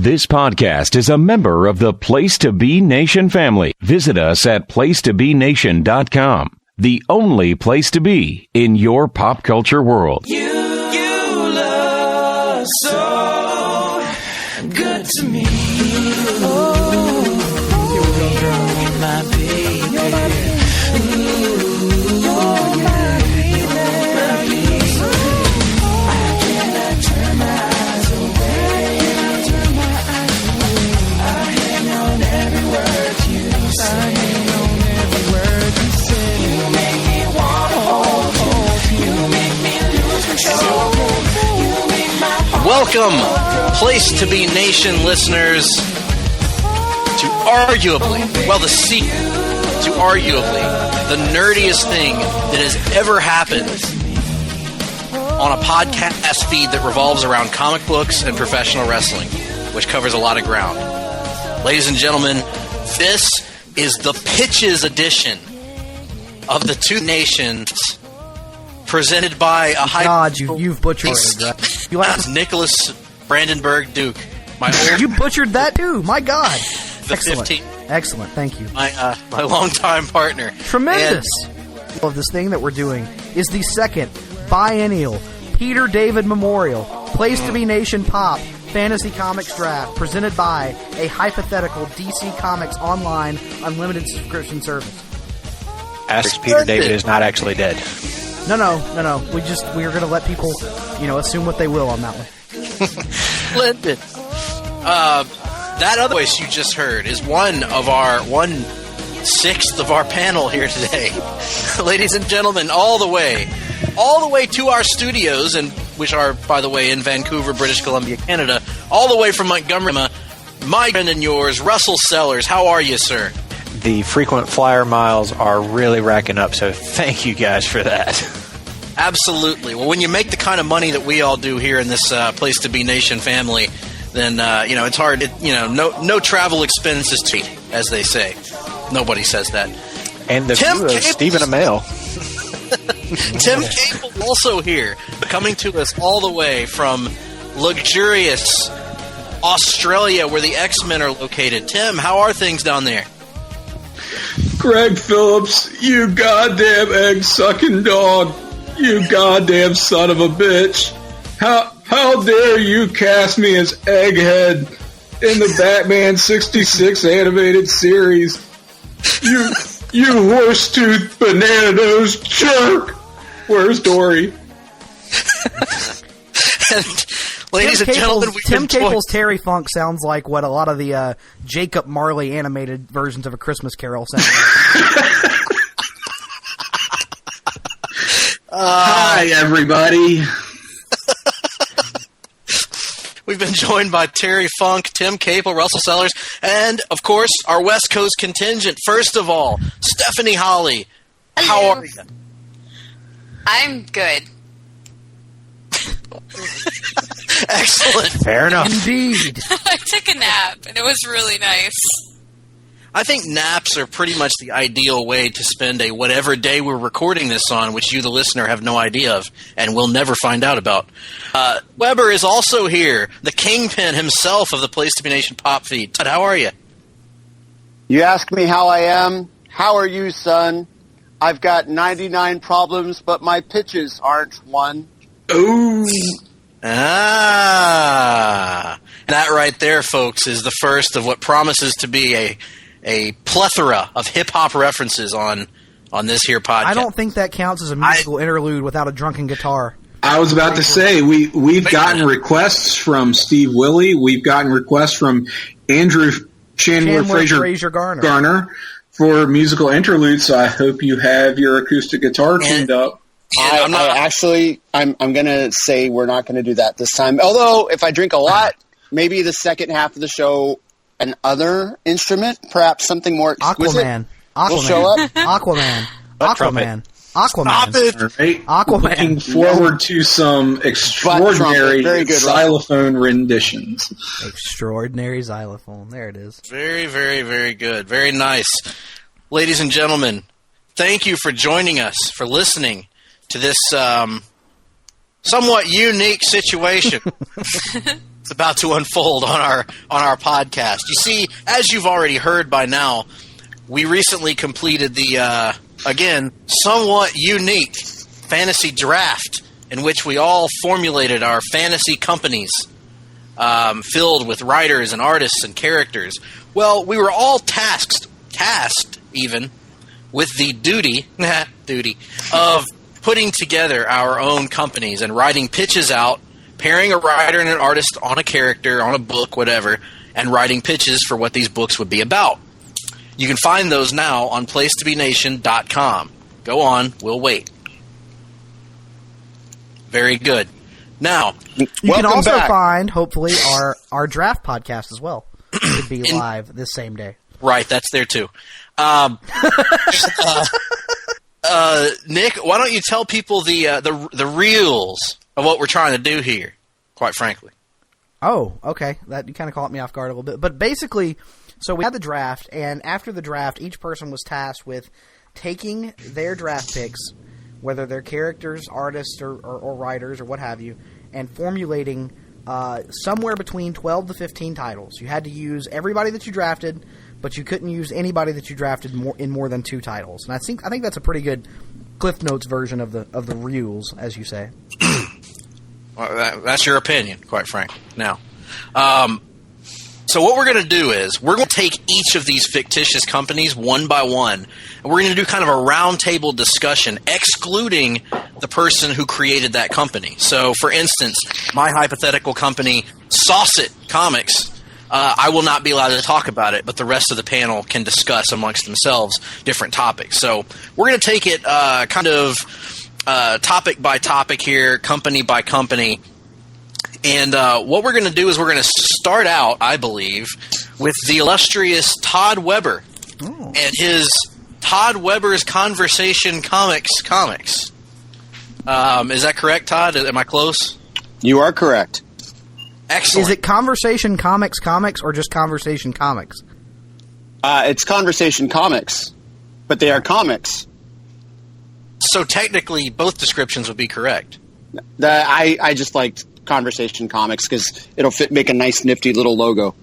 This podcast is a member of the Place to Be Nation family. Visit us at placetobenation.com, the only place to be in your pop culture world. You look so good to me. Oh, you're my baby. You're my baby. Welcome, Place to Be Nation listeners, to arguably, the sequel to arguably the nerdiest thing that has ever happened on a podcast feed that revolves around comic books and professional wrestling, which covers a lot of ground. Ladies and gentlemen, this is the Pitches edition of the Two Nations, presented by a God, you've butchered it. Nicholas Brandenburg Duke. You butchered that too. My God. The Excellent. 15. Excellent. Thank you. My longtime partner. Tremendous. Of this thing that we're doing is the second biennial Peter David Memorial Place to Be Nation Pop Fantasy Comics Draft, presented by a hypothetical DC Comics online unlimited subscription service. Ask Peter David is not actually dead. No. We're going to let people, assume what they will on that one. Splendid. That other voice you just heard is one sixth of our panel here today. Ladies and gentlemen, all the way to our studios, and which are, by the way, in Vancouver, British Columbia, Canada, all the way from Montgomery, my friend and yours, Russell Sellers. How are you, sir? The frequent flyer miles are really racking up, so thank you guys for that. Absolutely. Well, when you make the kind of money that we all do here in this Place to Be Nation family, then it's hard. No travel expenses to eat, as they say. Nobody says that. And the view of Stephen Amell. Tim Cable also here, coming to us all the way from luxurious Australia, where the X-Men are located. Tim, how are things down there? Greg Phillips, you goddamn egg-sucking dog. You goddamn son of a bitch. How dare you cast me as Egghead in the Batman 66 animated series? You horse-toothed banana-nosed jerk. Where's Dory? Ladies and gentlemen, Tim Cable's Terry Funk sounds like what a lot of the Jacob Marley animated versions of A Christmas Carol sound like. Hi, everybody. We've been joined by Terry Funk, Tim Cable, Russell Sellers, and, of course, our West Coast contingent. First of all, Stephanie Holly. Hello. How are you? I'm good. Excellent. Fair enough. Indeed. I took a nap, and it was really nice. I think naps are pretty much the ideal way to spend a whatever day we're recording this on, which you, the listener, have no idea of and will never find out about. Weber is also here, the kingpin himself of the Place to Be Nation Pop feed. Todd, how are you? You ask me how I am. How are you, son? I've got 99 problems, but my pitches aren't one. Ooh. Ah. That right there, folks, is the first of what promises to be a plethora of hip-hop references on this here podcast. I don't think that counts as a musical interlude without a drunken guitar. I was about to say, we've gotten requests from Steve Willie. We've gotten requests from Andrew Chandler Fraser Garner for musical interludes, so I hope you have your acoustic guitar tuned up. I'm going to say we're not going to do that this time. Although, if I drink a lot, maybe the second half of the show, an other instrument, perhaps something more exquisite, will show up. Aquaman. Stop it. Right. Aquaman. Looking forward to some extraordinary xylophone renditions. Extraordinary xylophone. There it is. Very, very, very good. Very nice. Ladies and gentlemen, thank you for joining us, for listening to this somewhat unique situation. It's about to unfold on our podcast. You see, as you've already heard by now, we recently completed the again somewhat unique fantasy draft in which we all formulated our fantasy companies filled with writers and artists and characters. Well, we were all tasked even with the duty of putting together our own companies and writing pitches out, pairing a writer and an artist on a character, on a book, whatever, and writing pitches for what these books would be about. You can find those now on placetobenation.com. Go on, we'll wait. Very good. Now, you can also find, hopefully, our draft podcast as well. It could be live this same day. Right, that's there too. Nick, why don't you tell people the reels of what we're trying to do here, quite frankly. Oh, okay. That you kind of caught me off guard a little bit. But basically, so we had the draft, and after the draft, each person was tasked with taking their draft picks, whether they're characters, artists, or writers, or what have you, and formulating somewhere between 12 to 15 titles. You had to use everybody that you drafted, but you couldn't use anybody that you drafted in more than 2 titles. And I think that's a pretty good Cliff Notes version of the reels, as you say. Well, that's your opinion, quite frankly. Now, so what we're going to do is we're going to take each of these fictitious companies one by one, and we're going to do kind of a roundtable discussion, excluding the person who created that company. So, for instance, my hypothetical company, Saucet Comics, I will not be allowed to talk about it, but the rest of the panel can discuss amongst themselves different topics. So we're going to take it kind of topic by topic here, company by company. And what we're going to do is we're going to start out, I believe, with the illustrious Todd Weber and his Todd Weber's Conversation Comics. Is that correct, Todd? Am I close? You are correct. Excellent. Is it Conversation Comics or just Conversation Comics? It's Conversation Comics, but they are comics. So technically, both descriptions would be correct. I just liked Conversation Comics because it'll make a nice, nifty little logo.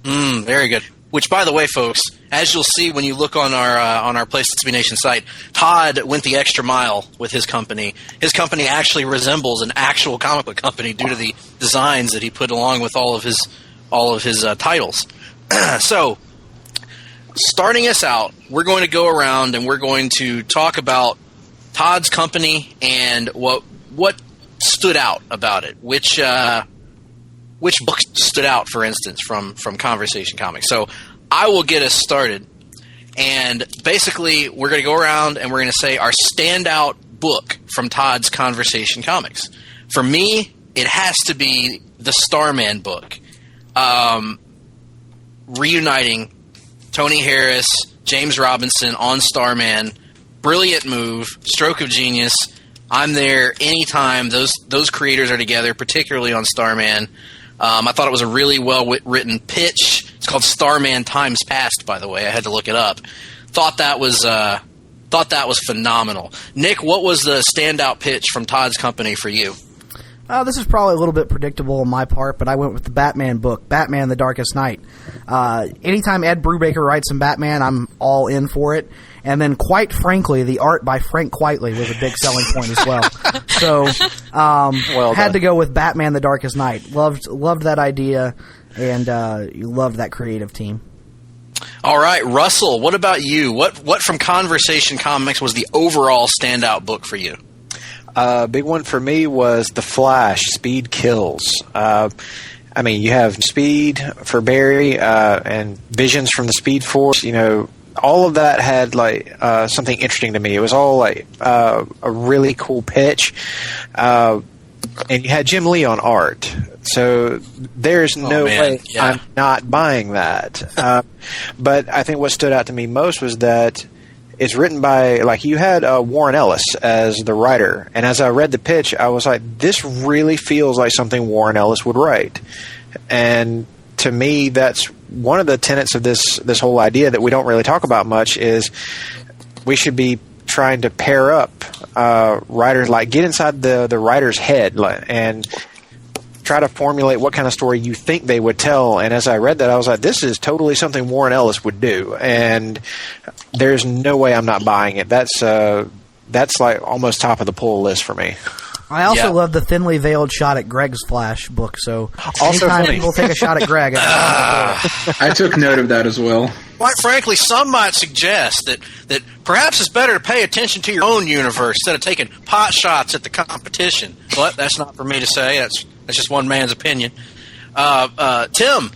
Very good. Which, by the way, folks, as you'll see when you look on our Place to Be Nation site, Todd went the extra mile with his company. His company actually resembles an actual comic book company due to the designs that he put along with all of his titles. So, starting us out, we're going to go around and we're going to talk about Todd's company and what stood out about it. Which books stood out, for instance, from Conversation Comics. So I will get us started. And basically, we're going to go around and we're going to say our standout book from Todd's Conversation Comics. For me, it has to be the Starman book. Reuniting Tony Harris, James Robinson on Starman. Brilliant move, stroke of genius. I'm there anytime those creators are together, particularly on Starman. I thought it was a really well-written pitch. It's called Starman Times Past, by the way. I had to look it up. Thought that was phenomenal. Nick, what was the standout pitch from Todd's company for you? This is probably a little bit predictable on my part, but I went with the Batman book, Batman the Darkest Night. Anytime Ed Brubaker writes some Batman, I'm all in for it. And then, quite frankly, the art by Frank Quitely was a big selling point as well. So, had to go with Batman the Darkest Night. Loved that idea, and you loved that creative team. All right, Russell, what about you? What from Conversation Comics was the overall standout book for you? Big one for me was The Flash, Speed Kills. I mean, you have Speed for Barry and Visions from the Speed Force. You know, all of that had like something interesting to me. It was all like a really cool pitch, and you had Jim Lee on art. So there's no way I'm not buying that. But I think what stood out to me most was that it's written by, like, you had Warren Ellis as the writer. And as I read the pitch, I was like, this really feels like something Warren Ellis would write. And to me, that's one of the tenets of this whole idea that we don't really talk about much is we should be trying to pair up writers, like get inside the writer's head and try to formulate what kind of story you think they would tell. And as I read that, I was like, this is totally something Warren Ellis would do. And there's no way I'm not buying it. That's like almost top of the pull list for me. I also love the thinly veiled shot at Greg's Flash book, so also anytime funny. people take a shot at Greg. I took note of that as well. Quite frankly, some might suggest that perhaps it's better to pay attention to your own universe instead of taking pot shots at the competition. But that's not for me to say. That's just one man's opinion. Tim,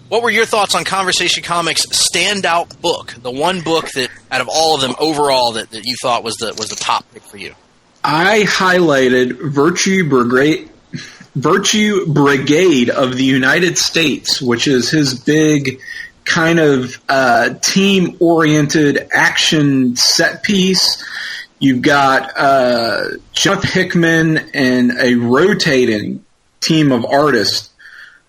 what were your thoughts on Conversation Comics' standout book? The one book that, out of all of them overall, that you thought was the top pick for you? I highlighted Virtue Brigade of the United States, which is his big kind of team-oriented action set piece. You've got Jeff Hickman and a rotating team of artists.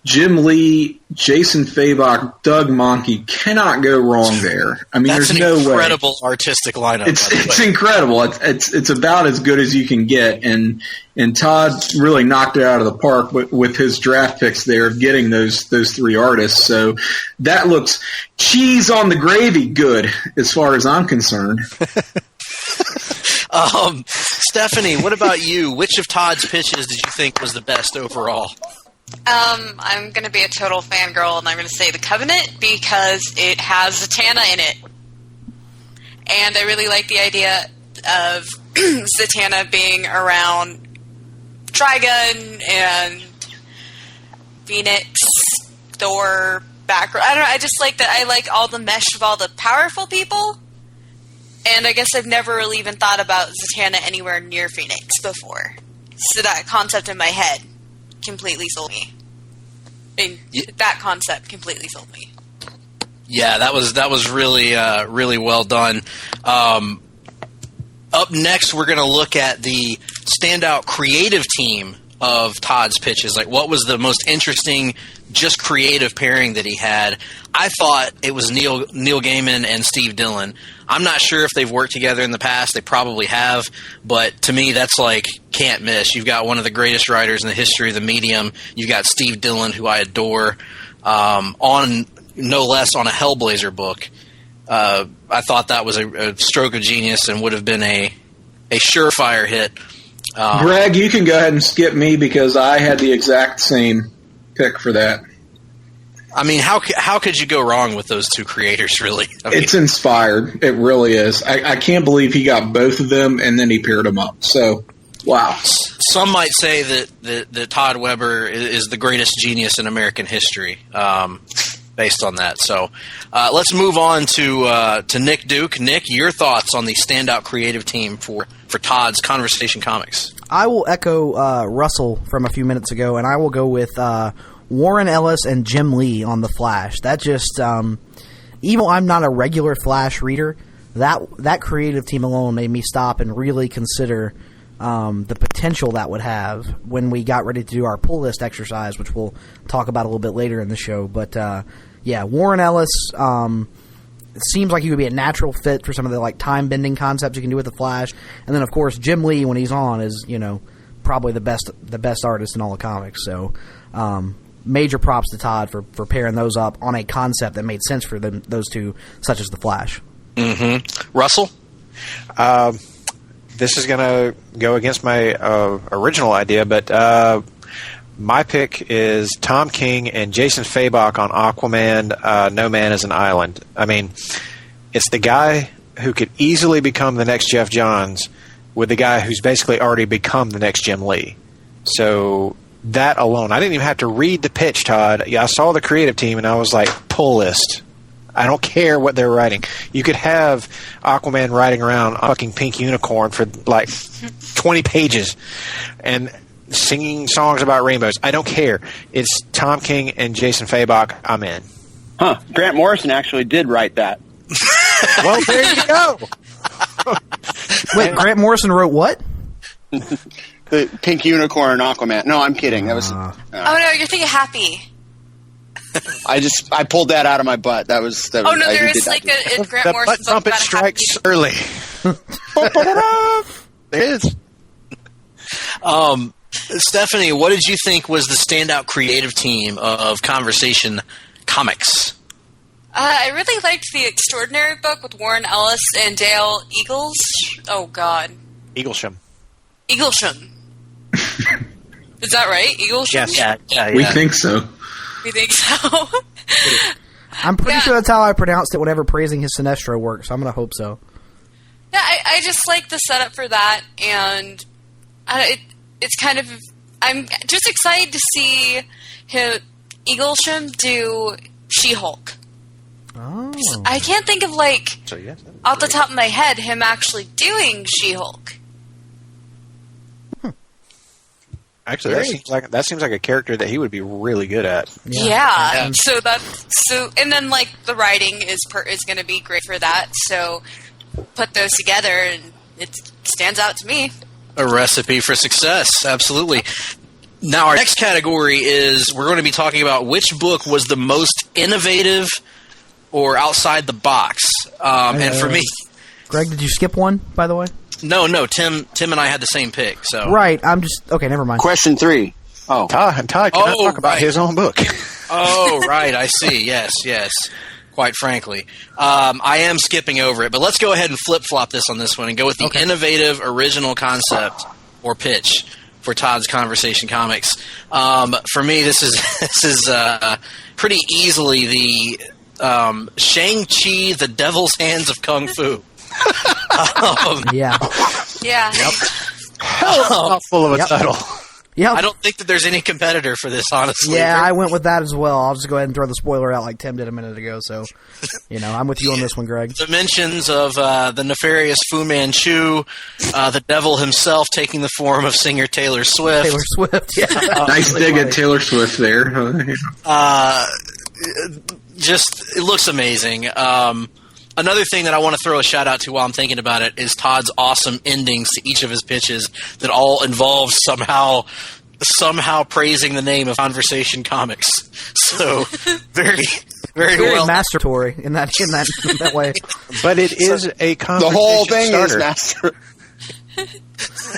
Jim Lee, Jason Fabok, Doug Monkey. Cannot go wrong there. I mean, there's no way. That's an incredible artistic lineup. It's incredible. It's about as good as you can get. And Todd really knocked it out of the park with his draft picks there of getting those three artists. So that looks cheese on the gravy good as far as I'm concerned. Stephanie, what about you? Which of Todd's pitches did you think was the best overall? I'm going to be a total fangirl, and I'm going to say The Covenant because it has Zatanna in it. And I really like the idea of Zatanna being around Trigun and Phoenix, Thor, background. I don't know, I just like that. I like all the mesh of all the powerful people. And I guess I've never really even thought about Zatanna anywhere near Phoenix before. So that concept in my head completely sold me. That concept completely sold me. Yeah, that was really really well done. Up next, we're going to look at the standout creative team of Todd's pitches. Like, what was the most interesting, just creative pairing that he had? I thought it was Neil Gaiman and Steve Dillon. I'm not sure if they've worked together in the past. They probably have, but to me, that's like can't miss. You've got one of the greatest writers in the history of the medium. You've got Steve Dillon, who I adore, on no less on a Hellblazer book. I thought that was a stroke of genius and would have been a surefire hit. Greg, you can go ahead and skip me because I had the exact same pick for that. I mean, how could you go wrong with those two creators, really? I mean, it's inspired. It really is. I can't believe he got both of them and then he paired them up. So, wow. Some might say that Todd Weber is the greatest genius in American history, based on that. So, let's move on to Nick Duke. Nick, your thoughts on the standout creative team for Todd's Conversation Comics? I will echo Russell from a few minutes ago, and I will go with Warren Ellis and Jim Lee on The Flash. That just, even though I'm not a regular Flash reader, that creative team alone made me stop and really consider the potential that would have when we got ready to do our pull list exercise, which we'll talk about a little bit later in the show. But yeah, Warren Ellis, it seems like he would be a natural fit for some of the like time bending concepts you can do with the Flash. And then of course Jim Lee, when he's on, is probably the best artist in all of comics. So major props to Todd for pairing those up on a concept that made sense for those two, such as the Flash. Mm-hmm. Russell? This is going to go against my original idea, but my pick is Tom King and Jason Fabok on Aquaman, No Man is an Island. I mean, it's the guy who could easily become the next Jeff Johns with the guy who's basically already become the next Jim Lee. So that alone, I didn't even have to read the pitch, Todd. I saw the creative team and I was like, pull list. I don't care what they're writing. You could have Aquaman riding around a fucking pink unicorn for like 20 pages and singing songs about rainbows. I don't care. It's Tom King and Jason Fabok. I'm in. Huh. Grant Morrison actually did write that. Well, there you go. Wait, Grant Morrison wrote what? The pink unicorn Aquaman. No, I'm kidding. That was. Oh no, you're thinking Happy. I pulled that out of my butt. That was. Oh no, there is like a Grant The Morrison butt trumpet strikes early. There it is. Stephanie, what did you think was the standout creative team of Conversation Comics? I really liked the Extraordinary book with Warren Ellis and Dale Eagles. Oh, God. Eaglesham. Is that right? Eaglesham? Yes. Yeah. We think so. We think so. I'm pretty sure that's how I pronounced it whenever praising his Sinestro work, so I'm going to hope so. Yeah, I just like the setup for that, and it's kind of... I'm just excited to see Eaglesham do She-Hulk. Oh. I can't think of, off the top of my head, him actually doing She-Hulk. Actually, that seems like a character that he would be really good at. Yeah. So and then the writing is going to be great for that. So put those together, and it stands out to me. A recipe for success, absolutely. Now, our next category is we're going to be talking about which book was the most innovative or outside the box. And for me... Greg, did you skip one, by the way? No, Tim and I had the same pick. So right, I'm just... Okay, never mind. Question 3. Oh. Todd cannot talk about his own book. Oh, right, I see. Yes. Quite frankly. I am skipping over it, but let's go ahead and flip-flop this on this one and go with the innovative original concept or pitch for Todd's Conversation Comics. For me, this is pretty easily the Shang-Chi, the Devil's Hands of Kung Fu. Yeah. Yep. Full of a title. Yep. I don't think that there's any competitor for this, honestly. Yeah, I went with that as well. I'll just go ahead and throw the spoiler out like Tim did a minute ago. So, I'm with you on this one, Greg. Dimensions of the nefarious Fu Manchu, the devil himself taking the form of singer Taylor Swift. Yeah. Nice dig at Taylor Swift there. It looks amazing. Another thing that I want to throw a shout out to while I'm thinking about it is Todd's awesome endings to each of his pitches that all involve somehow praising the name of Conversation Comics. So very, very well masturbatory in that way. But it is a conversation The whole thing starter. is master.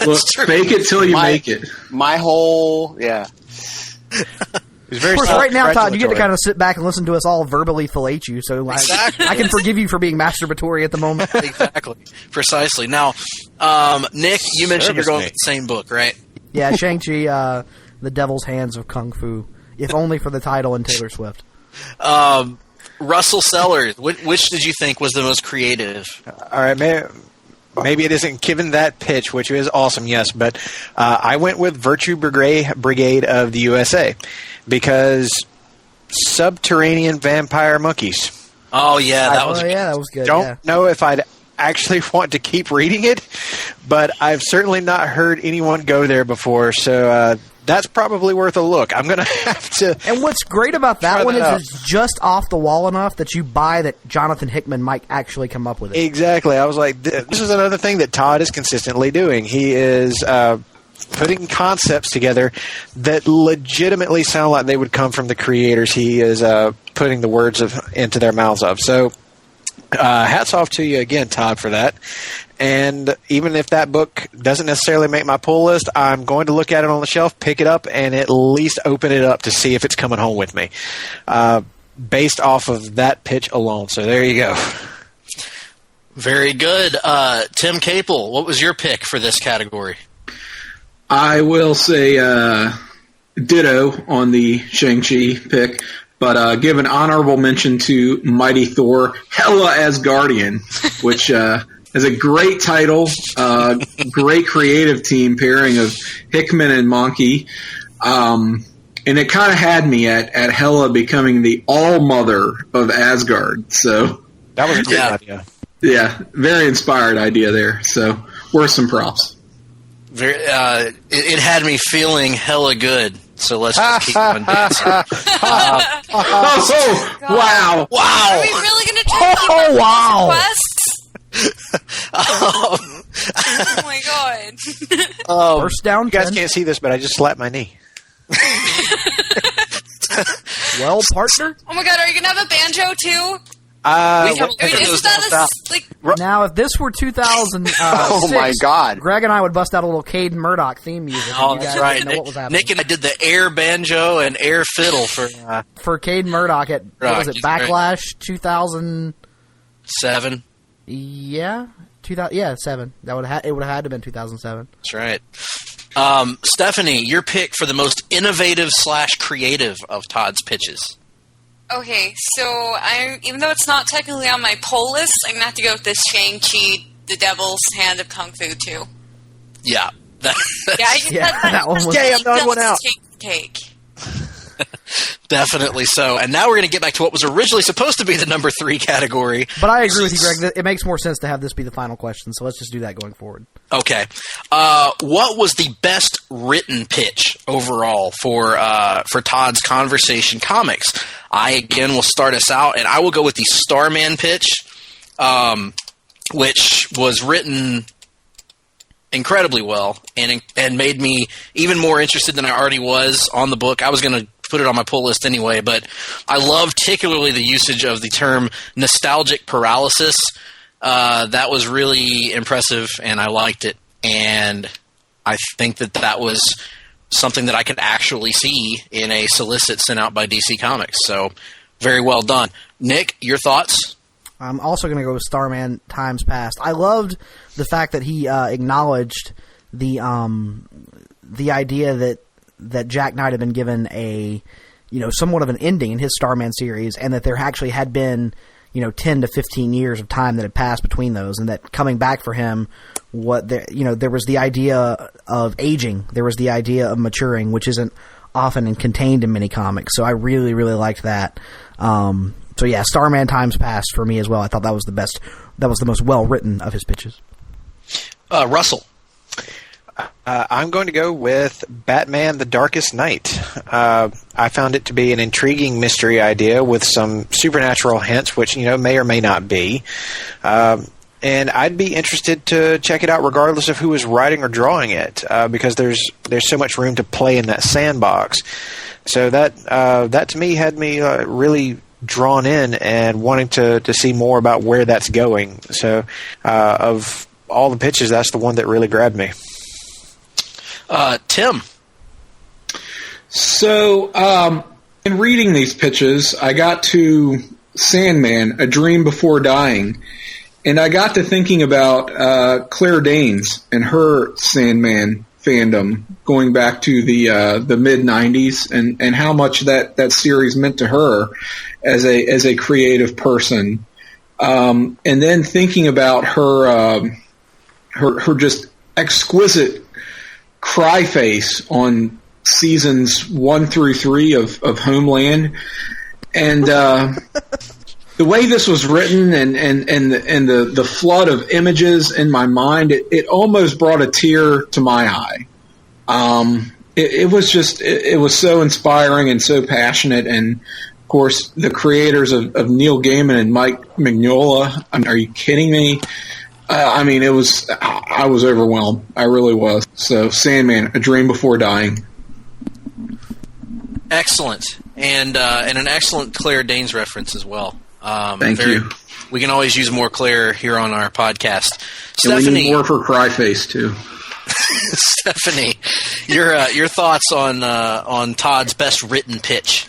Look, fake it till you make it. My whole Of course, right now, Todd, you get to kind of sit back and listen to us all verbally fillet you, so Exactly. I can forgive you for being masturbatory at the moment. Exactly. Precisely. Now, Nick, you mentioned you're going with the same book, right? Yeah, Shang-Chi, The Devil's Hands of Kung Fu, if only for the title and Taylor Swift. Russell Sellers, which did you think was the most creative? All right, maybe it isn't given that pitch, which is awesome, yes, but I went with Virtue Brigade of the USA because subterranean vampire monkeys. Oh, yeah, that was good. Don't know if I'd actually want to keep reading it, but I've certainly not heard anyone go there before, so that's probably worth a look. I'm going to have to... And what's great about that one is it's just off the wall enough that you buy that Jonathan Hickman might actually come up with it. Exactly. I was like, this is another thing that Todd is consistently doing. He is putting concepts together that legitimately sound like they would come from the creators he is putting the words into their mouths of. So hats off to you again, Todd, for that. And even if that book doesn't necessarily make my pull list, I'm going to look at it on the shelf, pick it up, and at least open it up to see if it's coming home with me, based off of that pitch alone. So there you go. Very good. Tim Capel, what was your pick for this category? I will say ditto on the Shang-Chi pick, but give an honorable mention to Mighty Thor, Hela Asgardian, which is a great title, great creative team pairing of Hickman and Monkey. And it kind of had me at Hela becoming the all-mother of Asgard. So that was a great idea. Yeah, very inspired idea there. So worth some props. It had me feeling hella good, so let's just keep on dancing. Wow. Are we really going to try to keep up with these requests? Oh my god. First down, you guys can't see this, but I just slapped my knee. Well, partner? Oh my god, are you going to have a banjo too? Now, if this were 2006, oh my God, Greg and I would bust out a little Caden Murdoch theme music. Oh, that's right. Know what was happening. Nick and I did the air banjo and air fiddle for Caden Murdoch at what was it? Backlash 2007. Yeah, 7. It would have had to have been 2007. That's right. Stephanie, your pick for the most innovative / creative of Todd's pitches. Okay, so even though it's not technically on my poll list, I'm gonna have to go with this Shang-Chi, The Devil's Hand of Kung Fu 2. Yeah. That one was... I'm done one out. Cake. Definitely so. And now we're going to get back to what was originally supposed to be the number 3 category. But I agree with you, Greg. It makes more sense to have this be the final question, so let's just do that going forward. Okay. What was the best written pitch overall for Todd's Conversation Comics? I, again, will start us out, and I will go with the Starman pitch, which was written incredibly well and made me even more interested than I already was on the book. I was going to put it on my pull list anyway, but I love particularly the usage of the term nostalgic paralysis. That was really impressive, and I liked it. And I think that was something that I could actually see in a solicit sent out by DC Comics. So very well done. Nick, your thoughts? I'm also going to go with Starman Times Past. I loved the fact that he acknowledged the idea that Jack Knight had been given somewhat of an ending in his Starman series, and that there actually had been 10 to 15 years of time that had passed between those, and that coming back for him, there was the idea of aging, there was the idea of maturing, which isn't often and contained in many comics. So I really, really liked that. So yeah, Starman Times Past for me as well. I thought that was the best. That was the most well written of his pitches. Russell. I'm going to go with Batman the Darkest Night. I found it to be an intriguing mystery idea with some supernatural hints, which may or may not be. And I'd be interested to check it out regardless of who was writing or drawing it, because there's so much room to play in that sandbox. So that to me had me really drawn in and wanting to see more about where that's going. So of all the pitches, that's the one that really grabbed me. Tim. So, in reading these pitches, I got to Sandman, A Dream Before Dying, and I got to thinking about Claire Danes and her Sandman fandom going back to the mid-'90s and how much that series meant to her as a creative person. And then thinking about her just exquisite cry face on seasons 1 through 3 of Homeland, and the way this was written and the flood of images in my mind, it almost brought a tear to my eye. It was so inspiring and so passionate, and of course the creators of Neil Gaiman and Mike Mignola. I mean, are you kidding me? I was overwhelmed. I really was. So, Sandman, A Dream Before Dying. Excellent. And an excellent Claire Danes reference as well. Thank you. We can always use more Claire here on our podcast. And Stephanie, we need more for Cryface, too. Stephanie, your thoughts on Todd's best written pitch?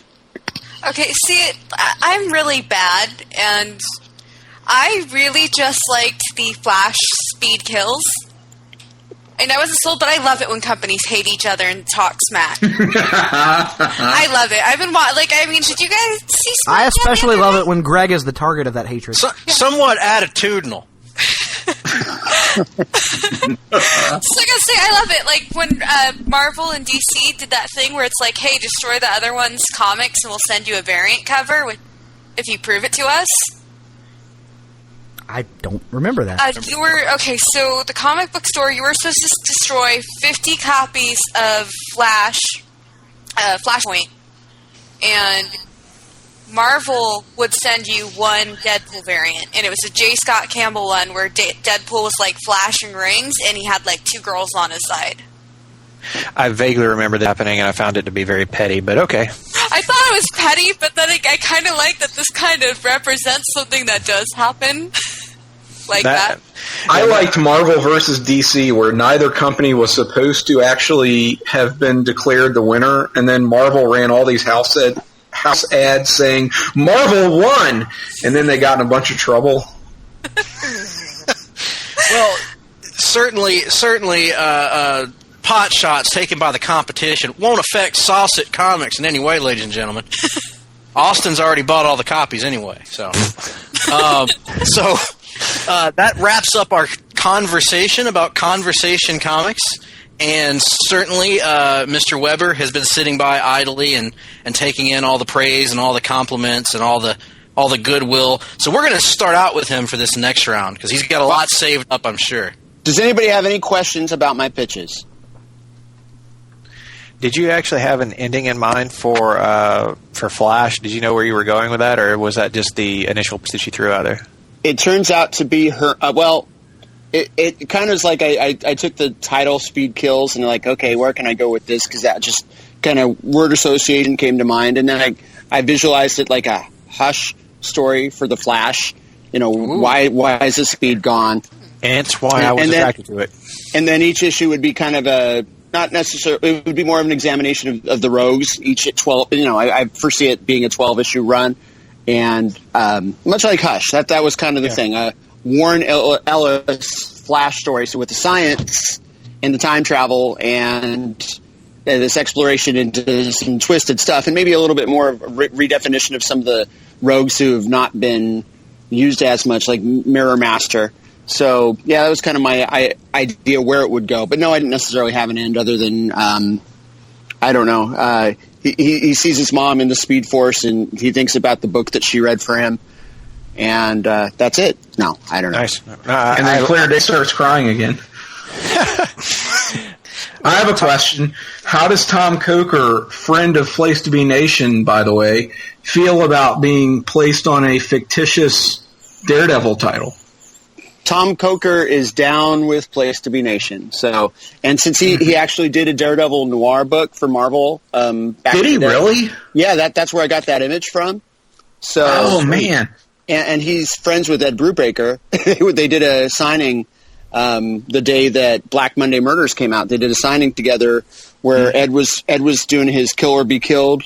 Okay, see, I'm really bad, and I really just liked the Flash speed kills. And I wasn't sold, but I love it when companies hate each other and talk smack. I love it. I've been did you guys see Smack? I especially love it when Greg is the target of that hatred. Somewhat attitudinal. So I gotta say, I love it. Like when Marvel and DC did that thing where it's like, hey, destroy the other one's comics and we'll send you a variant cover if you prove it to us. I don't remember that. You were okay. So the comic book store, you were supposed to destroy 50 copies of Flashpoint, and Marvel would send you one Deadpool variant, and it was a J. Scott Campbell one where Deadpool was like flashing rings, and he had like 2 girls on his side. I vaguely remember that happening, and I found it to be very petty, but okay. I thought it was petty, but then I kind of like that this kind of represents something that does happen. Like that. I liked Marvel versus DC, where neither company was supposed to actually have been declared the winner, and then Marvel ran all these house ads saying Marvel won, and then they got in a bunch of trouble. Well, certainly, pot shots taken by the competition won't affect Saucet Comics in any way, ladies and gentlemen. Austin's already bought all the copies anyway, so that wraps up our conversation about Conversation Comics. And certainly, Mr. Weber has been sitting by idly and taking in all the praise and all the compliments and all the goodwill. So we're going to start out with him for this next round because he's got a lot saved up, I'm sure. Does anybody have any questions about my pitches? Did you actually have an ending in mind for Flash? Did you know where you were going with that, or was that just the initial pitch that you threw out there? It turns out to be her. It kind of is like I took the title Speed Kills and like, okay, where can I go with this? Because that just kind of word association came to mind, and then I visualized it like a Hush story for the Flash. You know, why is the speed gone? And that's why I was attracted to it. And then each issue would be kind of a not necessarily. It would be more of an examination of the rogues. Each at 12. You know, I foresee it being a 12-issue run, and much like Hush, that was kind of the thing. Warren Ellis Flash story, so with the science and the time travel and this exploration into some twisted stuff, and maybe a little bit more of a redefinition of some of the rogues who have not been used as much, like Mirror Master. So, yeah, that was kind of my idea where it would go. But no, I didn't necessarily have an end other than, I don't know. He sees his mom in the Speed Force, and he thinks about the book that she read for him. And that's it. No, I don't know. Nice. And then Claire Day starts crying again. I have a question. How does Tom Coker, friend of Place to Be Nation, by the way, feel about being placed on a fictitious Daredevil title? Tom Coker is down with Place to Be Nation. So, and since he actually did a Daredevil noir book for Marvel, back did he really? Yeah, that's where I got that image from. So, oh man. And he's friends with Ed Brubaker. They did a signing the day that Black Monday Murders came out. They did a signing together where Ed was doing his Kill or Be Killed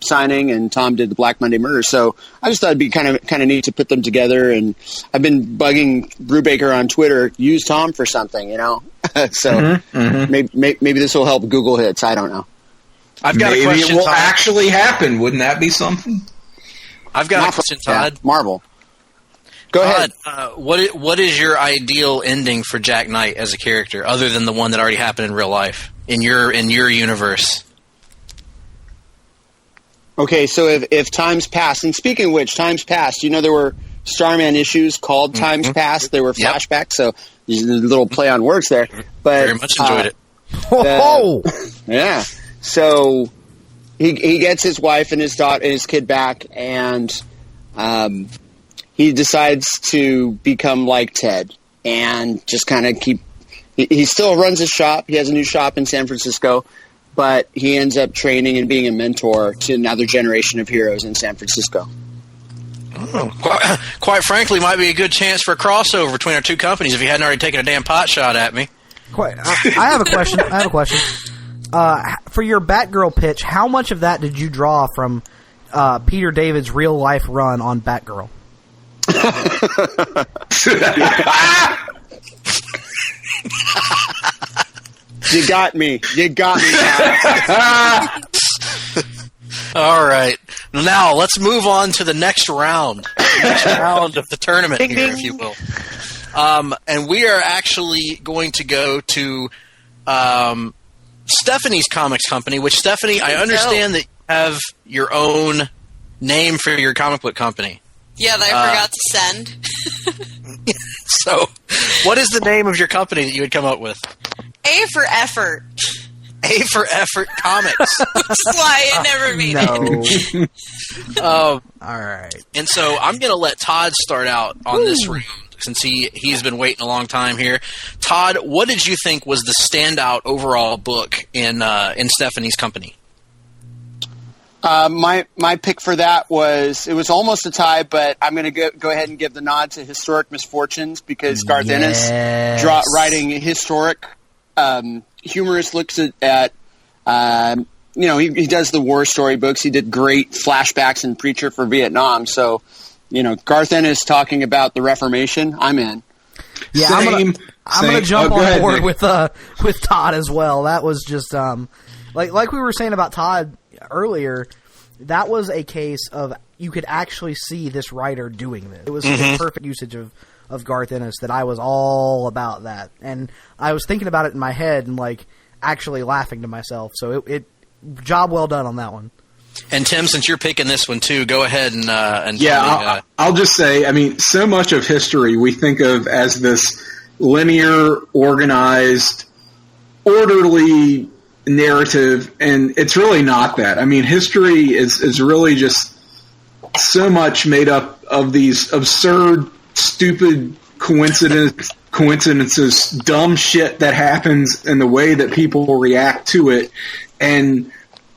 signing, and Tom did the Black Monday Murders. So I just thought it'd be kind of neat to put them together. And I've been bugging Brubaker on Twitter, use Tom for something, you know. So maybe this will help Google hits. I don't know. I've got a question. Maybe it will actually happen. Wouldn't that be something? I've got a question, Todd. Yeah, Marvel. Go ahead. What is your ideal ending for Jack Knight as a character, other than the one that already happened in real life in your universe? Okay, so if times passed, and speaking of which, times passed. You know there were Starman issues called Times Past. They were flashbacks, so there's a little play on words there. But very much enjoyed it. Yeah. So he gets his wife and his daughter and his kid back, and he decides to become like Ted and just kind of keep. He still runs his shop. He has a new shop in San Francisco, but he ends up training and being a mentor to another generation of heroes in San Francisco. Quite frankly, might be a good chance for a crossover between our two companies if you hadn't already taken a damn pot shot at me. I have a question. For your Batgirl pitch, how much of that did you draw from Peter David's real life run on Batgirl? You got me. All right. Now, let's move on to the next round. Next round of the tournament here, if you will. And we are actually going to go to Stephanie's Comics Company, which, Stephanie, I understand that you have your own name for your comic book company. Yeah, that I forgot to send. So, what is the name of your company that you would come up with? A for Effort. A for Effort Comics. That's why it never made it. All right. And so I'm going to let Todd start out on this round since he's been waiting a long time here. Todd, what did you think was the standout overall book in Stephanie's company? My pick for that was almost a tie, but I'm going to go ahead and give the nod to Historic Misfortunes because Garth Ennis writing historic, humorous looks at he does the war storybooks. He did great flashbacks in Preacher for Vietnam. So, Garth Ennis talking about the Reformation, I'm in. Yeah, I'm gonna jump on board with Todd as well. That was just like we were saying about Todd earlier. That was a case of you could actually see this writer doing this. It was a perfect usage of Garth Ennis that I was all about that, and I was thinking about it in my head and like actually laughing to myself. So it job well done on that one. And Tim, since you're picking this one too, go ahead and I'll just say, I mean, so much of history we think of as this linear, organized, orderly narrative, and it's really not that. I mean, history is really just so much made up of these absurd, stupid coincidences, dumb shit that happens in the way that people react to it, and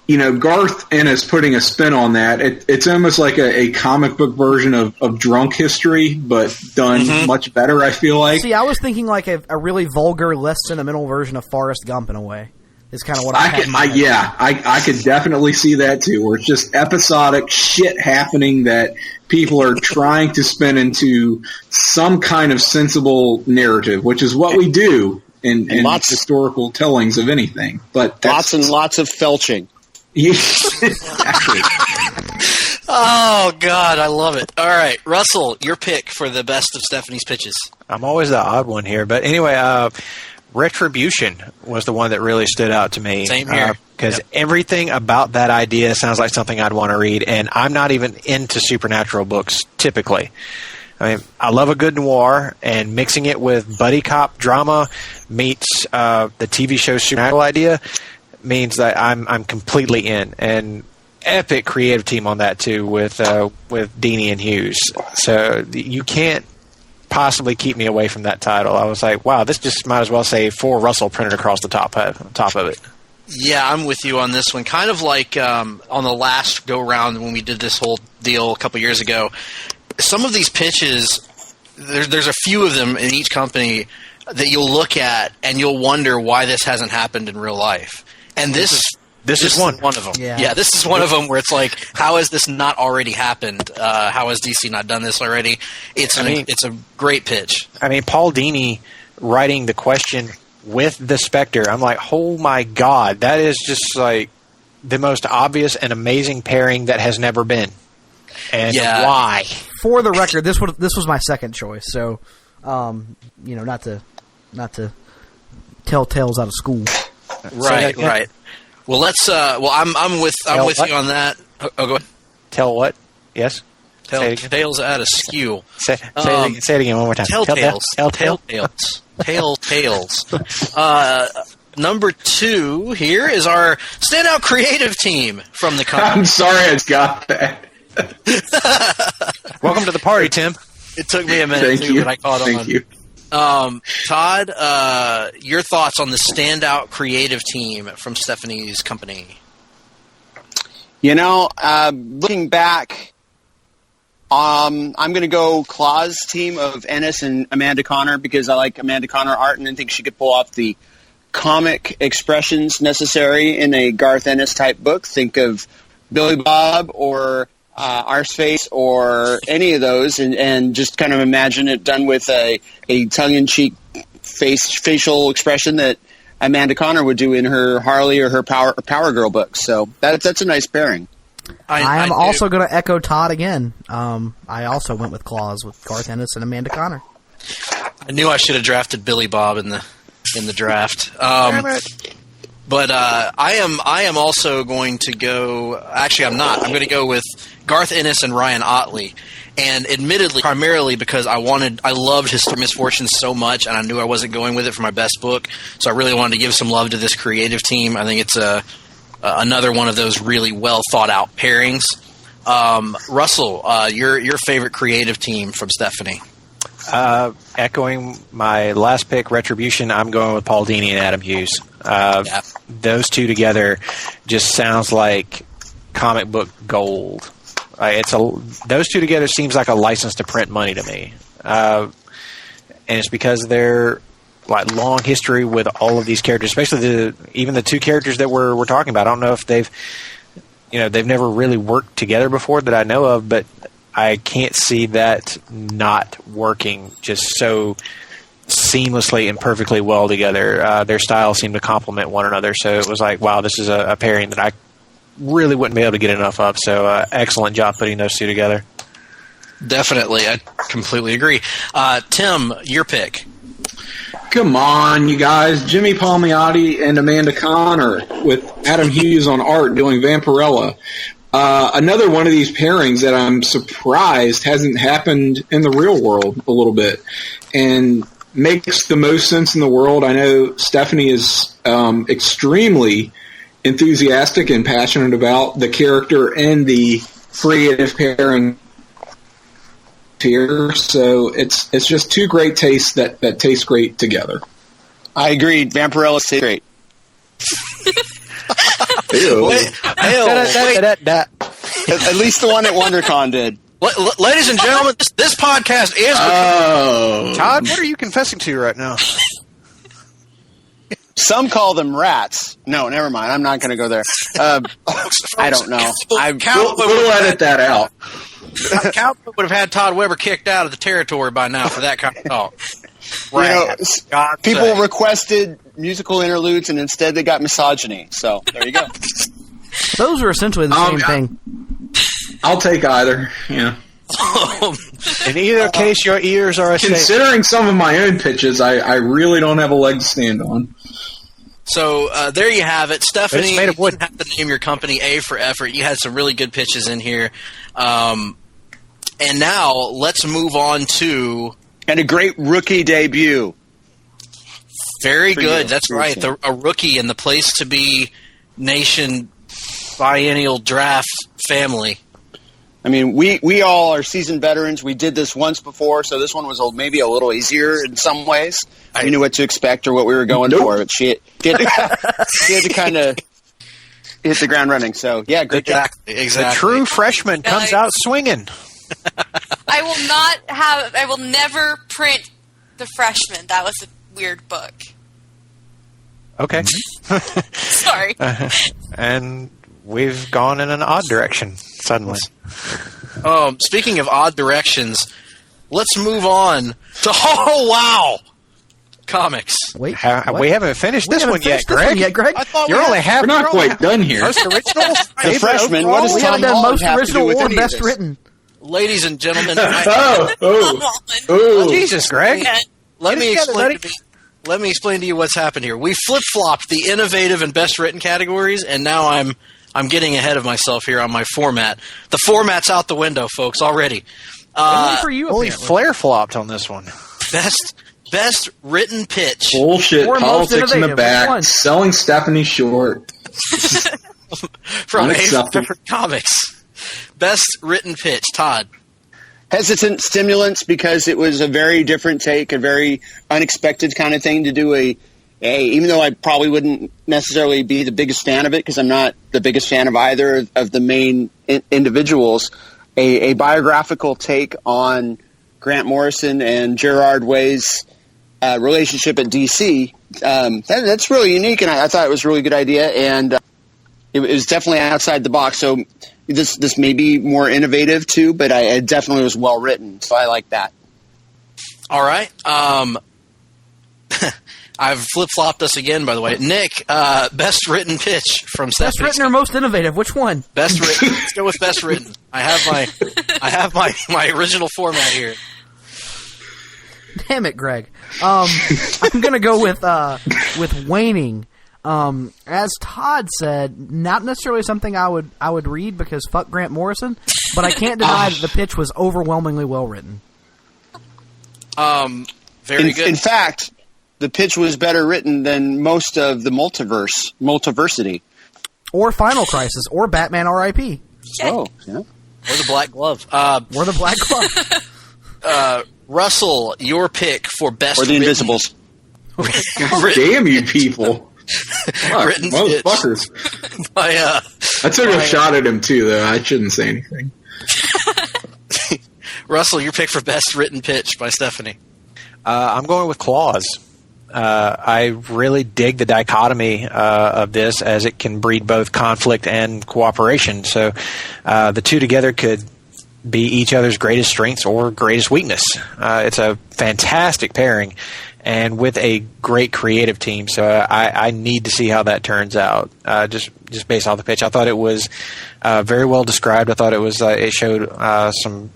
Garth Ennis putting a spin on that. It's almost like a comic book version of drunk history, but done much better, I feel like. See, I was thinking like a really vulgar, less sentimental version of Forrest Gump in a way. Is kind of what I could definitely see that too, where it's just episodic shit happening that people are trying to spin into some kind of sensible narrative, which is what we do in historical tellings of anything. But lots and lots of felching. Exactly. Oh, God, I love it. All right, Russell, your pick for the best of Stephanie's pitches. I'm always the odd one here. But anyway, Retribution was the one that really stood out to me. Same here. Because everything about that idea sounds like something I'd want to read. And I'm not even into supernatural books, typically. I mean, I love a good noir, and mixing it with buddy cop drama meets the TV show Supernatural idea means that I'm completely in, and epic creative team on that too with Dini and Hughes. So you can't possibly keep me away from that title. I was like, wow, this just might as well say For Russell printed across the top of it. Yeah, I'm with you on this one. Kind of like on the last go round when we did this whole deal a couple years ago. Some of these pitches, there's a few of them in each company that you'll look at and you'll wonder why this hasn't happened in real life. And this is one of them. Yeah, this is one of them where it's like, how has this not already happened? How has DC not done this already? It's a great pitch. I mean, Paul Dini writing the question with the Spectre. I'm like, oh my God, that is just like the most obvious and amazing pairing that has never been. And why? For the record, this was my second choice. So, not to tell tales out of school. Right. Well, let's. I'm with you on that. Oh, go ahead. Tell what? Yes. Tales out of skew. Say it again one more time. Tales. Number 2 here is our standout creative team from the company. I'm sorry I got that. Welcome to the party, Tim. It took me a minute but I caught on. Thank you. Todd, your thoughts on the standout creative team from Stephanie's company? Looking back, I'm going to go Claw's team of Ennis and Amanda Connor because I like Amanda Connor art and I think she could pull off the comic expressions necessary in a Garth Ennis type book. Think of Billy Bob or Arseface or any of those, and just kind of imagine it done with a tongue-in-cheek facial expression that Amanda Connor would do in her Harley or her Power Girl books. So that's a nice pairing. I am also going to echo Todd again. I also went with Claws with Garth Ennis and Amanda Connor. I knew I should have drafted Billy Bob in the draft. But I am also going to go. Actually, I'm not. I'm going to go with Garth Ennis and Ryan Otley, and admittedly, primarily because I loved his Misfortunes so much, and I knew I wasn't going with it for my best book, so I really wanted to give some love to this creative team. I think it's another one of those really well thought out pairings. Russell, your favorite creative team from Stephanie? Echoing my last pick, Retribution, I'm going with Paul Dini and Adam Hughes. Those two together just sounds like comic book gold. Those two together seems like a license to print money to me, and it's because they're like long history with all of these characters, especially even the two characters that we're talking about. I don't know if they've never really worked together before that I know of, but I can't see that not working just so seamlessly and perfectly well together. Their styles seem to complement one another, so it was like, wow, this is a pairing that I really wouldn't be able to get enough of. So excellent job putting those two together. Definitely, I completely agree. Tim, your pick. Come on, you guys. Jimmy Palmiotti and Amanda Connor with Adam Hughes on art doing Vampirella. Another one of these pairings that I'm surprised hasn't happened in the real world a little bit, and makes the most sense in the world. I know Stephanie is extremely enthusiastic and passionate about the character and the creative pairing here, so it's just two great tastes that taste great together. I agree. Vampirella is great. At least the one at WonderCon did. Ladies and gentlemen, this podcast is... Todd, what are you confessing to right now? Some call them rats. No, never mind. I'm not going to go there. I don't know. We'll edit that out. Cowboy would have had Todd Weber kicked out of the territory by now for that kind of talk. People requested musical interludes, and instead they got misogyny. So there you go. Those are essentially the same thing. I'll take either. Yeah. In either case, your ears are a considering some of my own pitches. I really don't have a leg to stand on. So there you have it, Stephanie. You didn't have to name your company A for effort. You had some really good pitches in here, and now let's move on to a great rookie debut. Very good. That's right. A rookie in the Place to Be Nation Biennial Draft family. I mean, we all are seasoned veterans. We did this once before, so this one was maybe a little easier in some ways. We knew what to expect or what we were going for, but she had to kind of hit the ground running. So, yeah, great job. Exactly. The true freshman comes out swinging. I will never print The Freshman. That was a weird book. Okay. Sorry. And we've gone in an odd direction suddenly. Speaking of odd directions, let's move on to comics. Wait, we haven't finished this one yet, Greg. I thought we're not quite done here. Most original, The Freshman. What does Tom Holland have to do with any best of this? written? Ladies and gentlemen, Jesus, Greg. Let me explain to you what's happened here. We flip-flopped the innovative and best written categories, and now I'm getting ahead of myself here on my format. The format's out the window, folks, already. For you, Holy flare-flopped on this one. Best written pitch. Bullshit Or politics in the Which back. one? Selling Stephanie short. From Unacceptable. Comics. Best written pitch. Todd. Hesitant Stimulants, because it was a very different take, a very unexpected kind of thing to do even though I probably wouldn't necessarily be the biggest fan of it, because I'm not the biggest fan of either of the main individuals, a biographical take on Grant Morrison and Gerard Way's relationship at DC. That's really unique, and I thought it was a really good idea, and it was definitely outside the box. So this may be more innovative too, but it definitely was well written, so I like that. All right. I've flip-flopped us again, by the way. Nick, best written pitch from Stephanie. Best written or most innovative? Which one? Best written. Let's go with best written. I have my original format here. Damn it, Greg. I'm gonna go with Waning. As Todd said, not necessarily something I would read because fuck Grant Morrison, but I can't deny that the pitch was overwhelmingly well written. Very good. In fact, the pitch was better written than most of the Multiversity. Or Final Crisis, or Batman R.I.P. Oh, yeah. Or the Black Glove. Or the Black Glove. Russell, your pick for best or the written, Invisibles. God damn you people. written motherfuckers. I took a shot at him too, though. I shouldn't say anything. Russell, your pick for best written pitch by Stephanie. I'm going with Claws. I really dig the dichotomy of this, as it can breed both conflict and cooperation. So the two together could be each other's greatest strengths or greatest weakness. It's a fantastic pairing, and with a great creative team. So I need to see how that turns out. Just based off the pitch, I thought it was very well described. I thought it was it showed some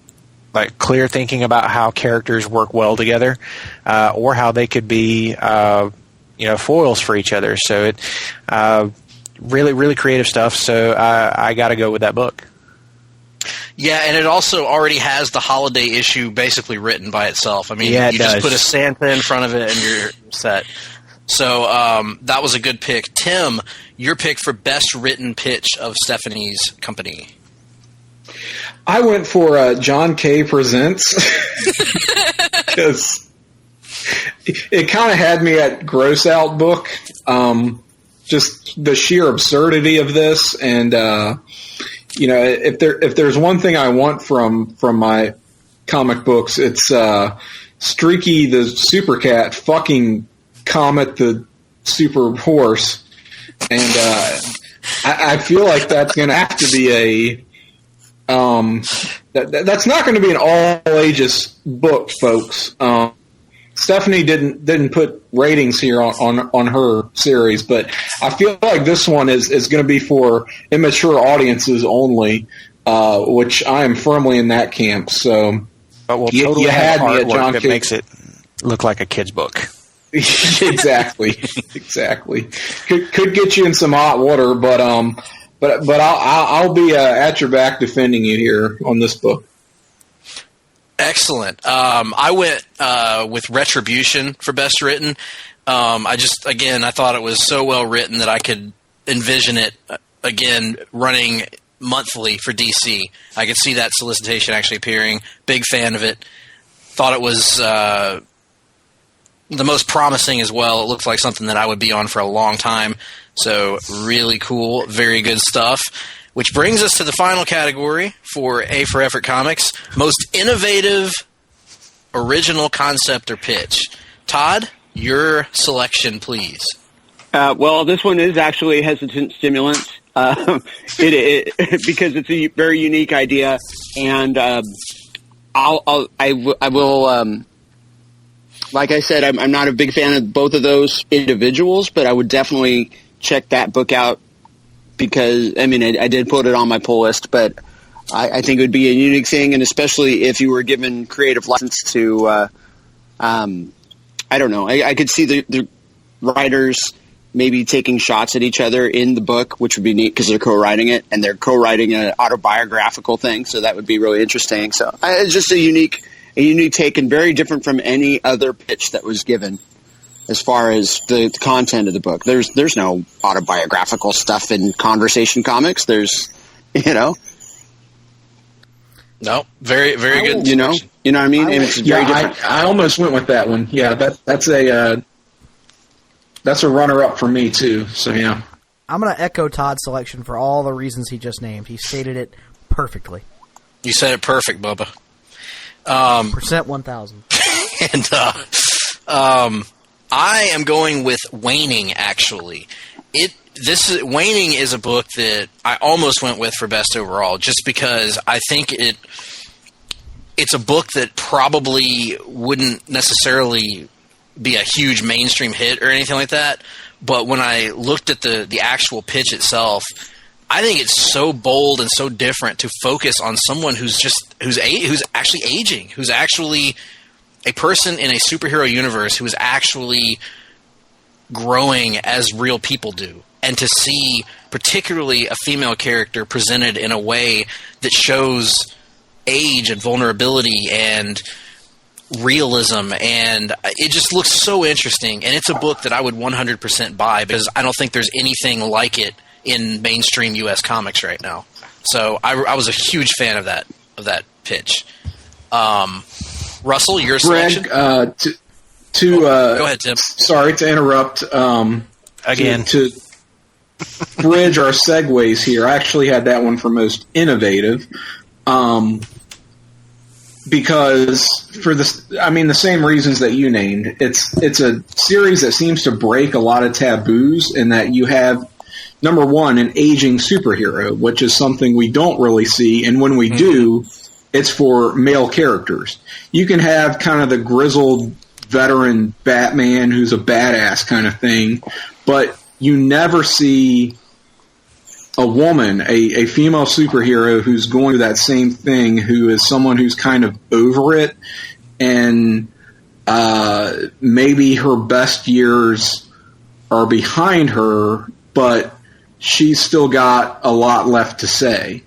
clear thinking about how characters work well together, or how they could be foils for each other. So it really, really creative stuff. So I got to go with that book. Yeah, and it also already has the holiday issue basically written by itself. I mean, you just put a Santa in front of it and you're set. So that was a good pick. Tim, your pick for best written pitch of Stephanie's company. I went for John K. Presents because it kind of had me at gross out book. Just the sheer absurdity of this, and if there's one thing I want from my comic books, it's Streaky the Super Cat fucking Comet the Super Horse, and I feel like that's going to have to be that's not going to be an all ages book, folks. Stephanie didn't put ratings here on her series, but I feel like this one is going to be for immature audiences only, which I am firmly in that camp. So, you had me at John K. Makes it look like a kid's book. Exactly. Could get you in some hot water, but I'll be at your back defending you here on this book. Excellent. I went with Retribution for best written. I thought it was so well written that I could envision it again running monthly for DC. I could see that solicitation actually appearing. Big fan of it. Thought it was the most promising as well. It looked like something that I would be on for a long time. So really cool, very good stuff. Which brings us to the final category for A for Effort Comics, most innovative original concept or pitch. Todd, your selection, please. Well, this one is actually Hesitant Stimulants, because it's a very unique idea, and I will. Like I said, I'm not a big fan of both of those individuals, but I would definitely check that book out. Because, I did put it on my pull list, but I think it would be a unique thing, and especially if you were given creative license to, I don't know, I could see the writers maybe taking shots at each other in the book, which would be neat because they're co-writing it, and they're co-writing an autobiographical thing, so that would be really interesting. So it's just a unique take and very different from any other pitch that was given. As far as the content of the book, there's no autobiographical stuff in conversation comics. There's, No, very, very good. You know what I mean? And it's very different. I almost went with that one. Yeah, that's a runner-up for me too. So yeah, I'm going to echo Todd's selection for all the reasons he just named. He stated it perfectly. You said it perfect, Bubba. Percent 1,000. And I am going with Waning. Actually, Waning is a book that I almost went with for best overall, just because I think it's a book that probably wouldn't necessarily be a huge mainstream hit or anything like that. But when I looked at the actual pitch itself, I think it's so bold and so different to focus on someone who's actually aging, who's actually a person in a superhero universe who is actually growing as real people do. And to see particularly a female character presented in a way that shows age and vulnerability and realism, and it just looks so interesting. And it's a book that I would 100% buy because I don't think there's anything like it in mainstream U.S. comics right now. So I was a huge fan of that pitch. Russell, your selection? Greg, go ahead, Tim. Sorry to interrupt. Again. bridge our segues here. I actually had that one for most innovative. Because for the same reasons that you named, it's a series that seems to break a lot of taboos in that you have, number one, an aging superhero, which is something we don't really see, and when we do, it's for male characters. You can have kind of the grizzled veteran Batman who's a badass kind of thing, but you never see a woman, a female superhero who's going through that same thing, who is someone who's kind of over it, and maybe her best years are behind her, but she's still got a lot left to say.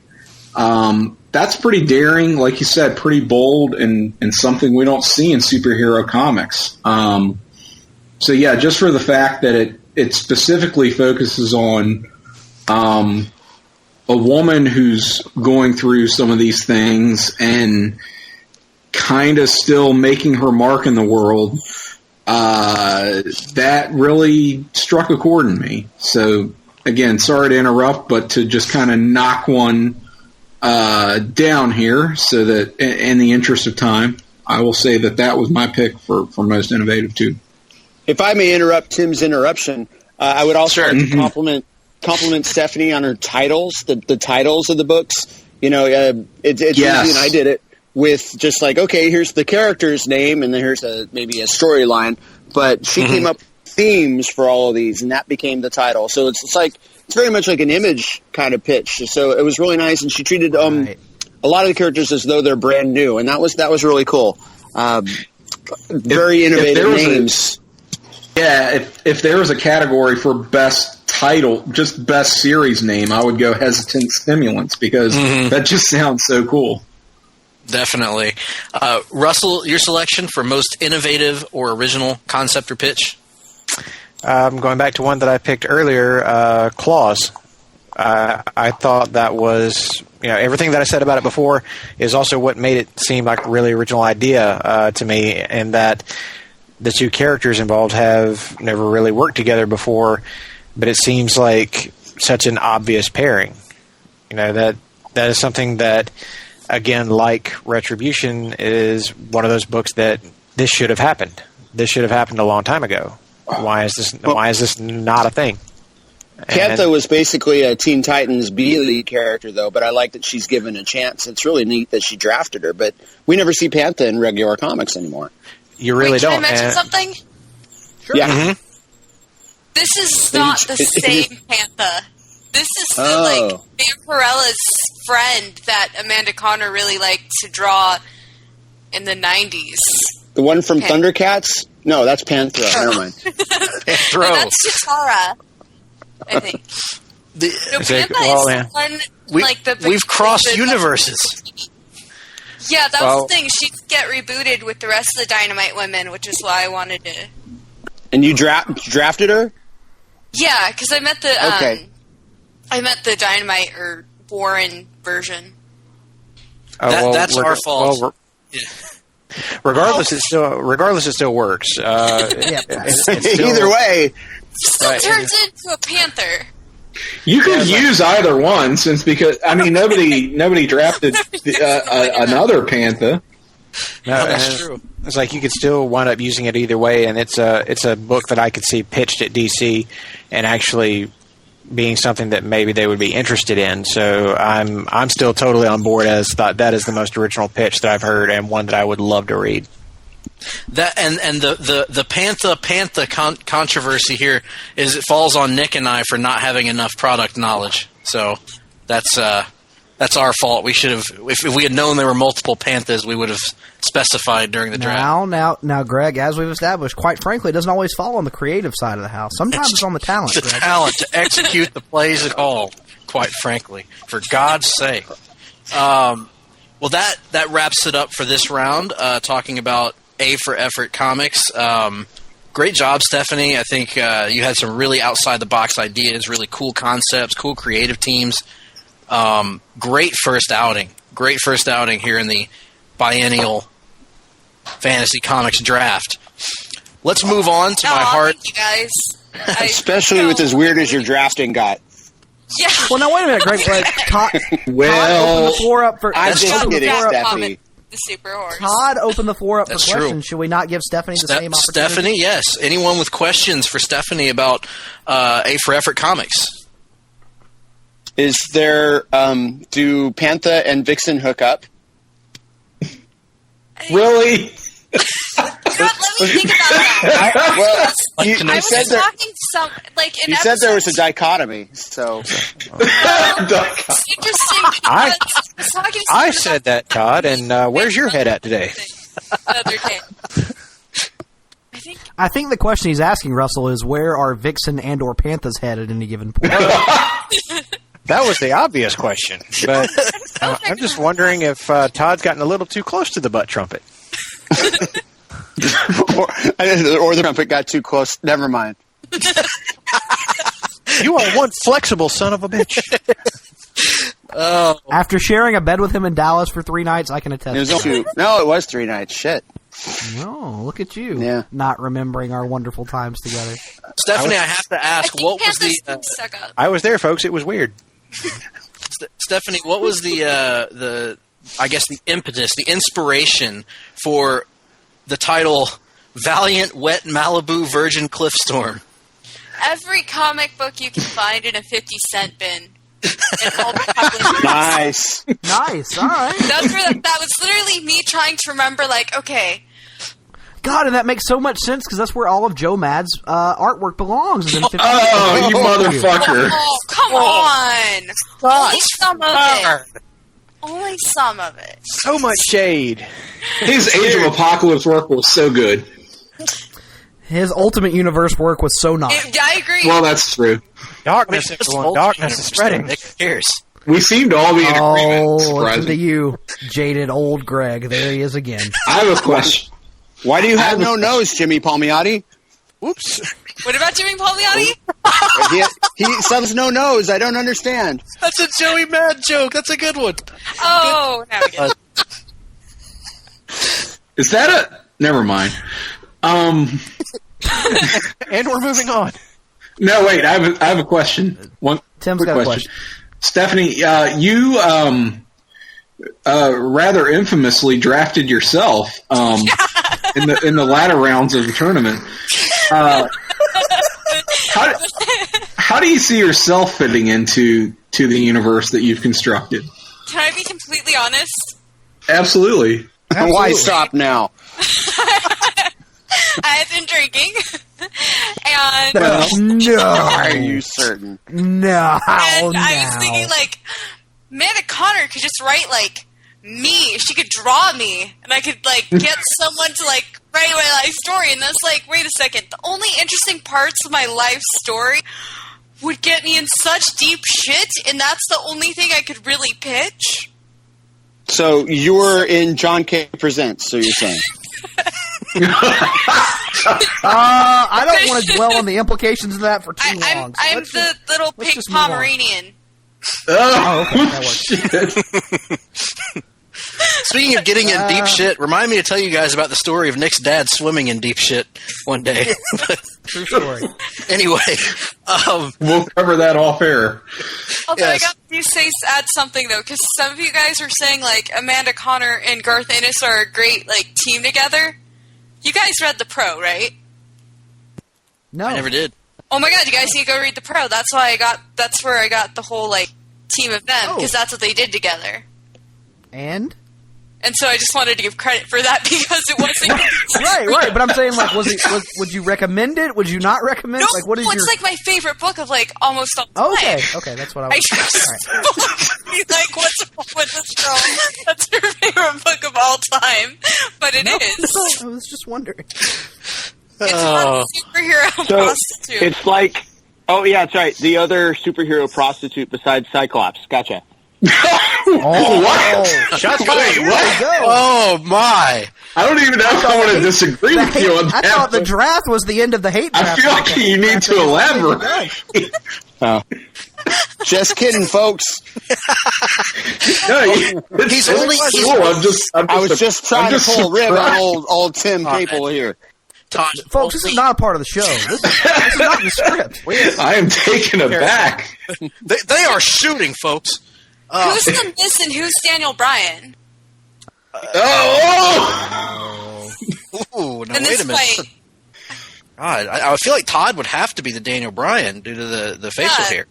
That's pretty daring, like you said, pretty bold, and something we don't see in superhero comics. So yeah, just for the fact that it specifically focuses on a woman who's going through some of these things and kind of still making her mark in the world, that really struck a chord in me. So again, sorry to interrupt, but to just kind of knock one down here, so that in the interest of time, I will say that was my pick for most innovative too. If I may interrupt Tim's interruption, I would also like to compliment Stephanie on her titles, the titles of the books. It's easy, and I did it with just like, okay, here's the character's name, and then here's maybe a storyline. But she came up with themes for all of these, and that became the title. So it's very much like an Image kind of pitch. So it was really nice, and she treated a lot of the characters as though they're brand new, and that was really cool. Very innovative names. If there was a category for best title, just best series name, I would go Hesitant Stimulants, because that just sounds so cool. Definitely. Russell, your selection for most innovative or original concept or pitch? Going back to one that I picked earlier, Claws. I thought that was, everything that I said about it before is also what made it seem like a really original idea to me, and that the two characters involved have never really worked together before, but it seems like such an obvious pairing. That is something that, again, like Retribution, is one of those books that this should have happened. This should have happened a long time ago. Why is this not a thing? Pantha was basically a Teen Titans B-lead character, though, but I like that she's given a chance. It's really neat that she drafted her, but we never see Pantha in regular comics anymore. You really don't. Can I mention something? Sure. Yeah. This is not the same Pantha. This is the Vampirella's friend that Amanda Conner really liked to draw in the 90s. The one from Thundercats? No, that's Panthro. Never mind. Panthro. No, that's Chitara, I think. Pantha is one, we've crossed universes. Yeah, that was the thing. She'd get rebooted with the rest of the Dynamite women, which is why I wanted to. And you drafted her? Yeah, because I met the Dynamite or Warren version. That's our fault. Regardless, it still works. Either way, still turns into a panther. You could use either one, because nobody drafted another Pantha. No, that's true. It's like you could still wind up using it either way, and it's a book that I could see pitched at DC and actually being something that maybe they would be interested in. So I'm still totally on board, as thought that is the most original pitch that I've heard, and one that I would love to read. That and the Pantha controversy here is it falls on Nick and I for not having enough product knowledge. So that's our fault. We should have, if we had known there were multiple Panthas, we would have specified during the draft. Now, Greg, as we've established, quite frankly, it doesn't always fall on the creative side of the house. Sometimes it's on the talent. The Greg. talent to execute the plays at all. Quite frankly, for God's sake. Well, that wraps it up for this round. Talking about A for Effort Comics. Great job, Stephanie. I think you had some really outside-the-box ideas, really cool concepts, cool creative teams. Great first outing. Great first outing here in the Biennial Fantasy Comics Draft. Let's move on to my heart. Thank you guys. Especially with as weird as your drafting got. Yeah. Well, now wait a minute, Greg. Todd opened the floor up for. I'm just kidding, Stephanie. The super horse. Todd opened the floor up That's for questions. true. Should we not give Stephanie the same opportunity? Stephanie, yes. Anyone with questions for Stephanie about A for Effort comics? Is there, do Pantha and Vixen hook up? Really? Let me think about that. Well, you I was said there, talking some like in you said there was a dichotomy, so it's interesting. Because I said that, Todd, and where's your head at today? The other day. I think the question he's asking, Russell, is where are Vixen and/or Pantha's head at any given point? That was the obvious question, but I'm just wondering if Todd's gotten a little too close to the butt trumpet. or the trumpet got too close. Never mind. You are one flexible son of a bitch. After sharing a bed with him in Dallas for 3 nights, I can attest. It was no, it was 3 nights. Shit. No, look at you. Yeah. Not remembering our wonderful times together. Stephanie, I have to ask, what was the... stuck up. I was there, folks. It was weird. Stephanie, what was the I guess the impetus, the inspiration for the title Valiant Wet Malibu Virgin Cliffstorm? Every comic book you can find in a 50-cent bin. Nice. Nice. All right. That was literally me trying to remember, like, okay. God, and that makes so much sense because that's where all of Joe Mad's artwork belongs. Is in 50 Oh, you motherfucker. Oh, come on. Only some of it. Only some of it. So much shade. His Age of Apocalypse work was so good. His Ultimate Universe work was so not. I agree. Well, that's true. Darkness is spreading. Cheers. We seem to all be in agreement. Listen to you, jaded old Greg. There he is again. I have a question. Why do you have no nose, Jimmy Palmiotti? Whoops. What about Jimmy Palmiotti? he says no nose. I don't understand. That's a Joey Mad joke. That's a good one. Oh, now we get it. Is that a... Never mind. And we're moving on. No, wait. I have a question. Tim's got a question. Stephanie, you rather infamously drafted yourself in the latter rounds of the tournament. How do you see yourself fitting into the universe that you've constructed? Can I be completely honest? Absolutely. Why stop now? I had been drinking, and No. Are you certain? No. and I was thinking, like, Amanda Connor could just write, like, me. She could draw me, and I could, like, get someone to, like, write my life story. And that's like, wait a second. The only interesting parts of my life story would get me in such deep shit, and that's the only thing I could really pitch. So you were in John K. Presents, so you're saying? I don't want to dwell on the implications of that for too long. I'm the little pink Pomeranian. Oh, okay, that works. Speaking of getting in deep shit, remind me to tell you guys about the story of Nick's dad swimming in deep shit one day. True story. Anyway. We'll cover that off air. Although Yes. I got to add something, though, because some of you guys were saying, like, Amanda Connor and Garth Ennis are a great, like, team together. You guys read The Pro, right? No. I never did. Oh my god, you guys need to go read The Pro. That's where I got the whole, like, team of them, because that's what they did together. And so I just wanted to give credit for that because it wasn't... right. But I'm saying, like, would you recommend it? Would you not recommend? No, like, what is it's like my favorite book of, like, almost all time. Okay, that's what I was. Like, what's wrong with this girl? That's her favorite book of all time, but it is. I was just wondering. It's not a superhero prostitute. It's like, oh yeah, that's right. The other superhero prostitute besides Cyclops. Gotcha. What? Shots Wait, what? Oh, my. I don't even know if I want to disagree with you on that. I thought the draft was the end of the hate I draft. feel like you need to elaborate. Just kidding, folks. He's only... I was just trying to pull a rib on old Tim Capel here. Todd. Folks, this is not a part of the show. This is not in the script. I am taken aback. They are shooting, folks. Who's the Miss and who's Daniel Bryan? Ooh, now In wait this a minute. fight. God, I feel like Todd would have to be the Daniel Bryan due to the facial hair.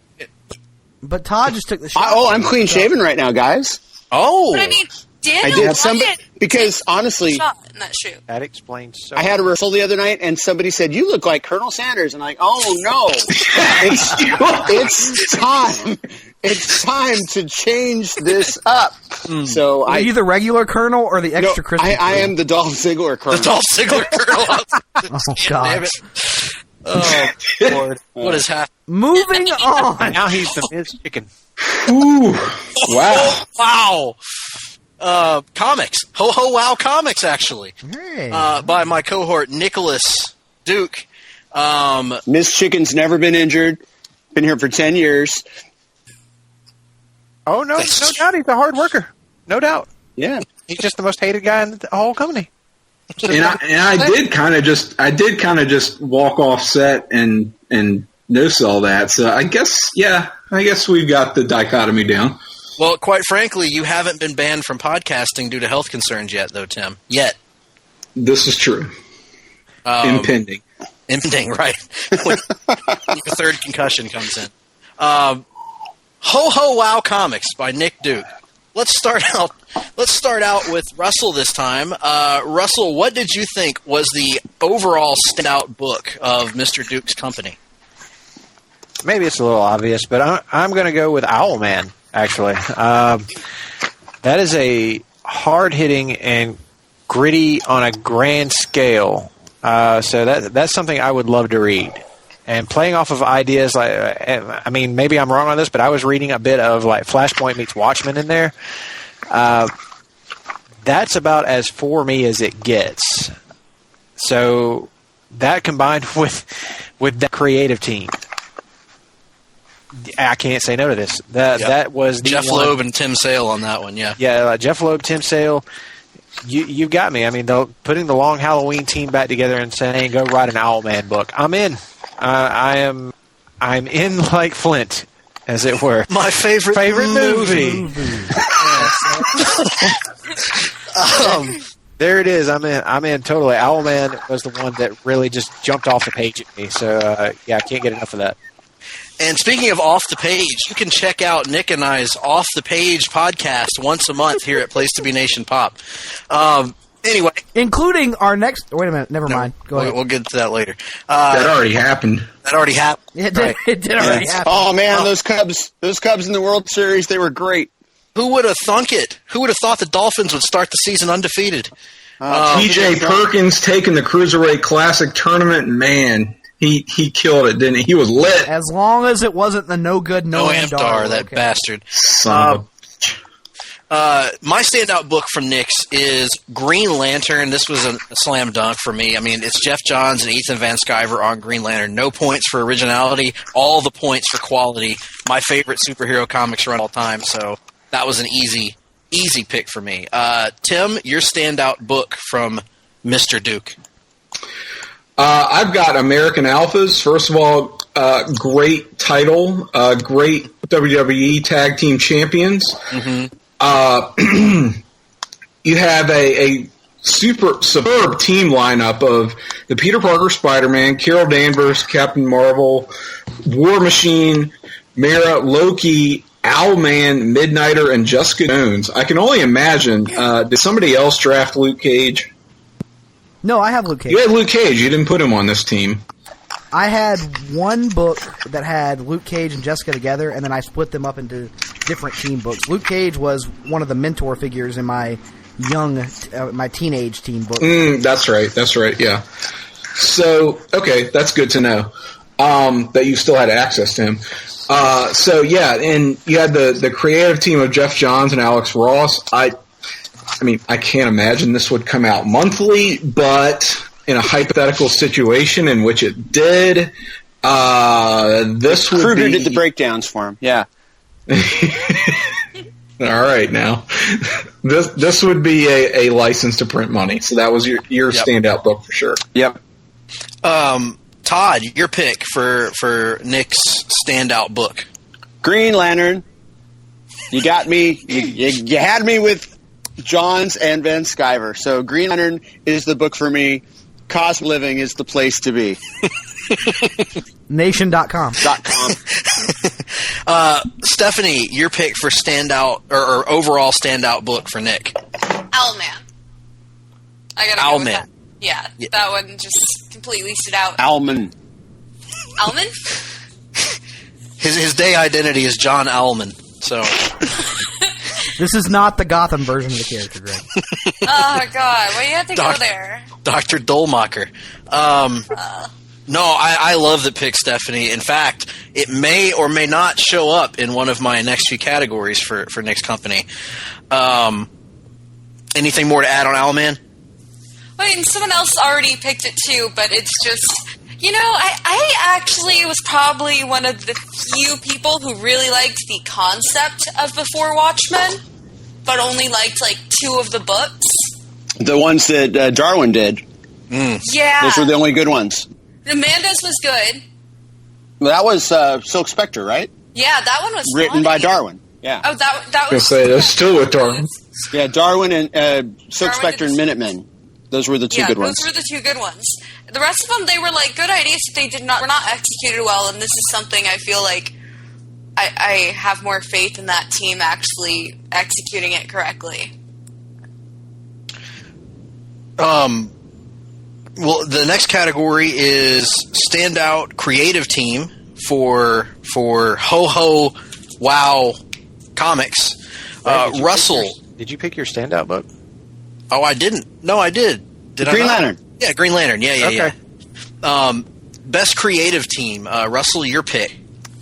But Todd just took the shot. I'm clean shaven right now, guys. Oh. But I mean, Daniel I did have Bryan somebody because honestly, shot in that shoe. That explains so. I had a rehearsal the other night, and somebody said, "You look like Colonel Sanders," and I'm like, "Oh no, it's time! It's time to change this up." So Are you the regular Colonel or the extra crispy? I am the Dolph Ziggler Colonel. The Dolph Ziggler Colonel. Oh God! Damn it. Oh Lord, what is happening? Moving on. Now he's the Miz Chicken. Ooh, wow. Wow. Comics. Ho Ho Wow Comics, actually. Hey. By my cohort, Nicholas Duke. Miss Chicken's never been injured. Been here for 10 years. Oh no doubt, he's a hard worker. No doubt. Yeah, He's just the most hated guy in the whole company. And I did kind of just walk off set and notice all that. So I guess we've got the dichotomy down. Well, quite frankly, you haven't been banned from podcasting due to health concerns yet, though, Tim. Yet. This is true. Impending, right? When your third concussion comes in. Ho Ho Wow Comics by Nick Duke. Let's start out with Russell this time. Russell, what did you think was the overall standout book of Mr. Duke's company? Maybe it's a little obvious, but I'm going to go with Owlman, actually. That is a hard-hitting and gritty on a grand scale. So that's something I would love to read. And playing off of ideas like, I mean, maybe I'm wrong on this, but I was reading a bit of like Flashpoint meets Watchmen in there. That's about as for me as it gets. So that combined with that creative team, I can't say no to this. That was the Jeff one. Loeb and Tim Sale on that one, yeah. Yeah, Jeff Loeb, Tim Sale. You got me. I mean, putting the Long Halloween team back together and saying, "Go write an Owlman book." I'm in. I'm in like Flint, as it were. My favorite movie. There it is. I'm in totally. Owlman was the one that really just jumped off the page at me. So I can't get enough of that. And speaking of Off the Page, you can check out Nick and I's Off the Page podcast once a month here at Place to Be Nation Pop. Anyway. Including our next... Wait a minute. Never mind. Go ahead. We'll get to that later. That already happened. It did already happen. Oh, man, those Cubs in the World Series, they were great. Who would have thunk it? Who would have thought the Dolphins would start the season undefeated? TJ Perkins taking the Cruiserweight Classic tournament, man... He killed it, didn't he? He was lit. As long as it wasn't the no good, no Amdar, that okay. bastard. Son of my standout book from Nick's is Green Lantern. This was a slam dunk for me. I mean, it's Jeff Johns and Ethan Van Sciver on Green Lantern. No points for originality, all the points for quality. My favorite superhero comics run all time, so that was an easy pick for me. Tim, your standout book from Mr. Duke. I've got American Alphas. First of all, great title, great WWE Tag Team Champions. Mm-hmm. You have a superb team lineup of the Peter Parker Spider-Man, Carol Danvers, Captain Marvel, War Machine, Mara, Loki, Owlman, Midnighter, and Jessica Jones. I can only imagine, did somebody else draft Luke Cage? No, I have Luke Cage. You had Luke Cage. You didn't put him on this team. I had one book that had Luke Cage and Jessica together, and then I split them up into different team books. Luke Cage was one of the mentor figures in my my teenage team book. That's right, yeah. So, okay, that's good to know that you still had access to him. So, yeah, and you had the creative team of Jeff Johns and Alex Ross. I mean, I can't imagine this would come out monthly, but in a hypothetical situation in which it did, this would Kruger be... did the breakdowns for him, yeah. All right, now. This would be a license to print money, so that was your standout book for sure. Yep. Todd, your pick for Nick's standout book. Green Lantern. You got me. You had me with Johns and Van Sciver. So Green Lantern is the book for me. Cosmic Living is the place to be. Nation.com. Stephanie, your pick for standout or overall standout book for Nick. Owlman. I gotta go with that. Yeah, that one just completely stood out. Owlman. His day identity is John Owlman. So this is not the Gotham version of the character, Greg. Oh God, why you have to go there? Dr. Dolmacher. No, I love the pick, Stephanie. In fact, it may or may not show up in one of my next few categories for Nick's company. Anything more to add on Owlman? I mean, someone else already picked it too, but it's just, I actually was probably one of the few people who really liked the concept of Before Watchmen, but only liked like 2 of the books. The ones that Darwin did. Yeah. Those were the only good ones. Amanda's was good. That was Silk Spectre, right? Yeah, that one was written by Darwin. Yeah. Oh, that was. That's still with Darwin. Yeah, Darwin and Silk Spectre and Minutemen. Those were the 2 good ones. Those were the 2 good ones. The rest of them, they were like good ideas, but they were not executed well. And this is something I feel like I have more faith in that team actually executing it correctly. Well, the next category is standout creative team for Ho Ho Wow Comics. Russell, did you pick your standout book? Oh, I didn't. No, I did. Did Green I not? Lantern. Yeah, Green Lantern. Yeah. Okay. Best creative team. Russell, your pick.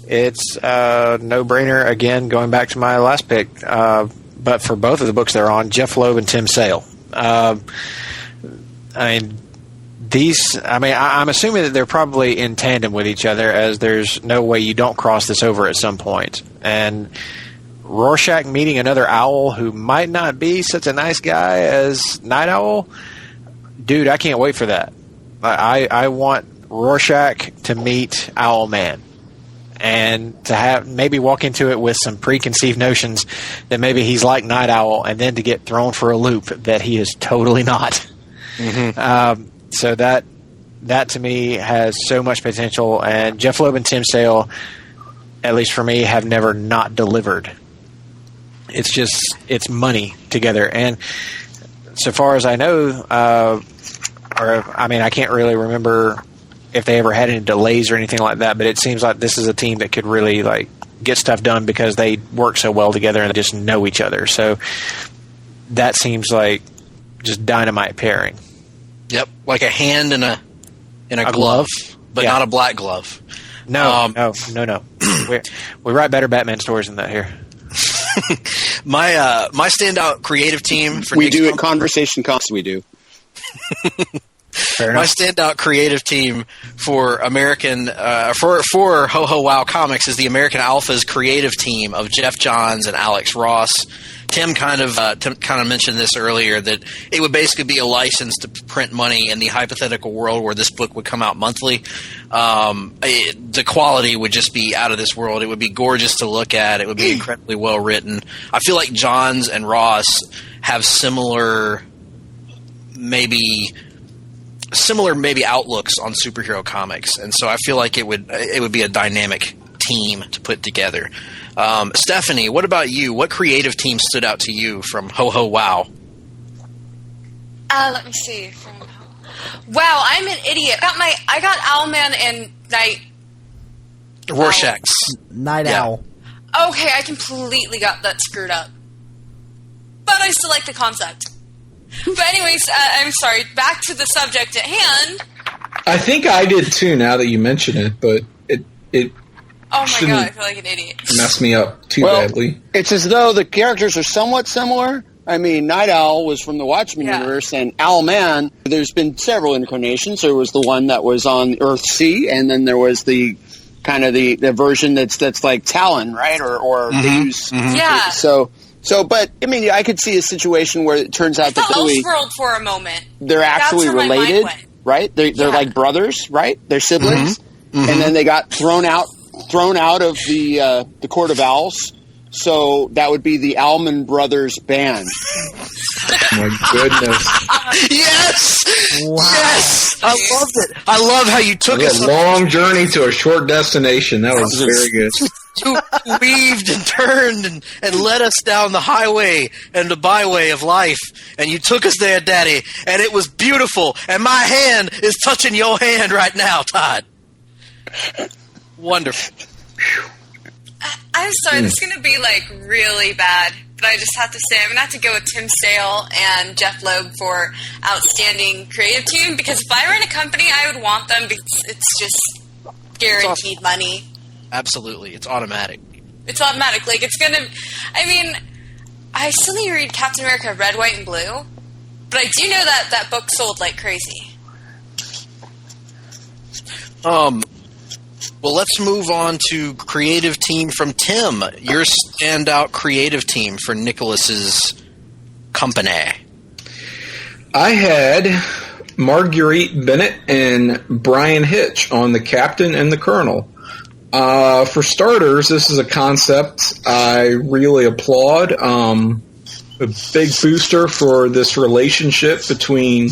It's a no-brainer, again, going back to my last pick. But for both of the books they're on, Jeff Loeb and Tim Sale. I'm assuming that they're probably in tandem with each other, as there's no way you don't cross this over at some point. And Rorschach meeting another owl who might not be such a nice guy as Night Owl, dude, I can't wait for that. I want Rorschach to meet Owlman, and to have maybe walk into it with some preconceived notions that maybe he's like Night Owl, and then to get thrown for a loop that he is totally not. Mm-hmm. So that to me has so much potential, and Jeff Loeb and Tim Sale, at least for me, have never not delivered. It's money together, and so far as I know, I can't really remember if they ever had any delays or anything like that, but it seems like this is a team that could really like get stuff done because they work so well together and they just know each other. So that seems like just dynamite pairing. Yep, like a hand in a glove, but not a black glove. No. We write better Batman stories than that here. My standout creative team for we do at Conversation Costs. We do. My standout creative team for American for Ho Ho Wow Comics is the American Alpha's creative team of Jeff Johns and Alex Ross. Tim kind of mentioned this earlier, that it would basically be a license to print money in the hypothetical world where this book would come out monthly. The quality would just be out of this world. It would be gorgeous to look at. It would be incredibly well written. I feel like Johns and Ross have similar maybe outlooks on superhero comics, and so I feel like it would be a dynamic team to put together. Stephanie, what about you? What creative team stood out to you from Ho Ho Wow? Let me see. Wow, I'm an idiot. I got Owlman and Rorschach's Night Owl. Okay, I completely got that screwed up, but I still like the concept. But anyways, I'm sorry. Back to the subject at hand. I think I did too. Now that you mention it, but it. Oh my god! I feel like an idiot. Messed me up too badly. It's as though the characters are somewhat similar. I mean, Night Owl was from the Watchmen universe, and Owlman, there's been several incarnations. There was the one that was on Earthsea, and then there was the kind of the version that's like Talon, right? Or they use Yeah. So, but I mean, I could see a situation where it turns out that Elseworld for a moment. they're actually That's where related. my mind went. right? They're like brothers, right? They're siblings, and then they got thrown out of the Court of Owls. So that would be the Allman Brothers Band. My goodness! Yes, Wow. yes, I loved it. I love how you took us A long journey to a short destination. That was very good. You weaved and turned and led us down the highway and the byway of life, and you took us there, Daddy, and it was beautiful. And my hand is touching your hand right now, Todd. Wonderful. I'm sorry, this is going to be like really bad, but I just have to say I'm going to have to go with Tim Sale and Jeff Loeb for outstanding creative team, because if I were in a company, I would want them because it's just guaranteed money. Absolutely. It's automatic. It's automatic. Like, it's going to... I mean, I still need to read Captain America Red, White, and Blue, but I do know that book sold like crazy. Well, let's move on to creative team from Tim. Your standout creative team for Nicholas's company. I had Marguerite Bennett and Brian Hitch on the captain and the colonel. For starters, this is a concept I really applaud. A big booster for this relationship between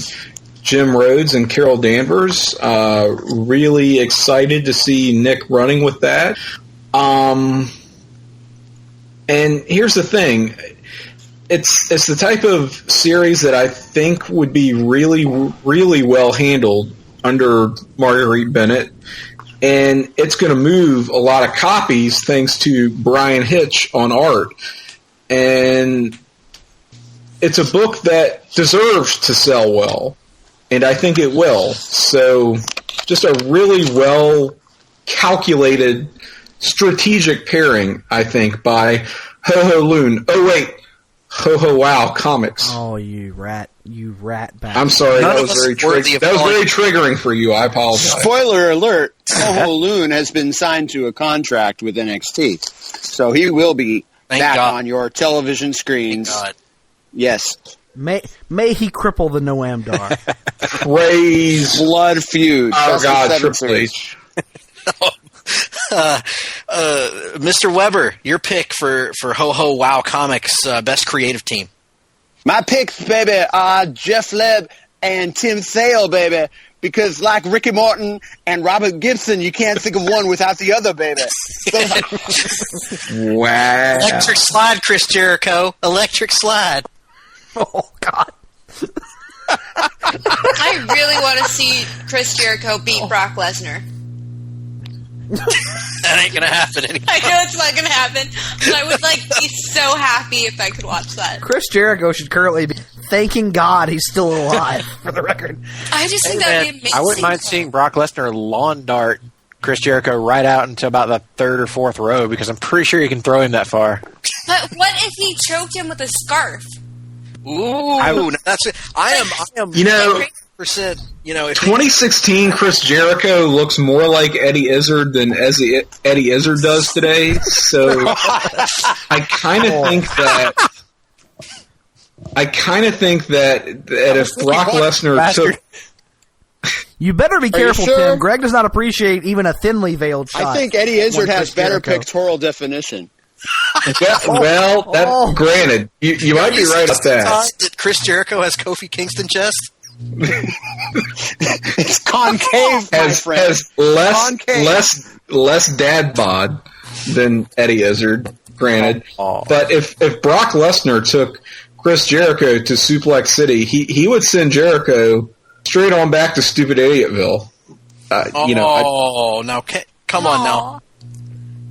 Jim Rhodes and Carol Danvers. Really excited to see Nick running with that. And here's the thing. It's the type of series that I think would be really, really well handled under Marguerite Bennett. And it's going to move a lot of copies thanks to Brian Hitch on art. And it's a book that deserves to sell well. And I think it will. So just a really well calculated strategic pairing, I think, by Ho Ho Loon. Oh, wait. Ho Ho Wow Comics. Oh, you rat bastard. I'm sorry, that was very triggering for you. I apologize. Spoiler alert, Ho Ho Loon has been signed to a contract with NXT. So he will be back on your television screens. Thank God. Yes. May he cripple the Noam-Dar. Praise Blood Feud. Oh, God, Triple H. Mr. Weber, your pick for Ho Ho Wow Comics best creative team. My picks, baby, are Jeff Loeb and Tim Sale, baby, because like Ricky Morton and Robert Gibson, you can't think of one without the other, baby. Wow. Electric slide, Chris Jericho. Electric slide. Oh, God. I really want to see Chris Jericho beat Brock Lesnar. That ain't gonna happen anymore. I know it's not gonna happen, but I would be so happy if I could watch that. Chris Jericho should currently be thanking God he's still alive, for the record. I just think that would be amazing. I wouldn't mind seeing Brock Lesnar lawn dart Chris Jericho right out into about the third or fourth row, because I'm pretty sure you can throw him that far. But what if he choked him with a scarf? Ooh, that's it. I am. You know, 2016 Chris Jericho looks more like Eddie Izzard than Eddie Izzard does today. So I kind of think that if Brock Lesnar took. You better be careful, Tim. Greg does not appreciate even a thinly veiled shot. I think Eddie Izzard has better pictorial definition. Granted, you might be right about that. That Chris Jericho has Kofi Kingston chest? It's concave, my friend. Has less dad bod than Eddie Izzard, granted. But if Brock Lesnar took Chris Jericho to Suplex City, he would send Jericho straight on back to stupid Idiotville. Come on now.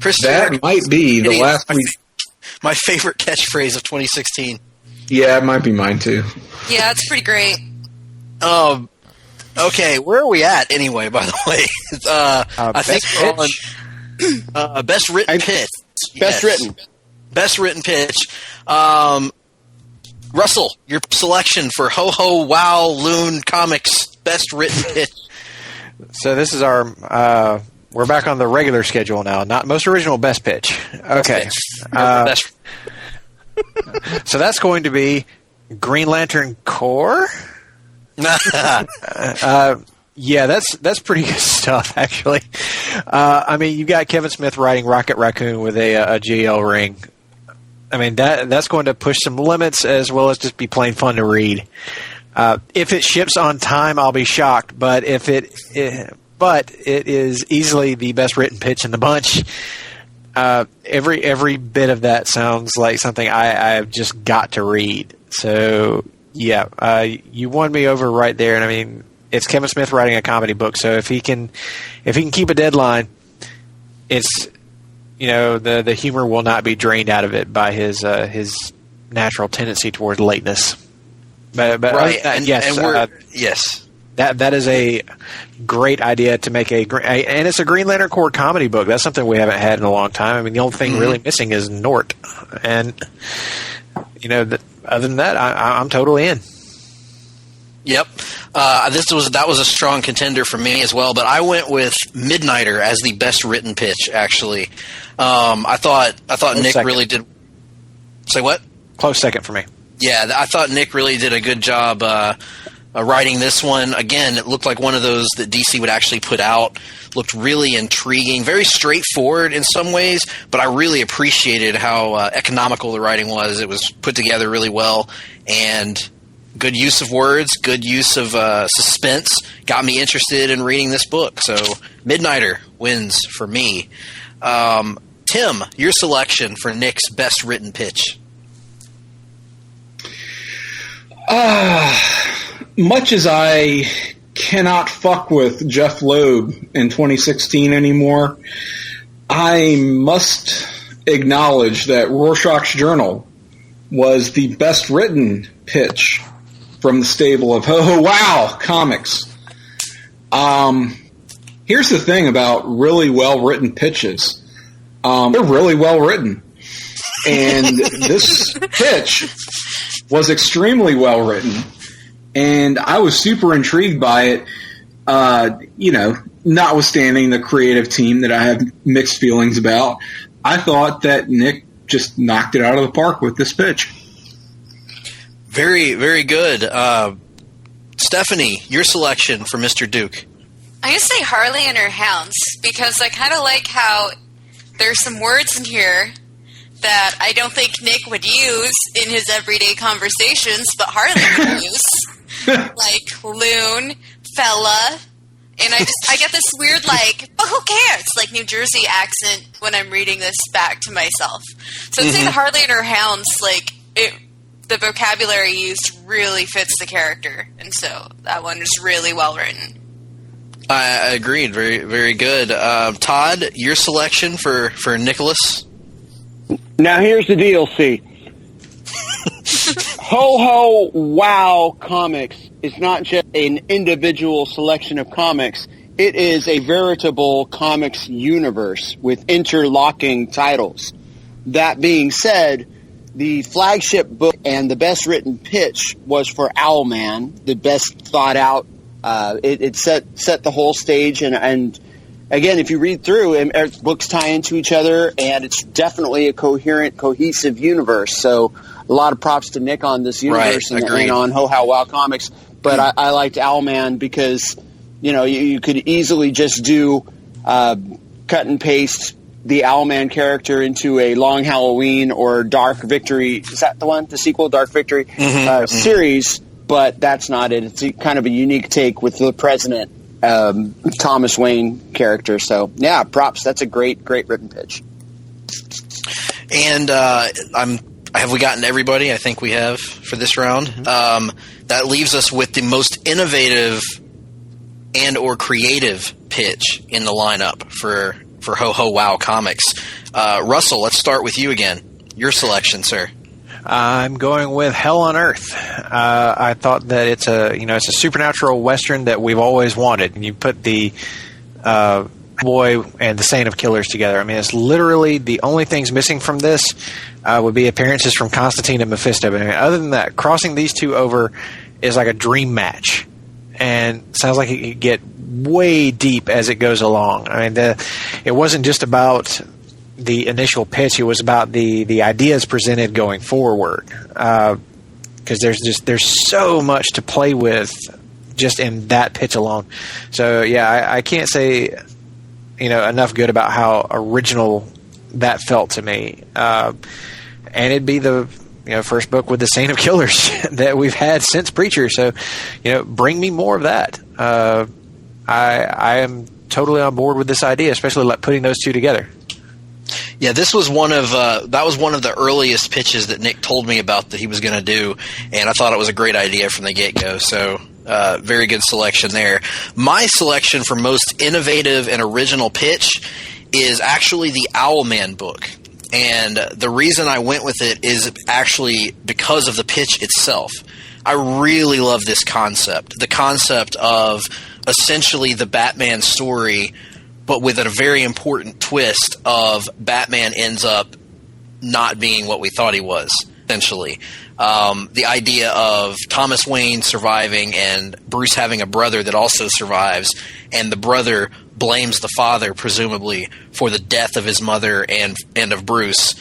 Chris that Jericho might be the last week. My favorite catchphrase of 2016. Yeah, it might be mine too. Yeah, that's pretty great. Okay, where are we at anyway, by the way? I think we're on best written pitch. Best written pitch. Russell, your selection for Ho Ho Wow Loon Comics best written pitch. So this is our we're back on the regular schedule now, not most original best pitch. Okay. So that's going to be Green Lantern Corps. Yeah, that's pretty good stuff, actually. I mean, you got Kevin Smith writing Rocket Raccoon with a GL ring. I mean, that's going to push some limits as well as just be plain fun to read. If it ships on time, I'll be shocked. But it is easily the best written pitch in the bunch. Every bit of that sounds like something I've just got to read. So yeah, you won me over right there. And I mean, it's Kevin Smith writing a comedy book, so if he can keep a deadline, it's the humor will not be drained out of it by his natural tendency towards lateness. But right, yes, that is a great idea to make and it's a Green Lantern Corps comedy book. That's something we haven't had in a long time. I mean, the only thing really missing is Nort, and other than that, I'm totally in. Yep. That was a strong contender for me as well, but I went with Midnighter as the best written pitch, actually. I thought Nick really did. Say what? Close second for me. Yeah, I thought Nick really did a good job writing this one. Again, it looked like one of those that DC would actually put out. Looked really intriguing, very straightforward in some ways, but I really appreciated how economical the writing was. It was put together really well, and good use of words, good use of suspense got me interested in reading this book. So Midnighter wins for me. Tim, your selection for Nick's best written pitch. Much as I cannot fuck with Jeff Loeb in 2016 anymore, I must acknowledge that Rorschach's Journal was the best written pitch from the stable of Ho Ho Wow Comics. Here's the thing about really well-written pitches. They're really well-written. And this pitch was extremely well-written. And I was super intrigued by it, notwithstanding the creative team that I have mixed feelings about. I thought that Nick just knocked it out of the park with this pitch. Very, very good. Stephanie, your selection for Mr. Duke. I'm going to say Harley and her hounds, because I kind of like how there's some words in here that I don't think Nick would use in his everyday conversations, but Harley would use. Like loon, fella, and I get this weird but who cares? Like New Jersey accent when I'm reading this back to myself. So I'd say the Harley and her hounds, the vocabulary used really fits the character, and so that one is really well written. I agreed. Very, very good. Todd, your selection for Nicholas? Now here's the deal, see. Ho Ho Wow Comics is not just an individual selection of comics. It is a veritable comics universe with interlocking titles. That being said, the flagship book and the best written pitch was for Owlman, the best thought out. It set the whole stage, and again, if you read through, books tie into each other, and it's definitely a coherent, cohesive universe. So a lot of props to Nick on this universe and on Ho How Wow Comics. But I liked Owlman because you could easily just do cut and paste the Owlman character into a Long Halloween or Dark Victory. Is that the one? The sequel, Dark Victory series. But that's not it. It's kind of a unique take with the President Thomas Wayne character. So yeah, props. That's a great written pitch. And have we gotten everybody? I think we have for this round. That leaves us with the most innovative and or creative pitch in the lineup for Ho Ho Wow Comics. Russell, let's start with you again. Your selection, sir. I'm going with Hell on Earth. I thought that it's a supernatural western that we've always wanted, and you put the boy and the Saint of Killers together. I mean, it's literally the only things missing from this would be appearances from Constantine and Mephisto. But I mean, other than that, crossing these two over is like a dream match, and sounds like it could get way deep as it goes along. I mean, it wasn't just about the initial pitch; it was about the ideas presented going forward. Because there's so much to play with just in that pitch alone. So yeah, I can't say enough good about how original that felt to me. And it'd be the first book with the Saint of Killers that we've had since Preacher. So bring me more of that. I am totally on board with this idea, especially like putting those two together. Yeah, this was one of the earliest pitches that Nick told me about that he was going to do, and I thought it was a great idea from the get-go. So, very good selection there. My selection for most innovative and original pitch is actually the Owlman book, and the reason I went with it is actually because of the pitch itself. I really love this concept, the concept of essentially the Batman story, but with a very important twist of Batman ends up not being what we thought he was, essentially. The idea of Thomas Wayne surviving and Bruce having a brother that also survives, and the brother blames the father, presumably, for the death of his mother and of Bruce.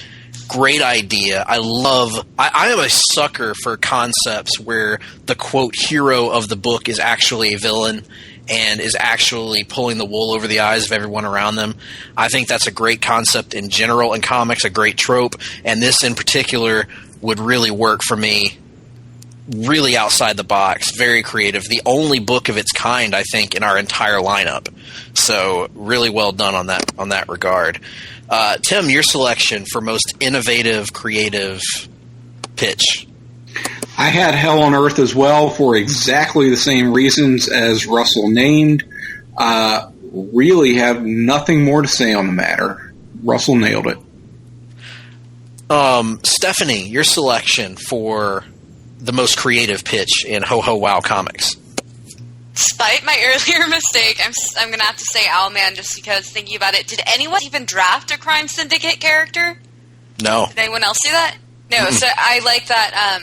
Great idea. I am a sucker for concepts where the, quote, hero of the book is actually a villain and is actually pulling the wool over the eyes of everyone around them. I think that's a great concept in general in comics, a great trope, and this in particular would really work for me. Really outside the box, very creative. The only book of its kind, I think, in our entire lineup. So really well done on that regard. Tim, your selection for most innovative, creative pitch. I had Hell on Earth as well for exactly the same reasons as Russell named. Really have nothing more to say on the matter. Russell nailed it. Stephanie, your selection for the most creative pitch in Ho Ho Wow Comics. Despite my earlier mistake, I'm going to have to say Owlman just because thinking about it. Did anyone even draft a Crime Syndicate character? No. Did anyone else do that? No. Mm-hmm. So I like that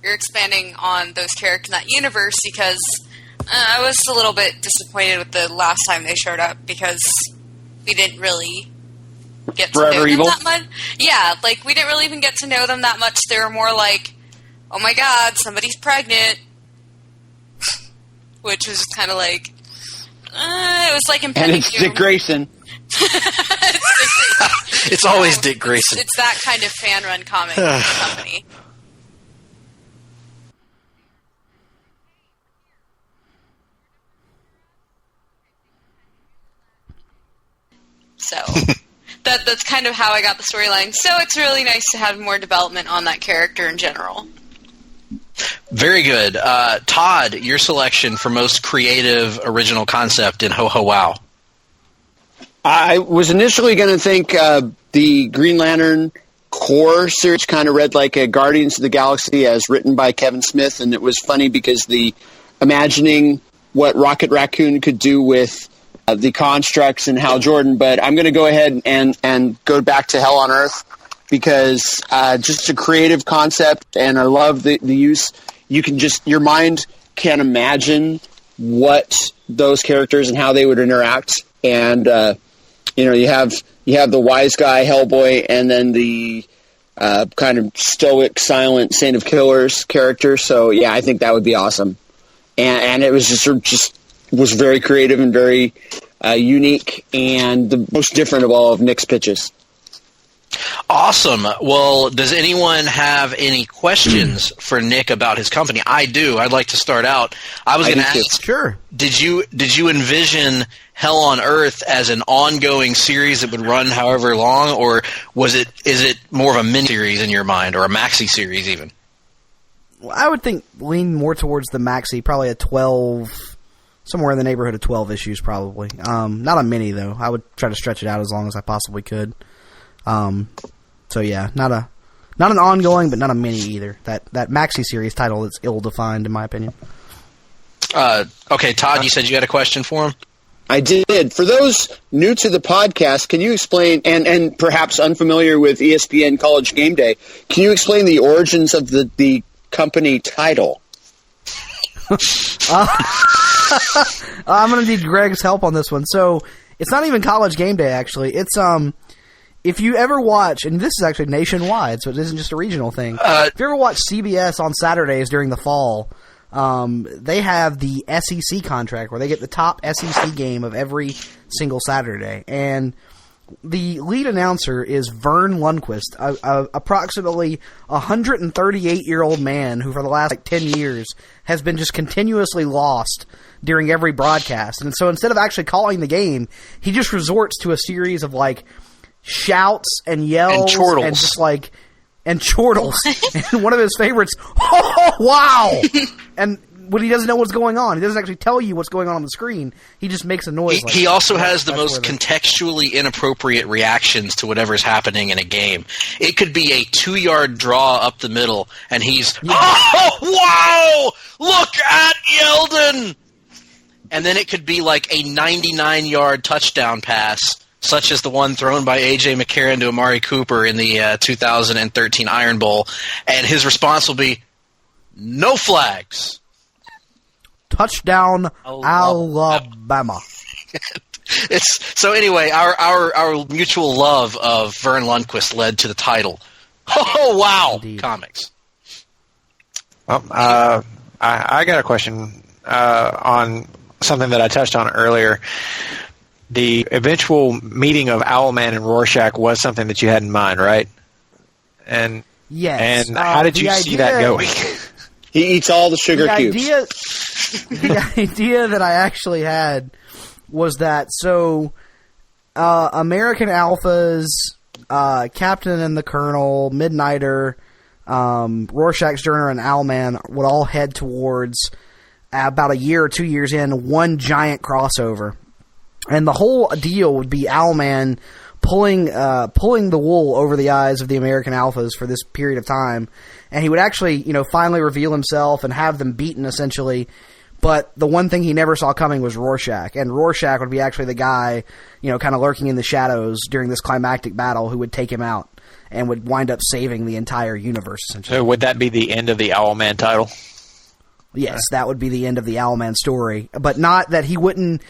you're expanding on those characters in that universe because I was a little bit disappointed with the last time they showed up because we didn't really get to know them that much. Yeah, like we didn't really even get to know them that much. They were more like, oh my god, somebody's pregnant. Which was kind of like, it was like impending doom. And it's Dick Grayson. It's always Dick Grayson. It's that kind of fan-run comic company. So that's kind of how I got the storyline. So it's really nice to have more development on that character in general. Very good. Todd, your selection for most creative original concept in Ho Ho Wow. I was initially going to think the Green Lantern core series kind of read like a Guardians of the Galaxy as written by Kevin Smith, and it was funny because the imagining what Rocket Raccoon could do with the constructs and Hal Jordan, but I'm going to go ahead and go back to Hell on Earth because just a creative concept, and I love the use. You can just, your mind can imagine what those characters and how they would interact, and you have the wise guy Hellboy, and then the kind of stoic, silent Saint of Killers character. So yeah, I think that would be awesome, and it was just was very creative and very unique, and the most different of all of Nick's pitches. Awesome. Well, does anyone have any questions for Nick about his company? I do. I'd like to start out. I was going to ask, sure. Did you envision Hell on Earth as an ongoing series that would run however long, or is it more of a mini-series in your mind, or a maxi series even? Well, I would lean more towards the maxi, probably a 12, somewhere in the neighborhood of 12 issues probably. Not a mini, though. I would try to stretch it out as long as I possibly could. So yeah, not an ongoing, but not a mini either. That maxi series title is ill-defined in my opinion. Okay, Todd, you said you had a question for him? I did. For those new to the podcast, can you explain, and perhaps unfamiliar with ESPN College Game Day, can you explain the origins of the company title? I'm going to need Greg's help on this one. So it's not even College Game Day, actually. It's if you ever watch, and this is actually nationwide, so it isn't just a regional thing. If you ever watch CBS on Saturdays during the fall, they have the SEC contract where they get the top SEC game of every single Saturday. And the lead announcer is Vern Lundquist, approximately 138-year-old man who for the last 10 years has been just continuously lost during every broadcast. And so instead of actually calling the game, he just resorts to a series of shouts and yells and chortles. And just and chortles. And one of his favorites, oh, wow! And when he doesn't know what's going on, he doesn't actually tell you what's going on the screen. He just makes a noise. He also has the most contextually inappropriate reactions to whatever's happening in a game. It could be a 2-yard draw up the middle, and he's, oh, wow! Look at Yeldon! And then it could be like a 99-yard touchdown pass, such as the one thrown by A.J. McCarron to Amari Cooper in the 2013 Iron Bowl, and his response will be, no flags. Touchdown, Alabama. So anyway, our mutual love of Vern Lundquist led to the title. Oh, wow, indeed. Comics. Well, I got a question on something that I touched on earlier. The eventual meeting of Owlman and Rorschach was something that you had in mind, right? And yes. And how did you see that going? He eats all the sugar cubes. The idea that I actually had was that American Alphas, Captain and the Colonel, Midnighter, Rorschach's Journal, and Owlman would all head towards about a year or 2 years in one giant crossover, and the whole deal would be Owlman pulling the wool over the eyes of the American Alphas for this period of time, and he would actually finally reveal himself and have them beaten essentially. But the one thing he never saw coming was Rorschach, and Rorschach would be actually the guy kind of lurking in the shadows during this climactic battle who would take him out and would wind up saving the entire universe essentially. So would that be the end of the Owlman title? Yes, that would be the end of the Owlman story, but not that he wouldn't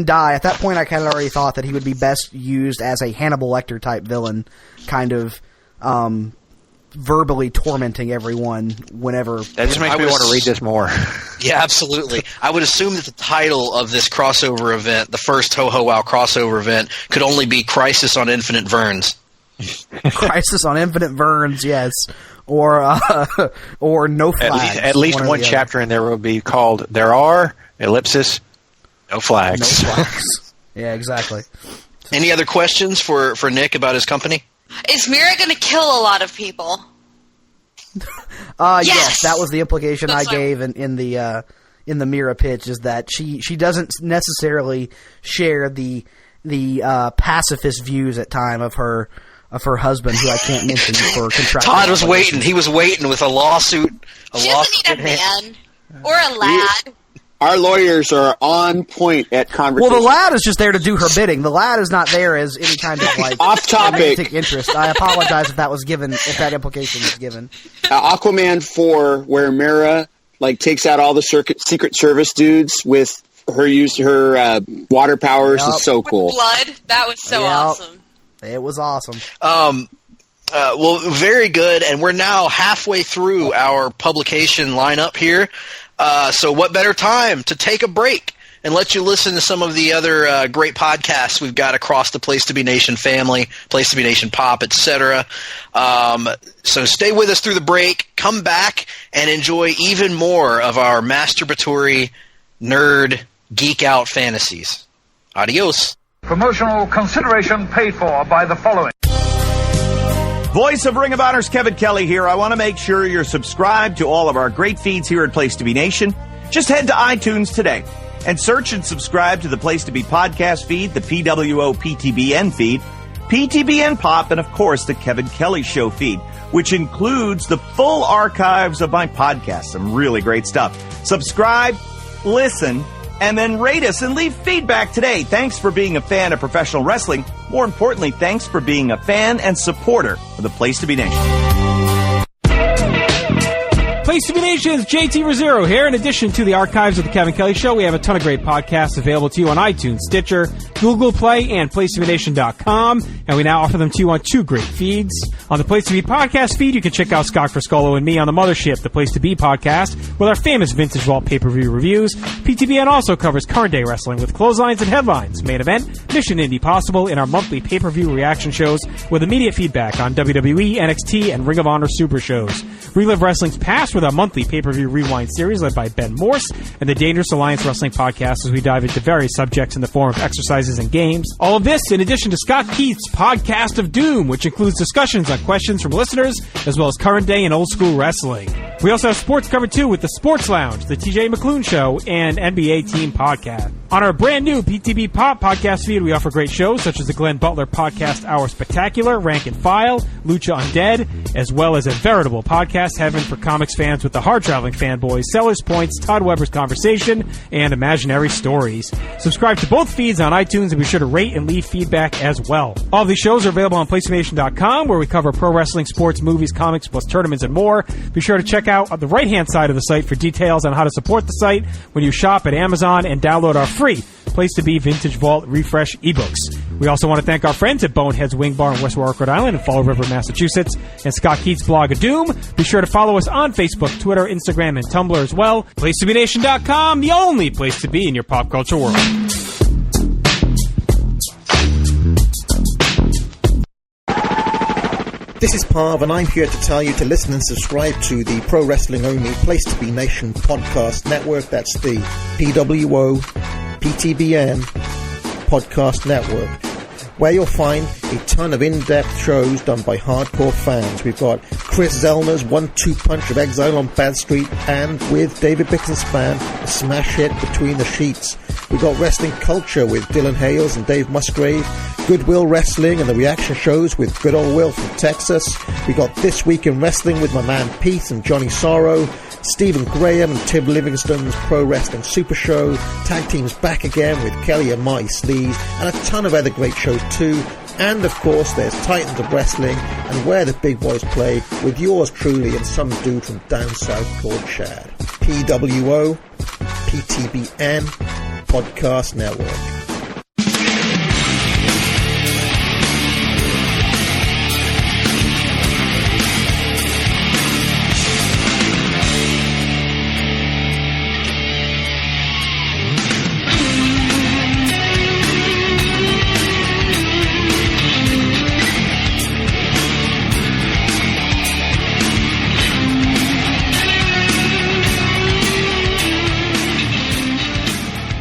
die. At that point, I kind of already thought that he would be best used as a Hannibal Lecter type villain, kind of verbally tormenting everyone whenever. That just makes me want to read this more. Yeah, absolutely. I would assume that the title of this crossover event, the first Ho Ho Wow crossover event, could only be Crisis on Infinite Verns. Crisis on Infinite Verns, yes. Or no flags. At least one chapter in there will be called "There Are ellipsis no flags." No flags. Yeah, exactly. Any other questions for Nick about his company? Is Mira going to kill a lot of people? Yes, that was the implication I gave in the Mira pitch, is that she doesn't necessarily share the pacifist views at time of her husband, who I can't mention for contractual. Todd was waiting. He was waiting with a lawsuit. She doesn't need a man or a lad. Our lawyers are on point at conversation. Well, the lad is just there to do her bidding. The lad is not there as any kind of off topic romantic interest. I apologize if that implication was given. Aquaman 4, where Mira takes out all the Secret Service dudes with her water powers, is so cool. With blood, that was so awesome. It was awesome. Well, very good, and we're now halfway through our publication lineup here. So what better time to take a break and let you listen to some of the other great podcasts we've got across the Place to Be Nation family, Place to Be Nation Pop, etc. So stay with us through the break, come back, and enjoy even more of our masturbatory nerd geek out fantasies. Adios. Promotional consideration paid for by the following. Voice of Ring of Honor's Kevin Kelly here. I want to make sure you're subscribed to all of our great feeds here at Place to Be Nation. Just head to iTunes today and search and subscribe to the Place to Be podcast feed, the PWO PTBN feed, PTBN Pop, and of course the Kevin Kelly Show feed, which includes the full archives of my podcast. Some really great stuff. Subscribe, listen, and then rate us and leave feedback today. Thanks for being a fan of professional wrestling. More importantly, thanks for being a fan and supporter of the Place to Be Nation. Place to Be Nation's JT Rozzero here. In addition to the archives of the Kevin Kelly Show, we have a ton of great podcasts available to you on iTunes, Stitcher, Google Play, and PlaceToBeNation.com, and we now offer them to you on 2 great feeds. On the Place to Be podcast feed, you can check out Scott Friscolo and me on the Mothership, the Place to Be podcast, with our famous Vintage Vault pay-per-view reviews. PTBN also covers current day wrestling with clotheslines and headlines, main event, Mission Indie Possible, in our monthly pay-per-view reaction shows with immediate feedback on WWE, NXT, and Ring of Honor Super shows. Relive Wrestling's past with our monthly pay-per-view rewind series led by Ben Morse, and the Dangerous Alliance Wrestling podcast as we dive into various subjects in the form of exercises and games. All of this in addition to Scott Keith's Podcast of Doom, which includes discussions on questions from listeners, as well as current day and old school wrestling. We also have sports covered too with the Sports Lounge, the TJ McClune Show, and NBA Team Podcast. On our brand new PTB Pop podcast feed, we offer great shows such as the Glenn Butler Podcast Hour Spectacular, Rank and File, Lucha Undead, as well as a veritable podcast heaven for comics fans with the Hard-Traveling Fanboys, Sellers Points, Todd Weber's Conversation, and Imaginary Stories. Subscribe to both feeds on iTunes and be sure to rate and leave feedback as well. All of these shows are available on PlayStation.com, where we cover pro wrestling, sports, movies, comics, plus tournaments and more. Be sure to check out the right-hand side of the site for details on how to support the site when you shop at Amazon and download our free Place to Be Vintage Vault Refresh ebooks. We also want to thank our friends at Bonehead's Wing Bar in West Warwick, Rhode Island, and Fall River, Massachusetts, and Scott Keith's Blog of Doom. Be sure to follow us on Facebook, Twitter, Instagram, and Tumblr as well. PlaceToBeNation.com, the only place to be in your pop culture world. This is Parv, and I'm here to tell you to listen and subscribe to the Pro Wrestling Only Place to Be Nation podcast network. That's the PWO PTBN podcast network, where you'll find a ton of in-depth shows done by hardcore fans. We've got Chris Zellner's 1-2 punch of Exile on Bad Street, and with David Bixenspan, a smash hit Between the Sheets. We've got Wrestling Culture with Dylan Hales and Dave Musgrave, Goodwill Wrestling and the reaction shows with Good Old Will from Texas. We got This Week in Wrestling with my man Pete and Johnny Sorrow, Stephen Graham and Tim Livingston's Pro Wrestling Super Show, Tag Teams Back Again with Kelly and Marty Sleaze, and a ton of other great shows too. And of course there's Titans of Wrestling and Where the Big Boys Play with yours truly and some dude from down south called Chad. PWO PTBN Podcast Network.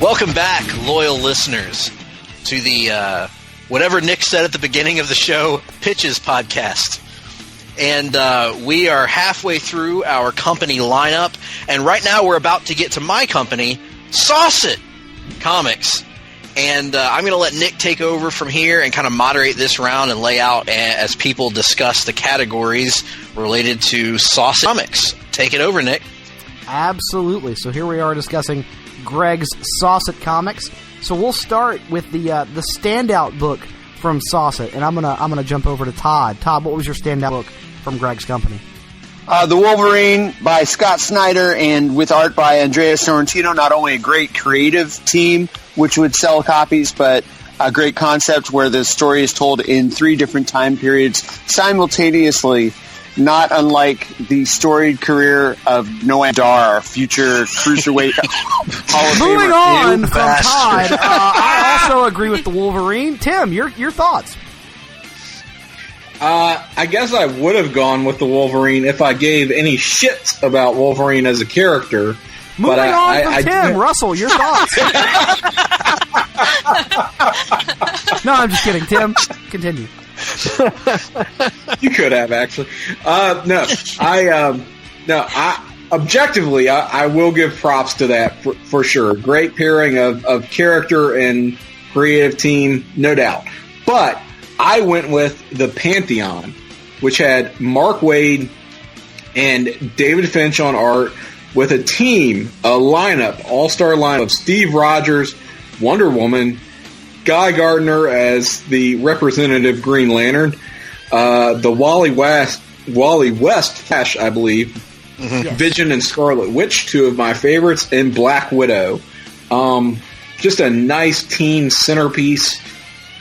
Welcome back, loyal listeners, to the whatever Nick said at the beginning of the show, Pitches podcast. And we are halfway through our company lineup, and right now we're about to get to my company, Sauce It Comics. And I'm going to let Nick take over from here and kind of moderate this round and lay out as people discuss the categories related to Sauce It Comics. Take it over, Nick. Absolutely. So here we are discussing Greg's Sauce It Comics. So we'll start with the standout book from Sauce It, and I'm gonna jump over to Todd. Todd, what was your standout book from Greg's company? The Wolverine by Scott Snyder and with art by Andrea Sorrentino. Not only a great creative team, which would sell copies, but a great concept where the story is told in 3 different time periods simultaneously. Not unlike the storied career of Noam Dar, future cruiserweight Hall of Famer. Moving on from Todd, I also agree with the Wolverine. Tim, your thoughts? I guess I would have gone with the Wolverine if I gave any shit about Wolverine as a character. Moving on from Tim, Russell, your thoughts? No, I'm just kidding. Tim, continue. You could have actually. Objectively, I will give props to that for sure. Great pairing of character and creative team, no doubt. But I went with the Pantheon, which had Mark Waid and David Finch on art, with a team, a lineup, all-star lineup of Steve Rogers, Wonder Woman, Guy Gardner as the representative Green Lantern, the Wally West Flash, I believe, Yes. Vision and Scarlet Witch, two of my favorites, and Black Widow. Just a nice teen centerpiece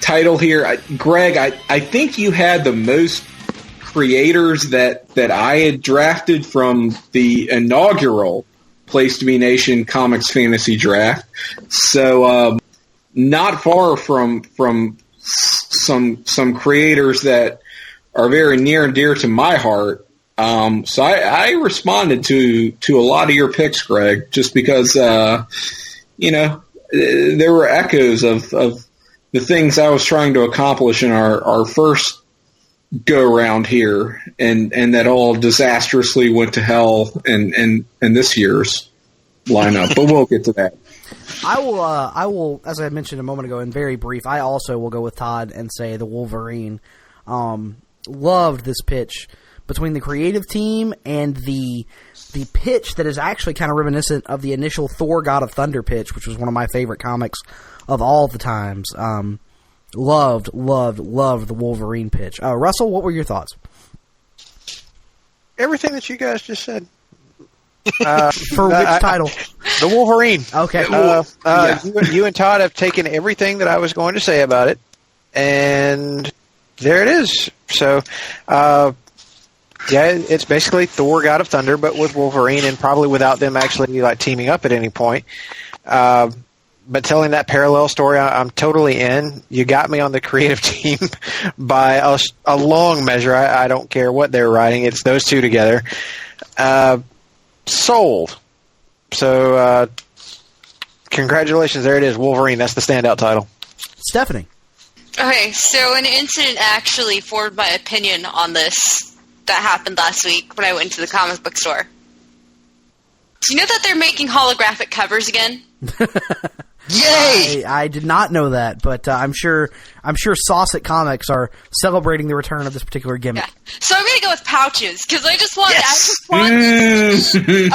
title here. Greg, I think you had the most creators that I had drafted from the inaugural Place to Be Nation Comics Fantasy Draft. So not far from some creators that are very near and dear to my heart. So I responded to a lot of your picks, Greg, just because there were echoes of the things I was trying to accomplish in our first go round here, and that all disastrously went to hell in this year's lineup. But we'll get to that. I will, as I mentioned a moment ago, in very brief, I also will go with Todd and say the Wolverine. Loved this pitch between the creative team and the pitch that is actually kind of reminiscent of the initial Thor God of Thunder pitch, which was one of my favorite comics of all the times. Loved the Wolverine pitch. Russell, what were your thoughts? Everything that you guys just said. For which title? The Wolverine. Okay. You and Todd have taken everything that I was going to say about it, and there it is. So, it's basically Thor God of Thunder, but with Wolverine, and probably without them actually teaming up at any point. But telling that parallel story, I'm totally in. You got me on the creative team by a long measure. I don't care what they're writing. It's those two together. Sold. So, congratulations. There it is. Wolverine. That's the standout title. Stephanie. Okay, so an incident actually formed my opinion on this that happened last week when I went to the comic book store. Do you know that they're making holographic covers again? Yay! I did not know that, but I'm sure Saucet Comics are celebrating the return of this particular gimmick. Yeah. So I'm going to go with pouches, because I just want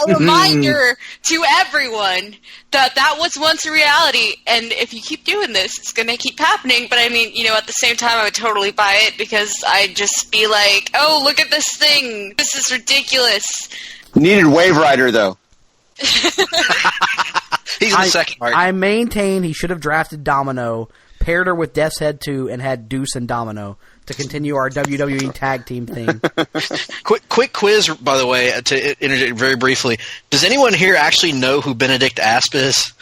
a reminder to everyone that was once a reality, and if you keep doing this, it's going to keep happening. But I mean, at the same time, I would totally buy it, because I'd just be like, oh, look at this thing. This is ridiculous. Needed Wave Rider, though. He's in the second part. I maintain he should have drafted Domino, paired her with Death's Head 2, and had Deuce and Domino to continue our WWE tag team theme. Quick quiz, by the way, to interject very briefly. Does anyone here actually know who Benedict Asp is?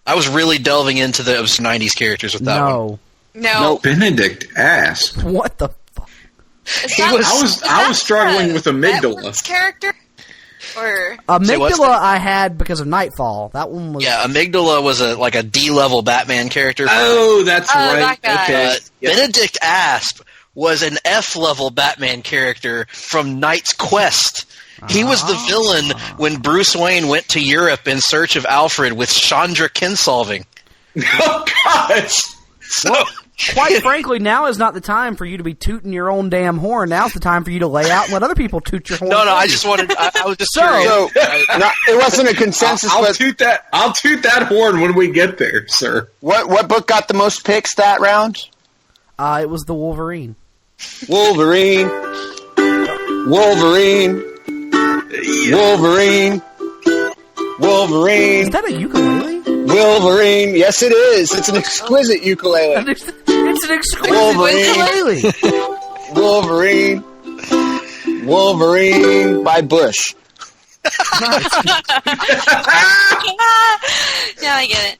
I was really delving into those 90s characters with that one. No. Benedict Asp. What the fuck? I was struggling with Amygdala. Character? Or Amygdala I had because of Nightfall. That one was... Yeah, Amygdala was a D-level Batman character. Oh, that's right. Okay. Benedict Asp was an F-level Batman character from Knight's Quest. He was the villain when Bruce Wayne went to Europe in search of Alfred with Chandra Kinsolving. Oh, gosh! Quite frankly, now is not the time for you to be tooting your own damn horn. Now's the time for you to lay out and let other people toot your horn. No, I just wanted. I was just curious. So, it wasn't a consensus. I'll toot that horn when we get there, sir. What book got the most picks that round? It was the Wolverine. Wolverine. Is that a ukulele? Wolverine. Yes, it is. It's an exquisite ukulele. It's an exquisite ukulele. Wolverine by Bush. Yeah, I get it.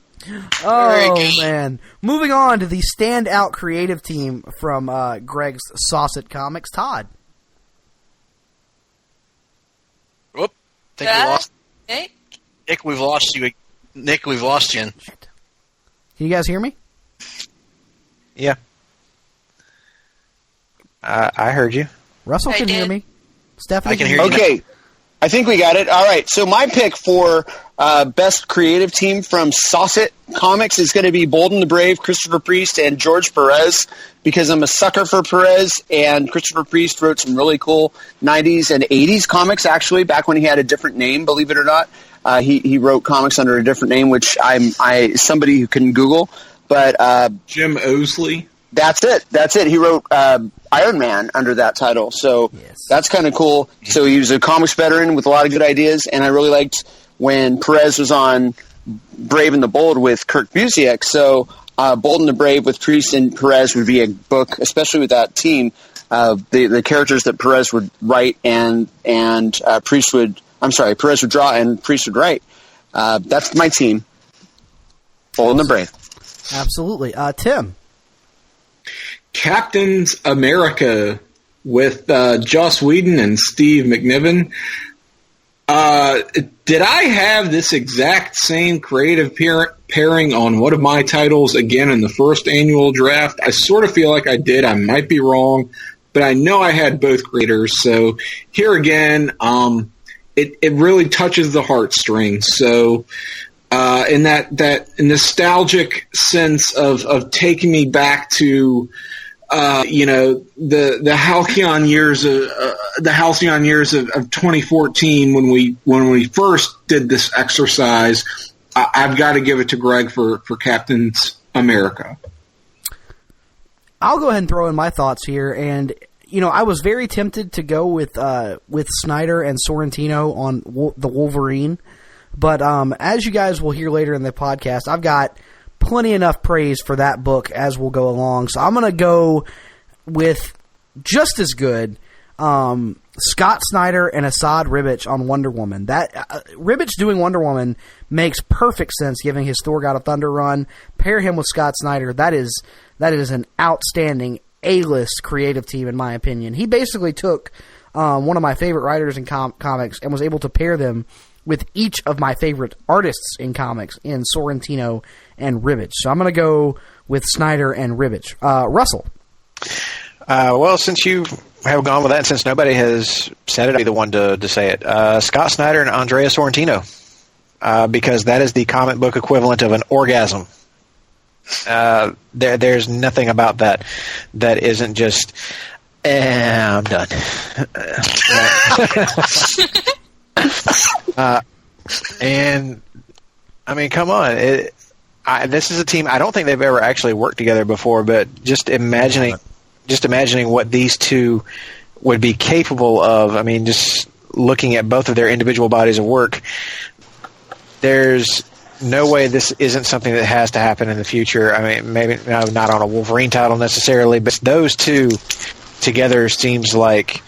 Oh, man. Moving on to the standout creative team from Greg's Saucet Comics. Todd. Whoop. Think we lost. Nick, we've lost you. Nick, we've lost you. Can you guys hear me? Yeah. I heard you. Russell can hear me. Stephanie I can hear you. Okay. I think we got it. All right. So my pick for best creative team from Saucet Comics is going to be Bold and the Brave, Christopher Priest, and George Perez, because I'm a sucker for Perez, and Christopher Priest wrote some really cool 90s and 80s comics, actually, back when he had a different name, believe it or not. He wrote comics under a different name, which I'm somebody who can Google. But Jim Owsley. That's it. He wrote Iron Man under that title, so that's kind of cool. So he was a comics veteran with a lot of good ideas, and I really liked when Perez was on Brave and the Bold with Kirk Busiek. So Bold and the Brave with Priest and Perez would be a book, especially with that team. The characters that Perez would write and Perez would draw and Priest would write. That's my team. Bold and the Brave. Absolutely. Tim. Captains America with Joss Whedon and Steve McNiven. Did I have this exact same creative pairing on one of my titles again in the first annual draft? I sort of feel like I did. I might be wrong, but I know I had both creators. So here again, it really touches the heartstrings. So in that nostalgic sense of taking me back to the halcyon years of 2014 when we first did this exercise. I've got to give it to Greg for Captains America. I'll go ahead and throw in my thoughts here, and I was very tempted to go with Snyder and Sorrentino on the Wolverine, but as you guys will hear later in the podcast, I've got plenty enough praise for that book as we'll go along. So I'm going to go with just as good Scott Snyder and Asad Ribic on Wonder Woman. That Ribic doing Wonder Woman makes perfect sense, given his Thor God of Thunder run. Pair him with Scott Snyder. That is an outstanding A-list creative team, in my opinion. He basically took one of my favorite writers in comics and was able to pair them with each of my favorite artists in comics in Sorrentino and Ribic. So I'm going to go with Snyder and Ribic. Russell. Well, since you have gone with that, since nobody has said it, I'll be the one to say it. Scott Snyder and Andrea Sorrentino, because that is the comic book equivalent of an orgasm. There's nothing about that isn't just, I'm done. And I mean, come on! This is a team. I don't think they've ever actually worked together before, but just imagining what these two would be capable of. I mean, just looking at both of their individual bodies of work, there's no way this isn't something that has to happen in the future. I mean, maybe not on a Wolverine title necessarily, but those two together seems like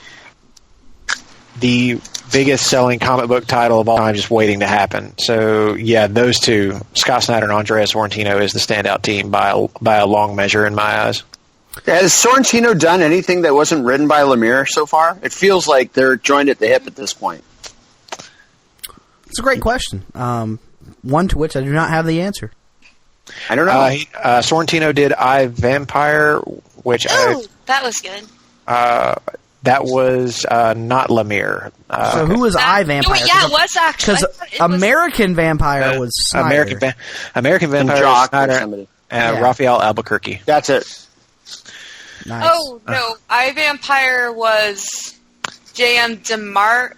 the biggest selling comic book title of all time, just waiting to happen. So yeah, those two, Scott Snyder and Andrea Sorrentino, is the standout team by a long measure in my eyes. Has Sorrentino done anything that wasn't written by Lemire so far? It feels like they're joined at the hip at this point. It's a great question. One to which I do not have the answer. I don't know. Sorrentino did I, Vampire, which that was good. That was not Lemire. So who was I, Vampire? It was actually. Because American Vampire was Snyder. American Vampire was Snyder. Raphael Albuquerque. That's it. Nice. Oh, no. I, Vampire was J.M. DeMart.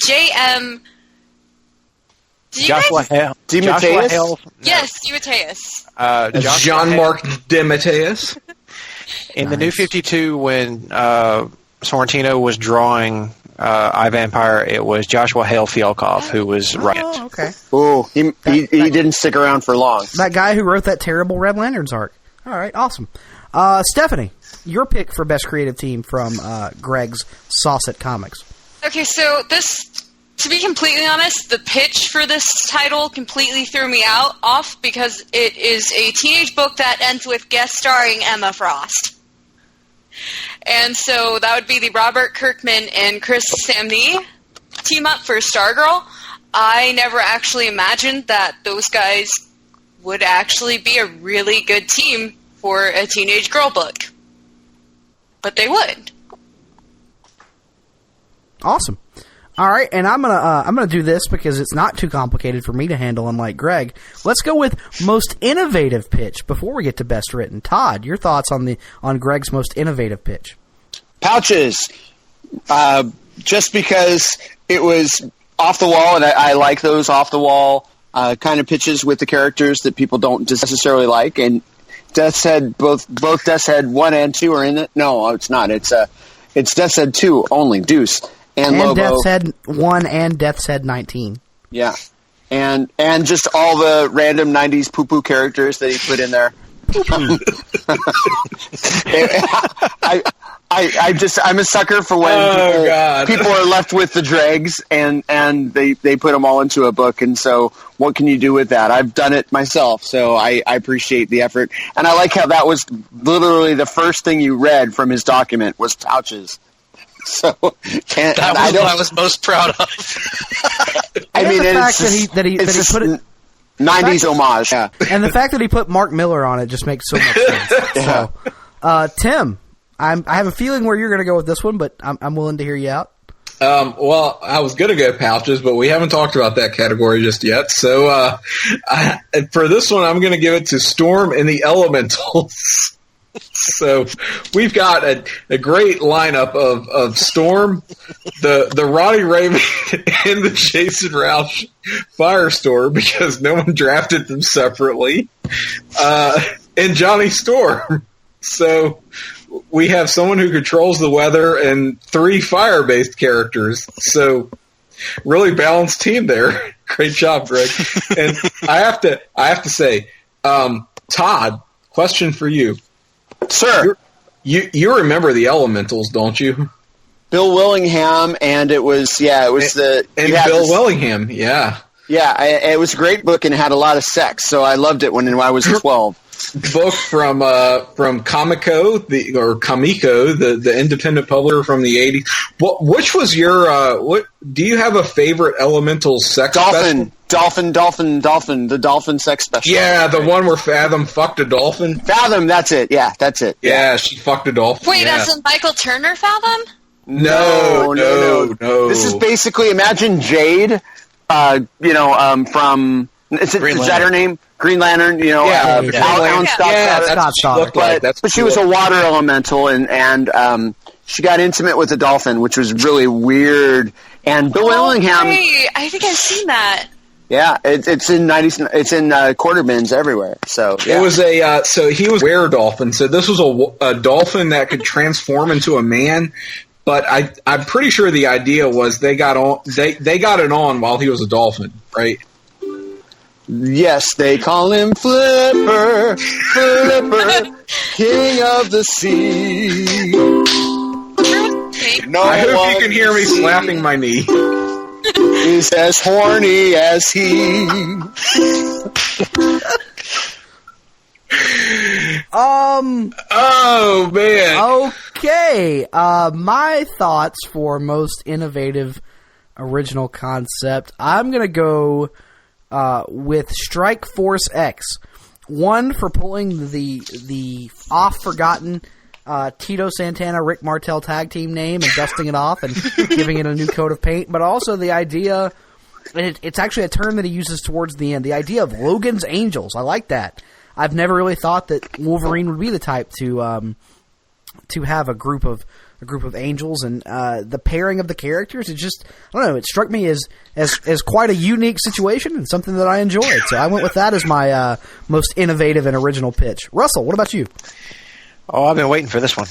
J.M. Joshua Hale. DeMatteis? Yes, DeMatteis. Jean-Marc DeMatteis. In the New 52, when Sorrentino was drawing I, Vampire, it was Joshua Hale Fialkov who was writing. Oh, okay. Oh, he didn't stick around for long. That guy who wrote that terrible Red Lanterns arc. All right, awesome. Stephanie, your pick for best creative team from Greg's Saucet Comics. Okay, so to be completely honest, the pitch for this title completely threw me off because it is a teenage book that ends with guest starring Emma Frost. And so that would be the Robert Kirkman and Chris Samnee team up for Stargirl. I never actually imagined that those guys would actually be a really good team for a teenage girl book. But they would. Awesome. All right, and I'm gonna do this because it's not too complicated for me to handle, unlike Greg. Let's go with most innovative pitch before we get to best written. Todd, your thoughts on Greg's most innovative pitch? Pouches, just because it was off the wall, and I like those off the wall kind of pitches with the characters that people don't necessarily like. And Death's Head, both Death's Head 1 and 2 are in it. No, it's not. It's Death's Head 2 only, Deuce. And Lobo. Death's Head 1 and Death's Head 19. Yeah. And just all the random 90s poo-poo characters that he put in there. I'm a sucker for when people are left with the dregs and they put them all into a book. And so what can you do with that? I've done it myself, so I appreciate the effort. And I like how that was literally the first thing you read from his document was pouches. So that was what I was most proud of. I mean, the fact that he put it 90s homage. Yeah. And the fact that he put Mark Miller on it just makes so much sense. Yeah. So, Tim, I have a feeling where you're going to go with this one, but I'm willing to hear you out. Well, I was going to go pouches, but we haven't talked about that category just yet. So for this one, I'm going to give it to Storm and the Elementals. So we've got a great lineup of Storm, the Ronnie Raymond, and the Jason Roush Firestorm, because no one drafted them separately, and Johnny Storm. So we have someone who controls the weather and 3 fire-based characters. So really balanced team there. Great job, Greg. And I have to say, Todd, question for you. Sir, you remember the Elementals, don't you? Bill Willingham, and it was Bill Willingham, yeah, it was a great book and it had a lot of sex, so I loved it when I was 12. Book from Comico, the independent publisher from the 80s. Which was your what? Do you have a favorite Elemental sex special? Dolphin, the dolphin sex special. Yeah, the one where Fathom fucked a dolphin. Fathom, that's it. Yeah, that's it. Yeah, she fucked a dolphin. Wait, that's Michael Turner Fathom? No. This is basically, imagine Jade, from, is that her name? Green Lantern, Alan Scott's daughter. But she was a water elemental, and she got intimate with a dolphin, which was really weird. And Bill Willingham, I think I've seen that. Yeah, it's in quarter bins everywhere. So yeah. It was so he was a were dolphin. So this was a dolphin that could transform into a man. But I'm pretty sure the idea was they got it on while he was a dolphin, right? Yes, they call him Flipper, King of the Sea. I hope you can hear me slapping my knee. Is as horny as he. Oh man. Okay. My thoughts for most innovative original concept. I'm gonna go with Strike Force X. One for pulling the oft forgotten Tito Santana, Rick Martel tag team name and dusting it off and giving it a new coat of paint, but also the idea, and it's actually a term that he uses towards the end, the idea of Logan's Angels. I like that. I've never really thought that Wolverine would be the type to have a group of angels, and the pairing of the characters. It just, I don't know, it struck me as quite a unique situation and something that I enjoyed. So I went with that as my most innovative and original pitch. Russell, what about you? Oh, I've been waiting for this one.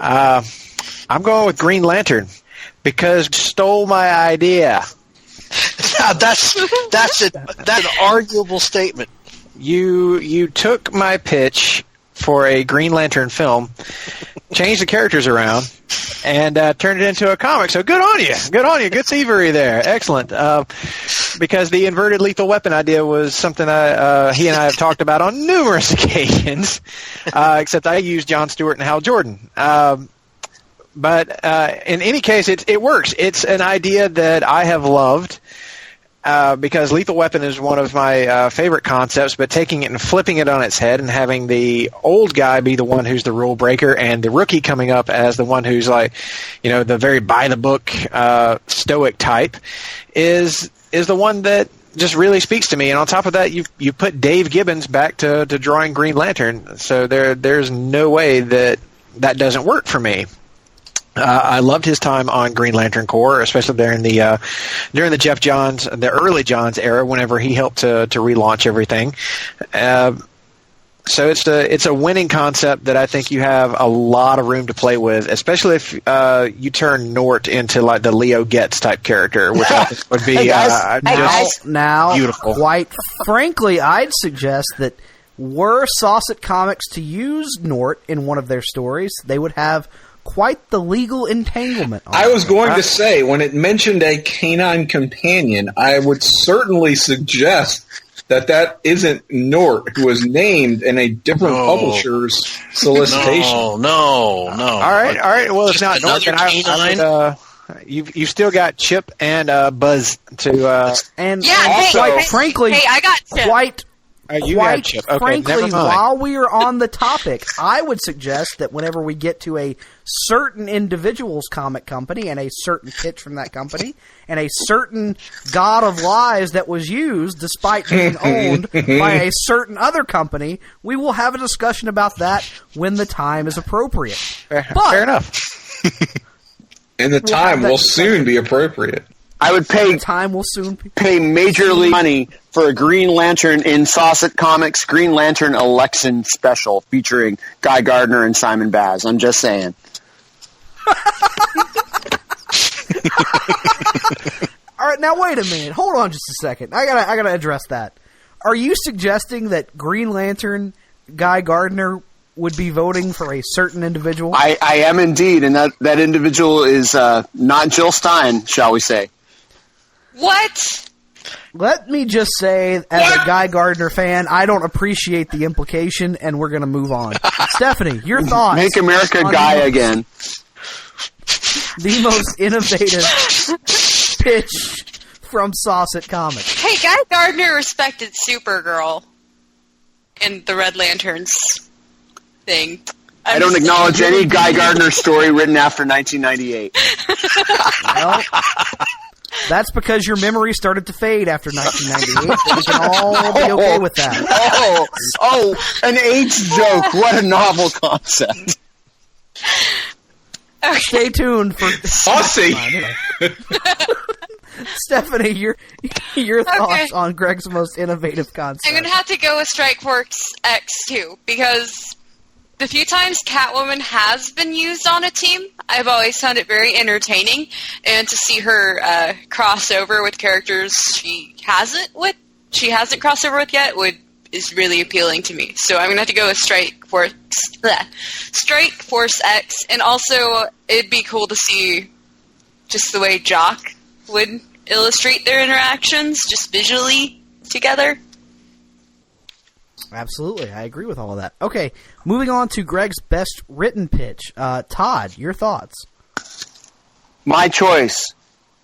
I'm going with Green Lantern because stole my idea. That's an arguable statement. You took my pitch for a Green Lantern film, changed the characters around, and turned it into a comic. So good on you. Good thievery there. Excellent. Because the inverted lethal weapon idea was something he and I have talked about on numerous occasions, except I used Jon Stewart and Hal Jordan. But in any case, it works. It's an idea that I have loved. Because Lethal Weapon is one of my favorite concepts, but taking it and flipping it on its head and having the old guy be the one who's the rule breaker and the rookie coming up as the one who's like, the very by-the-book stoic type is the one that just really speaks to me. And on top of that, you put Dave Gibbons back to drawing Green Lantern, so there's no way that doesn't work for me. I loved his time on Green Lantern Corps, especially during the Jeff Johns, the early Johns era, whenever he helped to relaunch everything. So it's a winning concept that I think you have a lot of room to play with, especially if you turn Nort into like the Leo Getz type character, which I think would be now beautiful. Quite frankly, I'd suggest that were Saucet Comics to use Nort in one of their stories, they would have quite the legal entanglement. I was going to say, when it mentioned a canine companion, I would certainly suggest that isn't Nort, who was named in a different publisher's solicitation. No. All right. Well, it's not Nort. You've still got Chip and Buzz to. And also, quite frankly, I got Chip. Got Chip. Okay, frankly, never mind. while we are on the topic, I would suggest that whenever we get to a certain individual's comic company and a certain pitch from that company and a certain God of Lies that was used despite being owned by a certain other company, we will have a discussion about that when the time is appropriate. Fair enough. And the time will soon be appropriate. I would pay major league money for a Green Lantern in Saucet Comics Green Lantern election special featuring Guy Gardner and Simon Baz. I'm just saying. All right, now wait a minute. Hold on just a second. I gotta address that. Are you suggesting that Green Lantern Guy Gardner would be voting for a certain individual? I am indeed, and that individual is not Jill Stein, shall we say. What? Let me just say, as a Guy Gardner fan, I don't appreciate the implication, and we're going to move on. Stephanie, your thoughts? Make America Guy again. The most innovative pitch from Saucet Comics. Hey, Guy Gardner respected Supergirl in the Red Lanterns thing. I don't acknowledge any Guy Gardner story written after 1998. Well, that's because your memory started to fade after 1998. We can all be okay with that. Oh, an AIDS joke. What a novel concept. Okay. Stay tuned for... Saucy! Stephanie, your thoughts on Greg's most innovative concept. I'm going to have to go with Strike Force X too, because the few times Catwoman has been used on a team, I've always found it very entertaining, and to see her cross over with characters she hasn't crossed over with yet is really appealing to me. So I'm going to have to go with Strike Force X, and also it'd be cool to see just the way Jock would illustrate their interactions, just visually together. Absolutely, I agree with all of that. Okay, moving on to Greg's best written pitch. Todd, your thoughts? My choice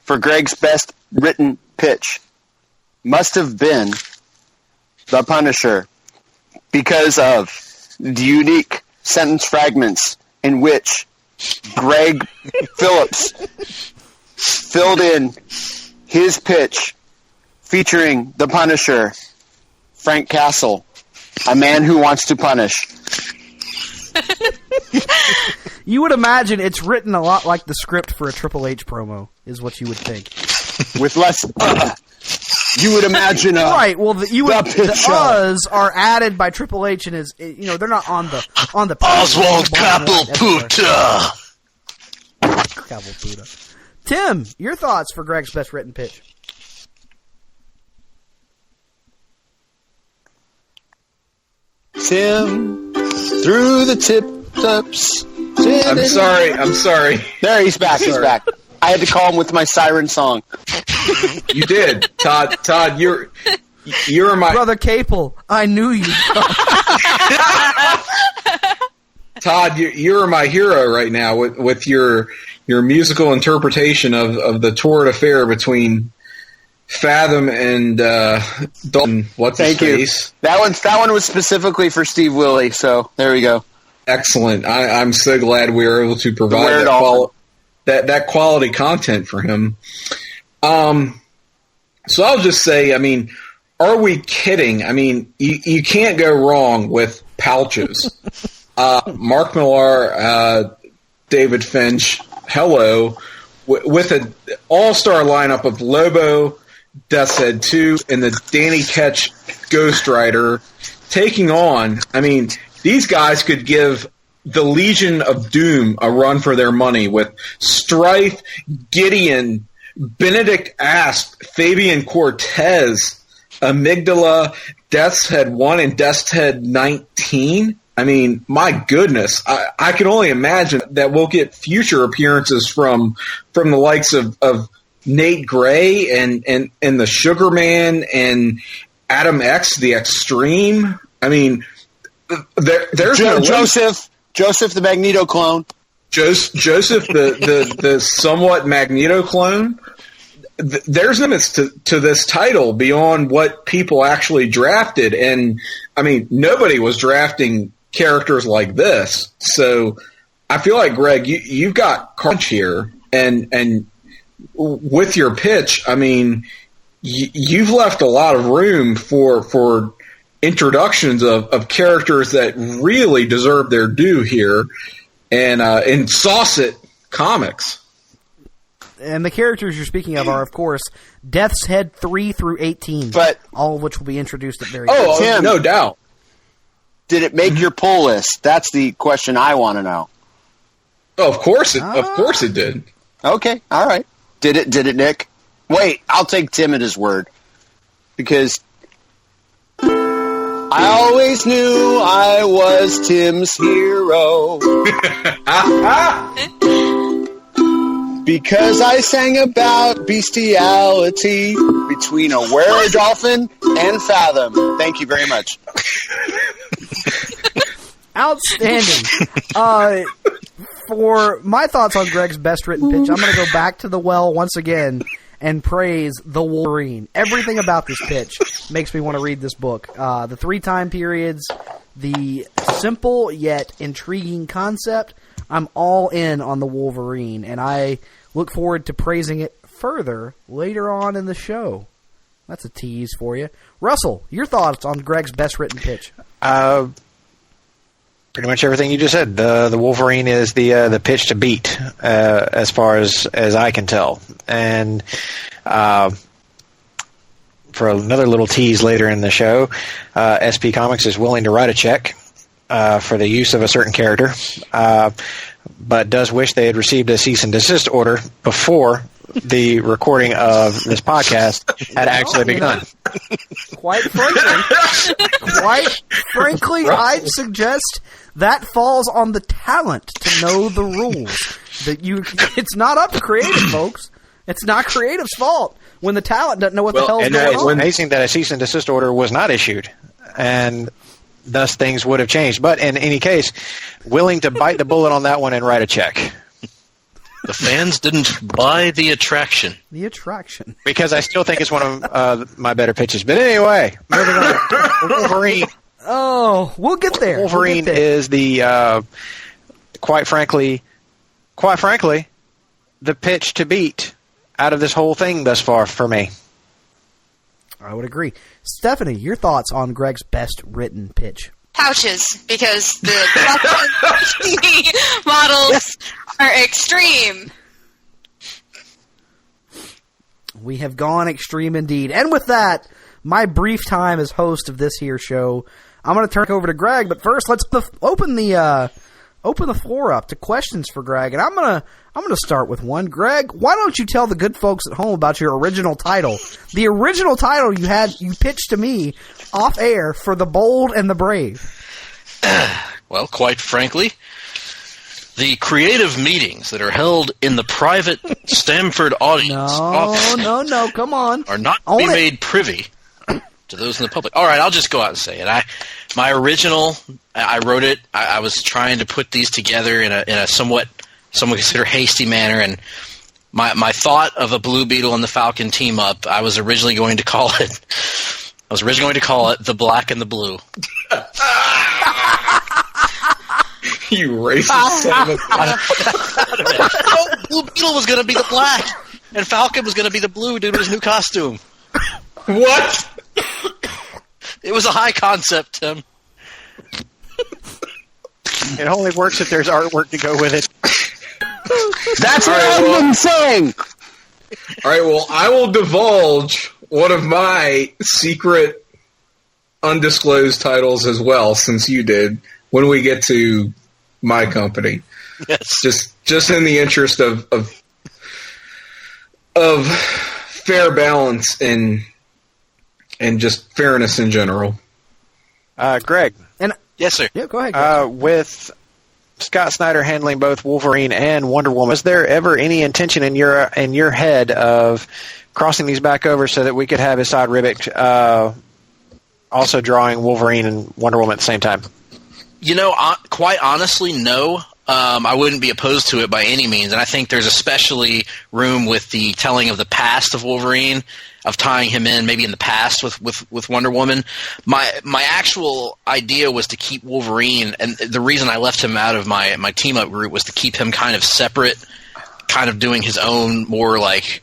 for Greg's best written pitch must have been The Punisher, because of the unique sentence fragments in which Greg Phillips filled in his pitch featuring The Punisher, Frank Castle, a man who wants to punish. You would imagine it's written a lot like the script for a Triple H promo, is what you would think. With less... you would imagine right, well, the uhs are added by Triple H and his... they're not on the Oswald Capelputa! Capelputa. Tim, your thoughts for Greg's best written pitch? Tim, through the tip-tops. I'm sorry. There, he's back. He's back. I had to call him with my siren song. You did, Todd. Todd, you're my brother Capel. I knew you. Todd, you're my hero right now with your musical interpretation of the torrid affair between Fathom and Dalton. What's his face? That one was specifically for Steve Willie. So there we go. Excellent. I'm so glad we were able to provide that quality content for him. So I'll just say, are we kidding? You can't go wrong with pouches. Mark Millar, David Finch, hello, with an all-star lineup of Lobo, Death's Head 2, and the Danny Ketch Ghost Rider taking on, I mean, these guys could give the Legion of Doom a run for their money with Strife, Gideon, Benedict Asp, Fabian Cortez, Amygdala, Death's Head 1, and Death's Head 19. I mean, my goodness, I can only imagine that we'll get future appearances from the likes of Nate Gray and the Sugar Man and Adam X, the Extreme. I mean, there's Joseph the Magneto clone. Joseph the somewhat Magneto clone. There's limits to this title beyond what people actually drafted, and I mean, nobody was drafting characters like this. So I feel like, Greg, you've got crunch here, and with your pitch, I mean, you've left a lot of room for introductions of characters that really deserve their due here, and in Saucet Comics. And the characters you're speaking of are, of course, Death's Head 3 through 18, but all of which will be introduced at very soon. Tim, no doubt. Did it make your pull list? That's the question I want to know. Oh, of course it did. Okay, all right. Did it, Nick? Wait, I'll take Tim at his word, because I always knew I was Tim's hero. Because I sang about bestiality between a were-dolphin and Fathom. Thank you very much. Outstanding. For my thoughts on Greg's best written pitch, I'm going to go back to the well once again and praise the Wolverine. Everything about this pitch makes me want to read this book. The 3 time periods, the simple yet intriguing concept. I'm all in on the Wolverine, and I look forward to praising it further later on in the show. That's a tease for you. Russell, your thoughts on Greg's best written pitch? Pretty much everything you just said. The Wolverine is the pitch to beat, as far as I can tell. And for another little tease later in the show, SP Comics is willing to write a check for the use of a certain character, but does wish they had received a cease and desist order before the recording of this podcast had actually begun. Quite frankly, I'd suggest that falls on the talent to know the rules. It's not up to creative, folks. It's not creative's fault when the talent doesn't know what the hell is going on. It's amazing that a cease and desist order was not issued, and thus things would have changed. But in any case, willing to bite the bullet on that one and write a check. The fans didn't buy the attraction. The attraction. Because I still think it's one of my better pitches. But anyway, moving on. Wolverine. Oh, we'll get there. Wolverine is the, quite frankly, the pitch to beat out of this whole thing thus far for me. I would agree. Stephanie, your thoughts on Greg's best written pitch? Pouches, because the models are extreme. We have gone extreme indeed. And with that, my brief time as host of this here show, I'm going to turn it over to Greg. But first, let's open the floor up to questions for Greg. And I'm going to start with one. Greg, why don't you tell the good folks at home about your original title? The original title you pitched to me off air for The Bold and the Brave. Well, quite frankly, the creative meetings that are held in the private Stamford audience No, come on. are not to be made privy to those in the public. All right, I'll just go out and say it. My original, I wrote it. I was trying to put these together in a somewhat, some would consider hasty manner, and my thought of a Blue Beetle and the Falcon team up, I was originally going to call it The Black and the Blue. You racist son of a... Blue Beetle was going to be the black, and Falcon was going to be the blue due to his new costume. What? It was a high concept, Tim. It only works if there's artwork to go with it. That's what I've been saying. All right, well, I will divulge one of my secret, undisclosed titles as well, since you did, when we get to my company. Yes. Just in the interest of fair balance and just fairness in general. Greg. Yes, sir. Yeah, go ahead. With Scott Snyder handling both Wolverine and Wonder Woman, was there ever any intention in your head of crossing these back over so that we could have Asad Ribic also drawing Wolverine and Wonder Woman at the same time? Quite honestly, no. I wouldn't be opposed to it by any means, and I think there's especially room with the telling of the past of Wolverine, of tying him in maybe in the past with Wonder Woman. My actual idea was to keep Wolverine, and the reason I left him out of my team-up group was to keep him kind of separate, kind of doing his own more like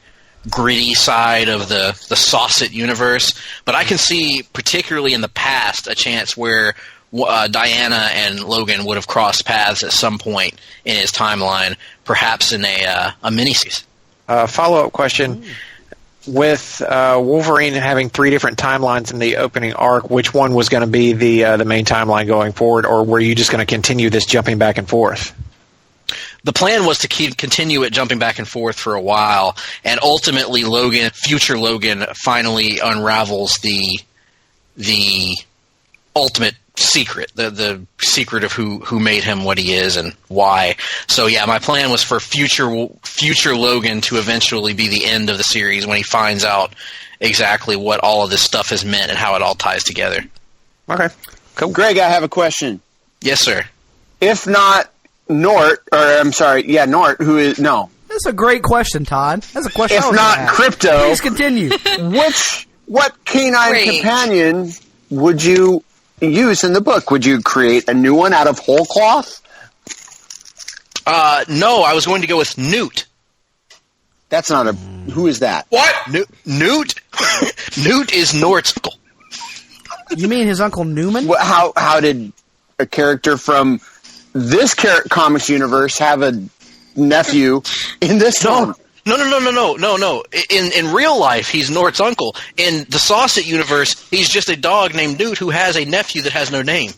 gritty side of the Saucet universe. But I can see, particularly in the past, a chance where Diana and Logan would have crossed paths at some point in his timeline, perhaps in a miniseries. Follow-up question. With Wolverine having 3 different timelines in the opening arc, which one was going to be the main timeline going forward, or were you just going to continue this jumping back and forth? The plan was to continue it jumping back and forth for a while, and ultimately future Logan finally unravels the ultimate secret, the secret of who made him what he is and why. So yeah, my plan was for future Logan to eventually be the end of the series when he finds out exactly what all of this stuff has meant and how it all ties together. Okay, cool. Greg, I have a question. Yes, sir. If not Nort, who is no? That's a great question, Todd. That's a question. If not Crypto, please continue. What canine companion would you use in the book? Would you create a new one out of whole cloth? No, I was going to go with Newt. That's not a... Who is that? What? Newt? Newt is Nort's uncle. You mean his Uncle Newman? Well, how did a character from this comics universe have a nephew in this one? No. In real life, he's Nort's uncle. In the Saucet universe, he's just a dog named Newt who has a nephew that has no name.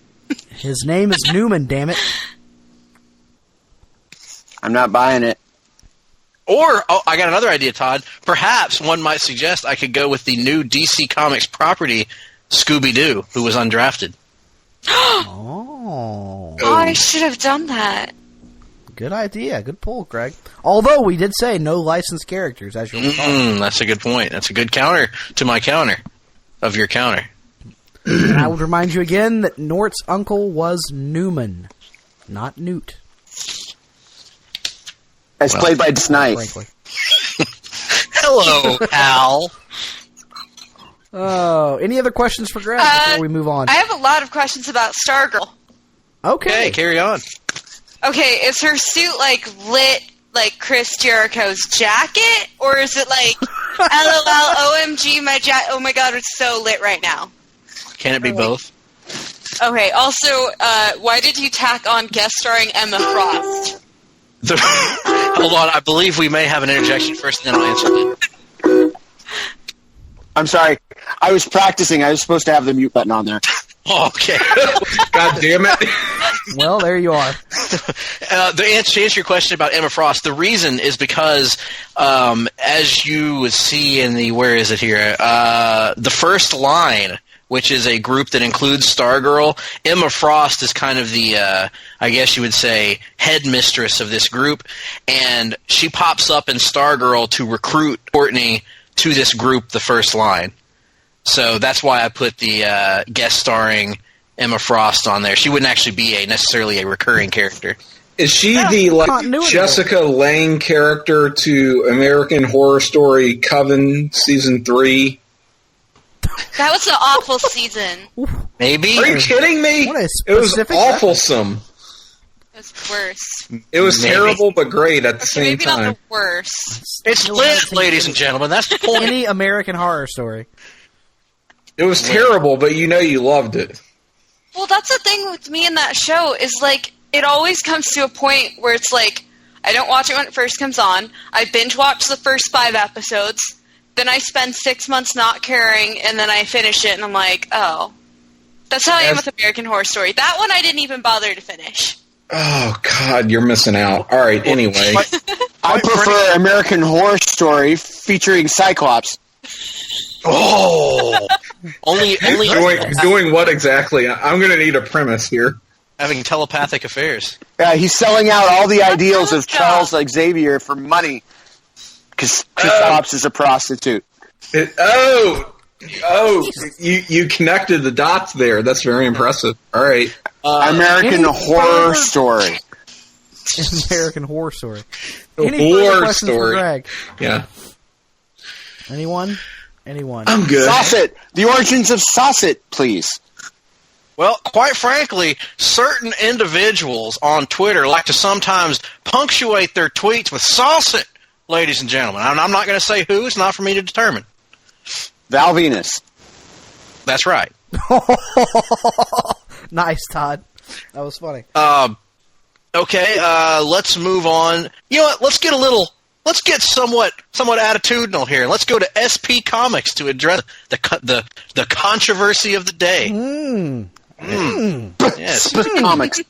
His name is Newman, damn it. I'm not buying it. Or, I got another idea, Todd. Perhaps one might suggest I could go with the new DC Comics property, Scooby-Doo, who was undrafted. Oh, I should have done that. Good idea. Good pull, Greg. Although we did say no licensed characters, as you'll recall. That's a good point. That's a good counter to my counter of your counter. And I would remind you again that Nort's uncle was Newman, not Newt. As played by Snipe. Hello, Al. Oh, any other questions for Greg before we move on? I have a lot of questions about Stargirl. Okay, carry on. Okay, is her suit lit like Chris Jericho's jacket, or is it like LOL OMG oh my god, it's so lit right now? Can it be both? Okay. Also, why did you tack on guest starring Emma Frost? Hold on, I believe we may have an interjection first, and then I'll answer it. I'm sorry. I was practicing. I was supposed to have the mute button on there. Oh, okay. God damn it. Well, there you are. To answer your question about Emma Frost, the reason is because, as you would see in the, where is it here? The first line, which is a group that includes Stargirl, Emma Frost is kind of the, I guess you would say, headmistress of this group, and she pops up in Stargirl to recruit Courtney to this group, the first line. So that's why I put the guest starring Emma Frost on there. She wouldn't actually be necessarily a recurring character. Is she the Jessica Lange character to American Horror Story Coven Season 3? That was an awful season. Maybe. Are you kidding me? What a it was specific awfulsome. It was worse. It was terrible but great at the same maybe time. Not the worst. It's lit, ladies and gentlemen. That's the point. Any American Horror Story. It was terrible, but you know you loved it. Well, that's the thing with me in that show is, like, it always comes to a point where it's like, I don't watch it when it first comes on. I binge watch the first 5 episodes. Then I spend 6 months not caring, and then I finish it, and I'm like, oh. That's how I am with American Horror Story. That one I didn't even bother to finish. Oh, God, you're missing out. All right, anyway. I prefer American Horror Story featuring Cyclops. Oh! only doing what exactly? I'm going to need a premise here. Having telepathic affairs. He's selling out all the ideals of Charles Xavier for money. Because Cyclops is a prostitute. You connected the dots there. That's very impressive. All right. American Horror Story. American Horror Story. Any further questions for Greg? Yeah. Anyone? I'm good. Saucet. The origins of Saucet, please. Well, quite frankly, certain individuals on Twitter like to sometimes punctuate their tweets with Saucet, ladies and gentlemen. I'm not going to say who. It's not for me to determine. Val Venus. That's right. Nice, Todd. That was funny. Okay, let's move on. You know what? Let's get somewhat attitudinal here. Let's go to SP Comics to address the controversy of the day. Yes. Comics.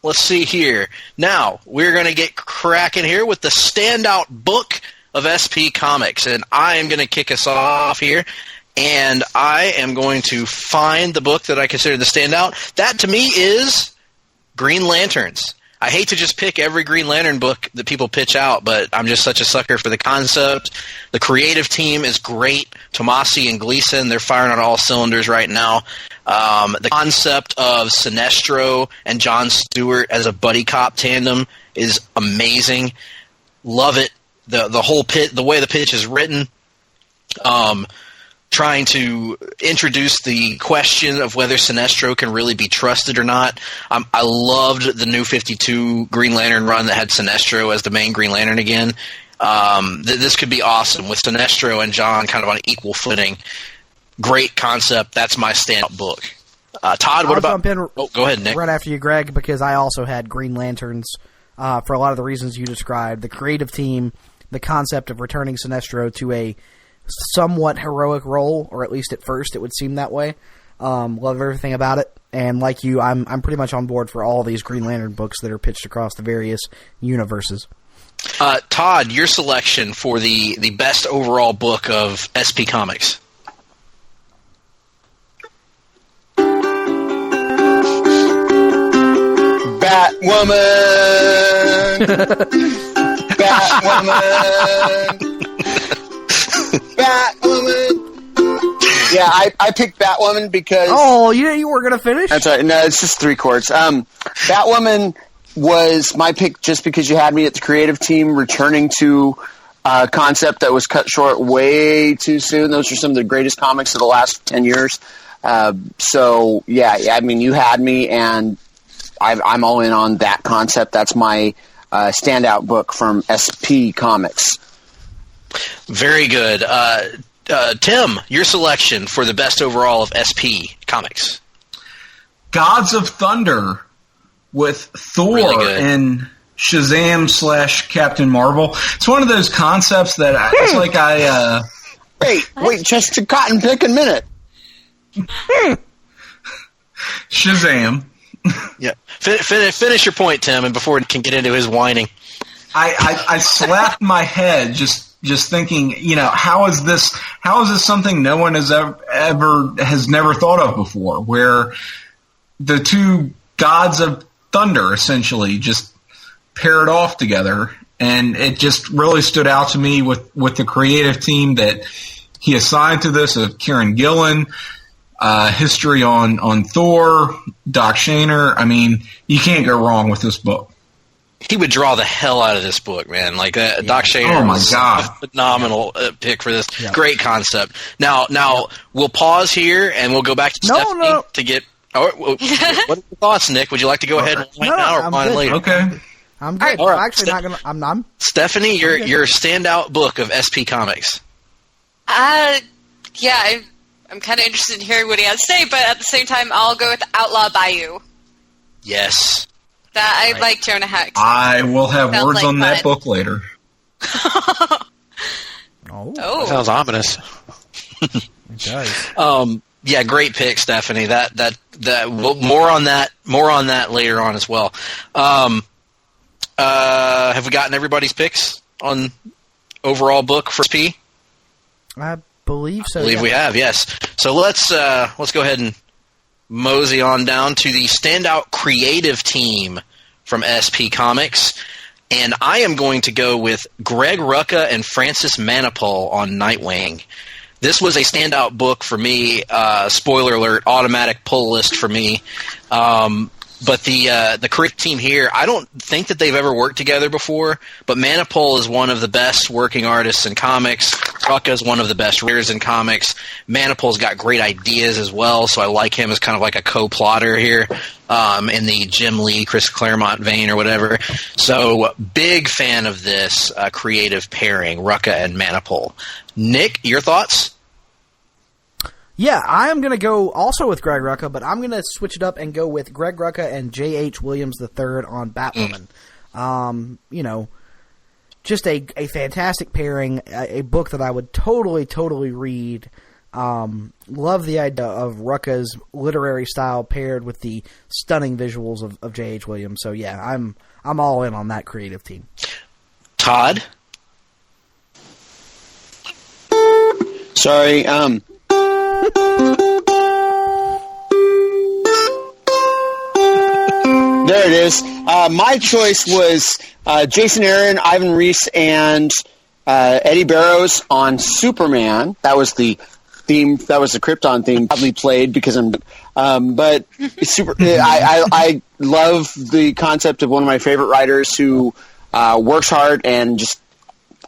Let's see here. Now, we're going to get cracking here with the standout book of SP Comics, and I am going to kick us off here, and I am going to find the book that I consider the standout. That, to me, is Green Lanterns. I hate to just pick every Green Lantern book that people pitch out, but I'm just such a sucker for the concept. The creative team is great. Tomasi and Gleason, they're firing on all cylinders right now. The concept of Sinestro and John Stewart as a buddy cop tandem is amazing. Love it. The whole the way the pitch is written, trying to introduce the question of whether Sinestro can really be trusted or not. I loved the New 52 Green Lantern run that had Sinestro as the main Green Lantern again. This could be awesome with Sinestro and John kind of on equal footing. Great concept. That's my standout book. Todd, what about... go ahead, Nick. Right after you, Greg, because I also had Green Lanterns for a lot of the reasons you described. The creative team, the concept of returning Sinestro to a somewhat heroic role, or at least at first it would seem that way. Love everything about it, and like you, I'm pretty much on board for all these Green Lantern books that are pitched across the various universes. Todd, your selection for the best overall book of SP Comics. Batwoman. Batwoman. Yeah, I picked Batwoman because... Oh, you were going to finish? That's right. No, it's just 3 quarts. Batwoman was my pick just because you had me at the creative team returning to a concept that was cut short way too soon. Those are some of the greatest comics of the last 10 years. So, yeah, I mean, you had me, and I'm all in on that concept. That's my standout book from SP Comics. Very good. Tim, your selection for the best overall of SP Comics. Gods of Thunder with Thor and Shazam / Captain Marvel. It's one of those concepts that it's like I... Wait, just a cotton picking minute. Shazam. Yeah, finish your point, Tim, and before he can get into his whining. I slapped my head just thinking, how is this something no one has never thought of before, where the two gods of thunder essentially just paired off together, and it just really stood out to me with the creative team that he assigned to this of Kieran Gillen. History on Thor, Doc Shaner. I mean, you can't go wrong with this book. He would draw the hell out of this book, man. Like Doc Shaner was a phenomenal pick for this. Yeah. Great concept. Now we'll pause here and we'll go back to Stephanie to get. What are your thoughts, Nick? Would you like to go ahead and whine now or whine later? Okay, I'm good. All right. I'm actually not gonna. I'm Stephanie, your standout book of SP Comics. Yeah, I'm kind of interested in hearing what he has to say, but at the same time, I'll go with Outlaw Bayou. Yes. I like Jonah Hex. I will have words like on that fun. book later. That sounds ominous. It does. Yeah, great pick, Stephanie. That more on that later on as well. Have we gotten everybody's picks on overall book for SP? I believe so. I believe we have, yes. So let's go ahead and mosey on down to the standout creative team from SP Comics. And I am going to go with Greg Rucka and Francis Manipul on Nightwing. This was a standout book for me. Spoiler alert, automatic pull list for me. But the creative team here, I don't think that they've ever worked together before, but Manipul is one of the best working artists in comics. Rucka is one of the best writers in comics. Manipul's got great ideas as well, so I like him as kind of like a co-plotter here in the Jim Lee, Chris Claremont vein or whatever. So big fan of this creative pairing, Rucka and Manipul. Nick, your thoughts? Yeah, I'm going to go also with Greg Rucka, but I'm going to switch it up and go with Greg Rucka and J.H. Williams III on Batwoman. Just a fantastic pairing, a book that I would totally read. Love the idea of Rucka's literary style paired with the stunning visuals of J.H. Williams. So yeah, I'm all in on that creative team. Todd? Sorry, there it is. My choice was Jason Aaron, Ivan Reis, and Eddie Barrows on Superman. That was the theme. That was the Krypton theme. Probably played because I'm. But super. I love the concept of one of my favorite writers who works hard and just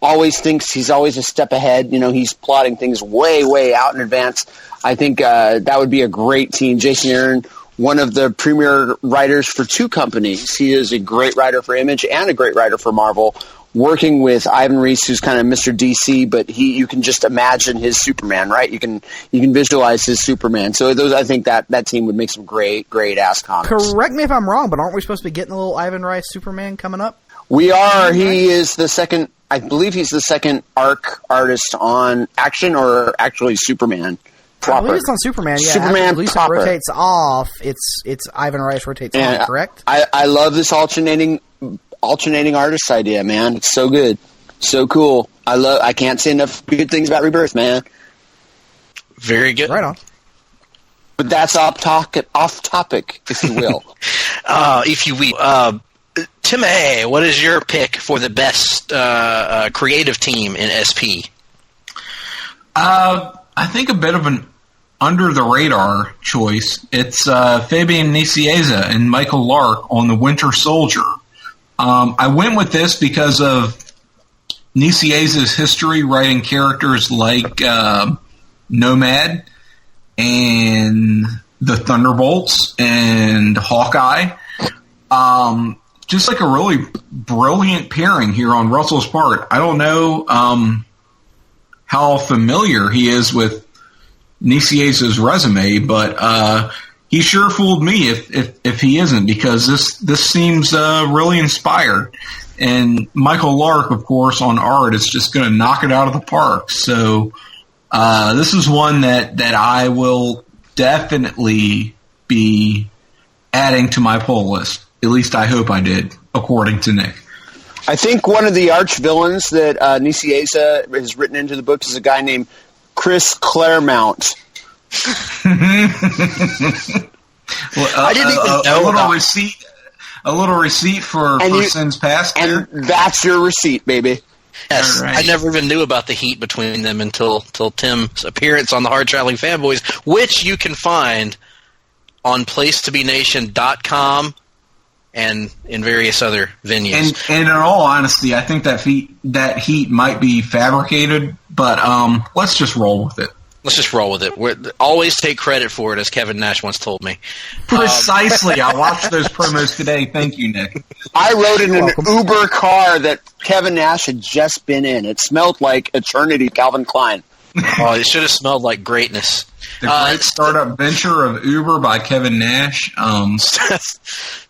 always thinks he's always a step ahead. You know, he's plotting things way out in advance. I think that would be a great team. Jason Aaron, one of the premier writers for two companies. He is a great writer for Image and a great writer for Marvel, working with Ivan Reis, who's kind of Mr. DC, but you can just imagine his Superman, right? You can visualize his Superman. So I think that team would make some great ass comics. Correct me if I'm wrong, but aren't we supposed to be getting a little Ivan Reis Superman coming up? We are. He is the second. I believe he's the second arc artist on Action, or actually Superman. Proper. I believe it's on Superman. Yeah, Superman after Lisa proper. rotates off. It's Ivan Reis rotates on. Correct. I love this alternating artist idea, man. It's so good, so cool. I can't say enough good things about Rebirth, man. Very good. Right on. But that's off topic, if you will. If you will. Tim A., what is your pick for the best creative team in SP? I think a bit of an under-the-radar choice. It's Fabian Nicieza and Michael Lark on The Winter Soldier. I went with this because of Nicieza's history writing characters like Nomad and the Thunderbolts and Hawkeye. Just like a really brilliant pairing here on Russell's part. I don't know how familiar he is with Nicieza's resume, but he sure fooled me if he isn't, because this seems really inspired. And Michael Lark, of course, on art is just going to knock it out of the park. So this is one that I will definitely be adding to my poll list. At least I hope I did, according to Nick. I think one of the arch villains that Nicieza has written into the books is a guy named Chris Claremont. I didn't even know a little receipt for sins past. And that's your receipt, baby. Yes, right. I never even knew about the heat between them until Tim's appearance on the Hard-Traveling Fanboys, which you can find on placetobenation.com and in various other venues. And in all honesty, I think that heat might be fabricated, but let's just roll with it. Let's just roll with it. Always take credit for it, as Kevin Nash once told me. Precisely. I watched those promos today. Thank you, Nick. I rode in an Uber car that Kevin Nash had just been in. It smelled like eternity, Calvin Klein. Oh, it should have smelled like greatness. The Great Startup Venture of Uber by Kevin Nash.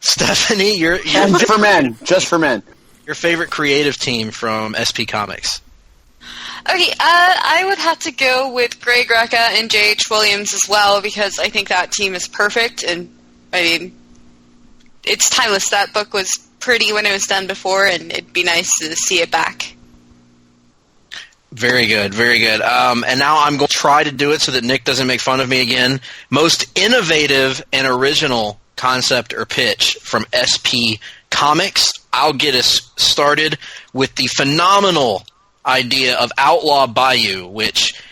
Stephanie, just for men. Your favorite creative team from SP Comics? Okay, I would have to go with Greg Rucka and J.H. Williams as well, because I think that team is perfect, and I mean, it's timeless. That book was pretty when it was done before, and it'd be nice to see it back. Very good, very good. And now I'm going to try to do it so that Nick doesn't make fun of me again. Most innovative and original concept or pitch from SP Comics. I'll get us started with the phenomenal idea of Outlaw Bayou, which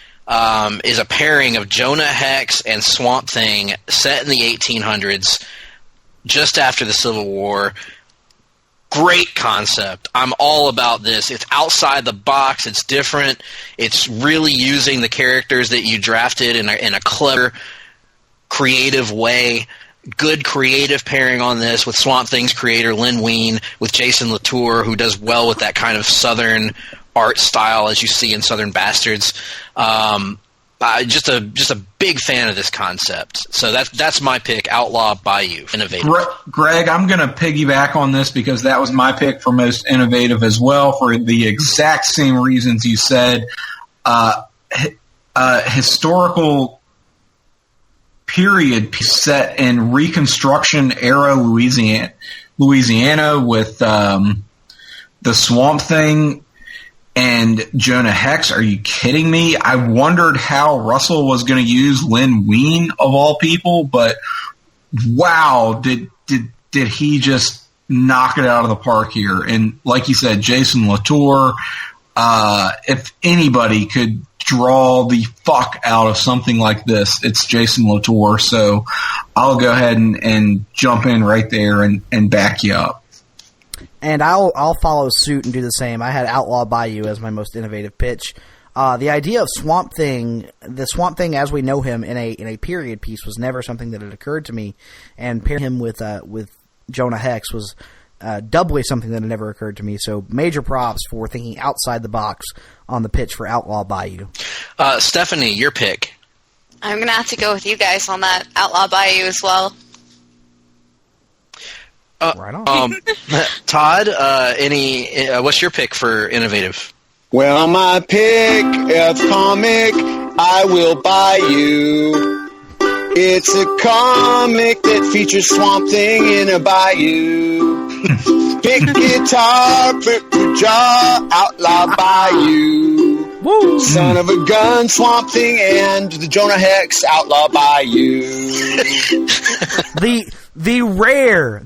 is a pairing of Jonah Hex and Swamp Thing set in the 1800s, just after the Civil War. Great concept. I'm all about this. It's outside the box. It's different. It's really using the characters that you drafted in a clever, creative way. Good creative pairing on this with Swamp Thing's creator Lynn Wein, with Jason Latour, who does well with that kind of Southern art style as you see in Southern Bastards. Just a big fan of this concept. So that's my pick, Outlaw Bayou, innovative. Greg, I'm going to piggyback on this because that was my pick for most innovative as well, for the exact same reasons you said. Historical period set in Reconstruction era Louisiana with the Swamp Thing and Jonah Hex. Are you kidding me? I wondered how Russell was going to use Lynn Wein of all people, but wow, did he just knock it out of the park here? And like you said, Jason Latour, if anybody could draw the fuck out of something like this, it's Jason Latour. So I'll go ahead and jump in right there and back you up. And I'll follow suit and do the same. I had Outlaw Bayou as my most innovative pitch. The idea of Swamp Thing, the Swamp Thing as we know him in a period piece, was never something that had occurred to me, and pairing him with Jonah Hex was doubly something that had never occurred to me. So major props for thinking outside the box on the pitch for Outlaw Bayou. Stephanie, your pick. I'm going to have to go with you guys on that Outlaw Bayou as well. Right on. Todd, what's your pick for innovative? Well, my pick of comic, I will buy you. It's a comic that features Swamp Thing in a bayou. Pick guitar, flip the jaw, Outlaw Bayou. Woo. Son of a gun, Swamp Thing, and the Jonah Hex, Outlaw Bayou. The rare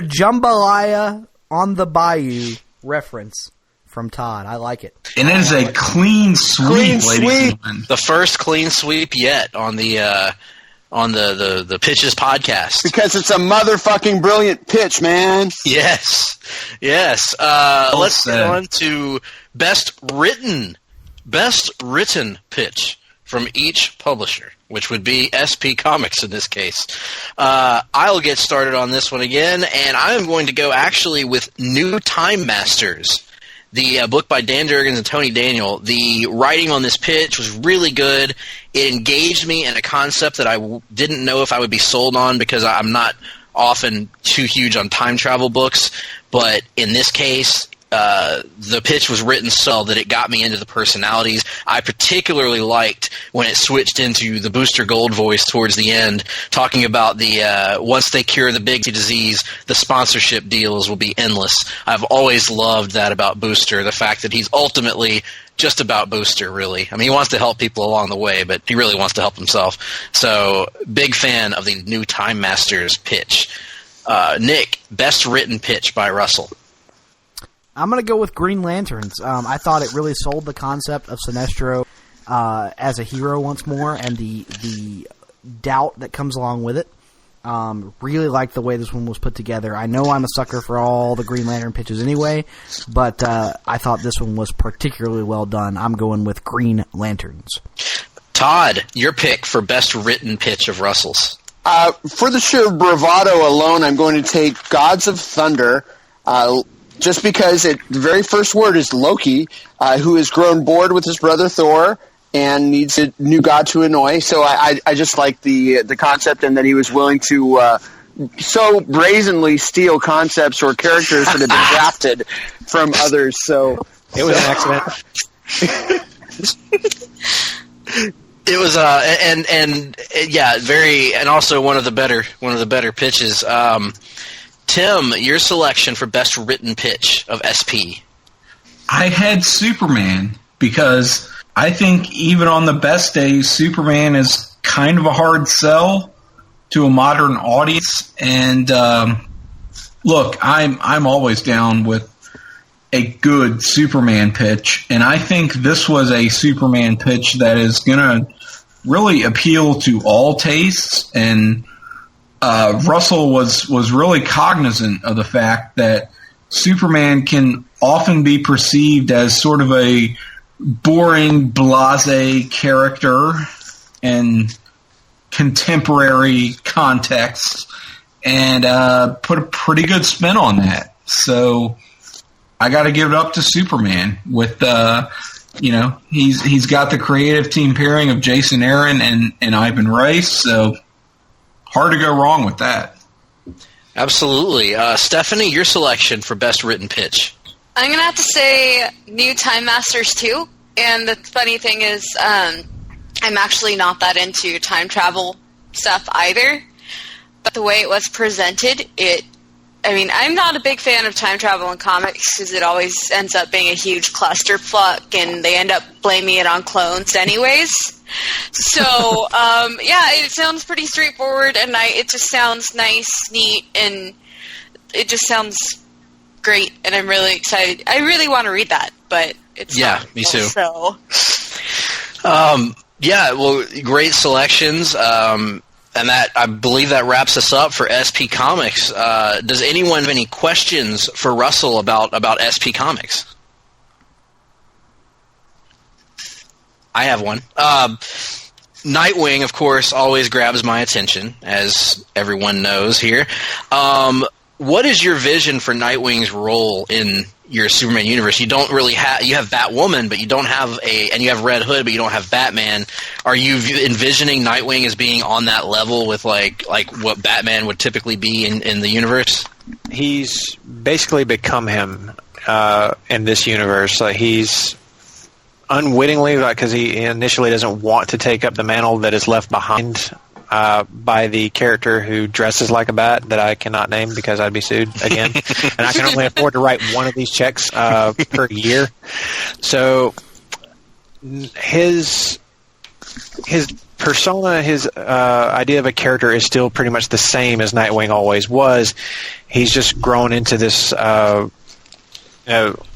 jambalaya on the bayou reference from Todd. I like it. And it is a clean sweep, ladies and gentlemen. The first clean sweep yet on the Pitches podcast. Because it's a motherfucking brilliant pitch, man. Yes. Let's get on to best written pitch from each publisher, which would be SP Comics in this case. I'll get started on this one again, and I am going to go actually with New Time Masters, the book by Dan Jurgens and Tony Daniel. The writing on this pitch was really good. It engaged me in a concept that I didn't know if I would be sold on, because I'm not often too huge on time travel books, but in this case, the pitch was written so that it got me into the personalities. I particularly liked when it switched into the Booster Gold voice towards the end, talking about the once they cure the big disease, the sponsorship deals will be endless. I've always loved that about Booster, the fact that he's ultimately just about Booster, really. I mean, he wants to help people along the way, but he really wants to help himself. So, big fan of the New Time Masters pitch. Nick, best written pitch by Russell. I'm going to go with Green Lanterns. I thought it really sold the concept of Sinestro as a hero once more, and the doubt that comes along with it. Really liked the way this one was put together. I know I'm a sucker for all the Green Lantern pitches anyway, but I thought this one was particularly well done. I'm going with Green Lanterns. Todd, your pick for best written pitch of Russell's. For the sheer bravado alone, I'm going to take Gods of Thunder. Just because the very first word is Loki, who has grown bored with his brother Thor, and needs a new god to annoy. So I just like the concept, and that he was willing to so brazenly steal concepts or characters that have been drafted from others. So it was an accident. It was and also one of the better pitches. Tim, your selection for best written pitch of SP. I had Superman because I think even on the best days, Superman is kind of a hard sell to a modern audience. And look, I'm always down with a good Superman pitch, and I think this was a Superman pitch that is going to really appeal to all tastes. And Russell was really cognizant of the fact that Superman can often be perceived as sort of a boring, blasé character in contemporary context, and put a pretty good spin on that. So I got to give it up to Superman with he's got the creative team pairing of Jason Aaron and Ivan Rice, so hard to go wrong with that. Absolutely. Stephanie, your selection for best written pitch. I'm going to have to say New Time Masters 2. And the funny thing is, I'm actually not that into time travel stuff either. But the way it was presented, I'm not a big fan of time travel in comics because it always ends up being a huge clusterfuck, and they end up blaming it on clones anyways. So, it sounds pretty straightforward, and it just sounds nice, neat, and it just sounds great, and I'm really excited. I really want to read that, but it's not me too. So, great selections. And that, I believe that wraps us up for SP Comics. Does anyone have any questions for Russell about SP Comics? I have one. Nightwing, of course, always grabs my attention, as everyone knows here. What is your vision for Nightwing's role in your Superman universe? You don't really you have Batwoman, but you don't have and you have Red Hood, but you don't have Batman. Are you envisioning Nightwing as being on that level with like what Batman would typically be in the universe? He's basically become him in this universe. He's unwittingly, because he initially doesn't want to take up the mantle that is left behind by the character who dresses like a bat that I cannot name because I'd be sued again. And I can only afford to write one of these checks per year. So his persona, his idea of a character is still pretty much the same as Nightwing always was. He's just grown into this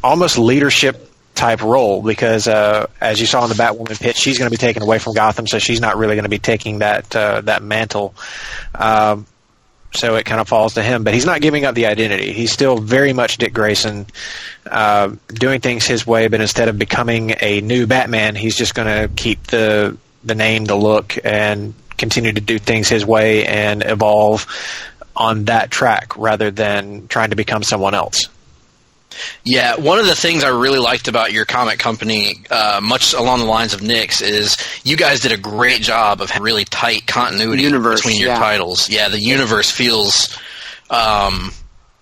almost leadership type role because as you saw in the Batwoman pitch, she's going to be taken away from Gotham, so she's not really going to be taking that mantle. So it kind of falls to him, but he's not giving up the identity. He's still very much Dick Grayson, doing things his way, but instead of becoming a new Batman, he's just going to keep the name, the look, and continue to do things his way and evolve on that track rather than trying to become someone else. Yeah, one of the things I really liked about your comic company, much along the lines of Nick's, is you guys did a great job of really tight continuity between your titles. Yeah, the universe feels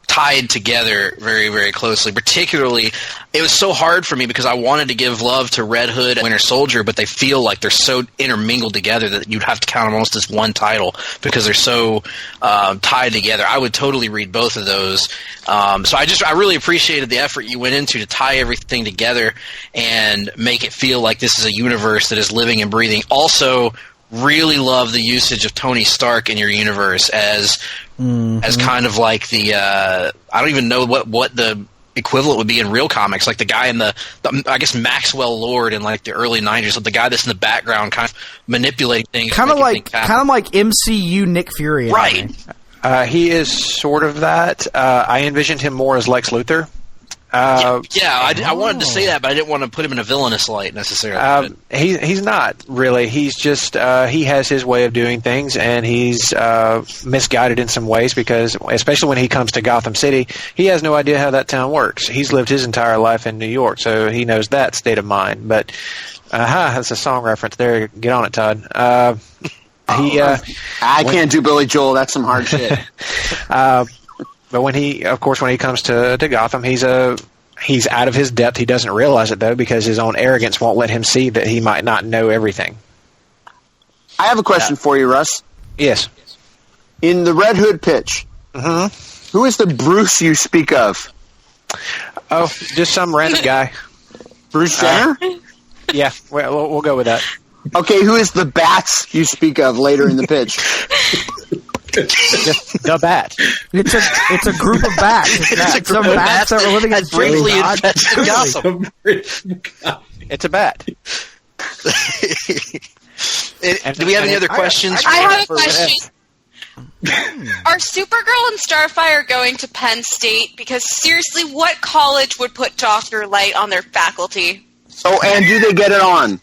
tied together very, very closely. Particularly, it was so hard for me because I wanted to give love to Red Hood and Winter Soldier, but they feel like they're so intermingled together that you'd have to count them almost as one title because they're so tied together. I would totally read both of those. So I really appreciated the effort you went into to tie everything together and make it feel like this is a universe that is living and breathing. Also, really love the usage of Tony Stark in your universe as kind of like the I don't even know what the equivalent would be in real comics, like the guy in the I guess Maxwell Lord in like the early 90s, the guy that's in the background kind of manipulating things, kind of like MCU Nick Fury, right? He is sort of that. I envisioned him more as Lex Luthor. I wanted to say that, but I didn't want to put him in a villainous light necessarily. He's not really. He's just he has his way of doing things, and he's misguided in some ways because, especially when he comes to Gotham City, he has no idea how that town works. He's lived his entire life in New York, so he knows that state of mind. But That's a song reference. There, get on it, Todd. I can't do Billy Joel. That's some hard shit. But when he comes to Gotham, he's out of his depth. He doesn't realize it though, because his own arrogance won't let him see that he might not know everything. I have a question for you, Russ. Yes. In the Red Hood pitch, who is the Bruce you speak of? Oh, just some random guy. Bruce Jenner? Yeah, we'll go with that. Okay, who is the Bats you speak of later in the pitch? The Bat. It's a group of bats. It's some bats that were living in briefly infested Gotham. It's a bat. Do we have any other questions? I have a question. Are Supergirl and Starfire going to Penn State? Because seriously, what college would put Dr. Light on their faculty? Oh, and do they get it on?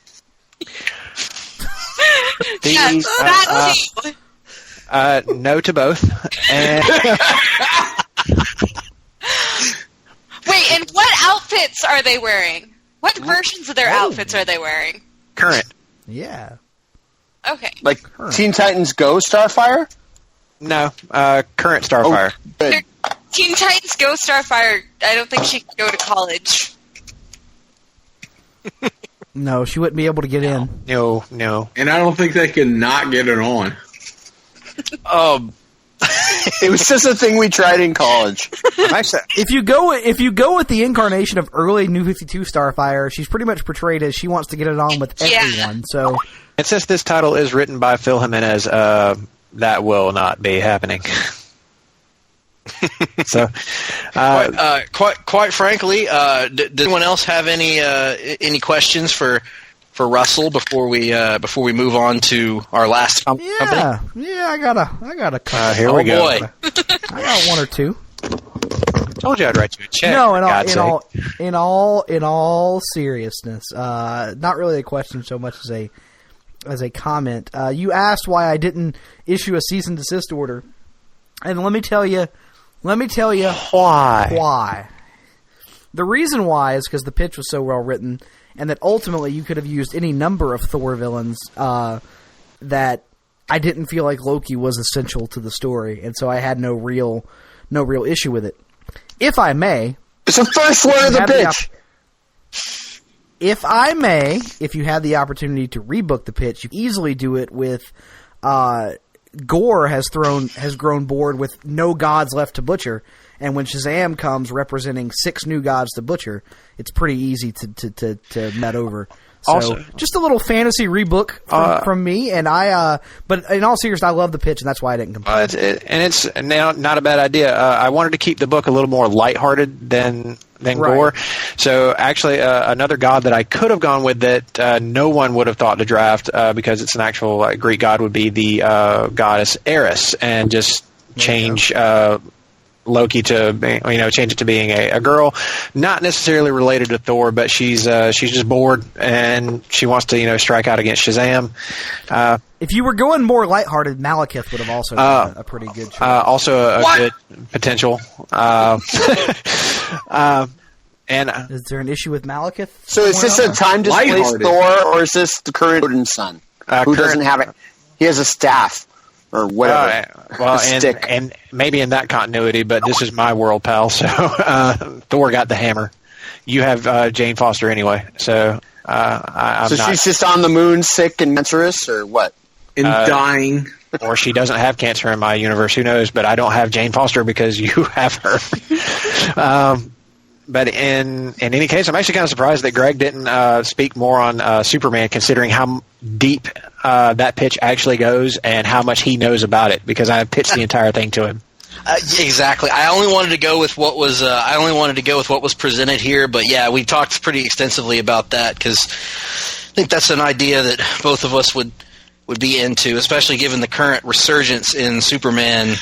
Yes, that too. No to both. And Wait, and what outfits are they wearing? What versions of their outfits are they wearing? Current. Yeah. Okay. Like Teen Titans Go Starfire? No, current Starfire. Oh, Teen Titans Go Starfire, I don't think she can go to college. No, she wouldn't be able to get in. No. And I don't think they can not get it on. It was just a thing we tried in college. If you go with the incarnation of early New 52 Starfire, she's pretty much portrayed as she wants to get it on with everyone. So, and since this title is written by Phil Jimenez, that will not be happening. So, quite frankly, does anyone else have any questions for Russell before we move on to our last company? Yeah, I got a couple. Here we go. Boy. I got one or two. Told you I'd write you a check. No, in all seriousness, not really a question so much as a comment. You asked why I didn't issue a cease and desist order, and let me tell you why. The reason why is because the pitch was so well written, and that ultimately you could have used any number of Thor villains that I didn't feel like Loki was essential to the story, and so I had no real issue with it. If I may, it's the first word of the pitch. If I may, if you had the opportunity to rebook the pitch, you easily do it with Gore has grown bored with no gods left to butcher, and when Shazam comes representing 6 new gods to butcher, it's pretty easy to met over. So Also, just a little fantasy rebook from me, and but in all seriousness, I love the pitch, and that's why I didn't complain. It's now not a bad idea. I wanted to keep the book a little more lighthearted than Gore. So actually, another god that I could have gone with that no one would have thought to draft because it's an actual Greek god would be the goddess Eris, and just change Loki to change it to being a girl, not necessarily related to Thor, but she's just bored and she wants to strike out against Shazam. If you were going more lighthearted, Malekith would have also been a pretty good choice. Also a good potential. And is there an issue with Malekith? So is this a time displaced Thor, or is this the current Odin's son who doesn't have it? He has a staff. Or whatever. And maybe in that continuity, but this is my world, pal. So Thor got the hammer. You have Jane Foster anyway. So I'm not. She's just on the moon, sick and cancerous, or what? And dying. Or she doesn't have cancer in my universe. Who knows? But I don't have Jane Foster because you have her. But in any case, I'm actually kind of surprised that Greg didn't speak more on Superman, considering how deep that pitch actually goes and how much he knows about it. Because I pitched the entire thing to him. Exactly. I only wanted to go with what was presented here. But yeah, we talked pretty extensively about that because I think that's an idea that both of us would be into, especially given the current resurgence in Superman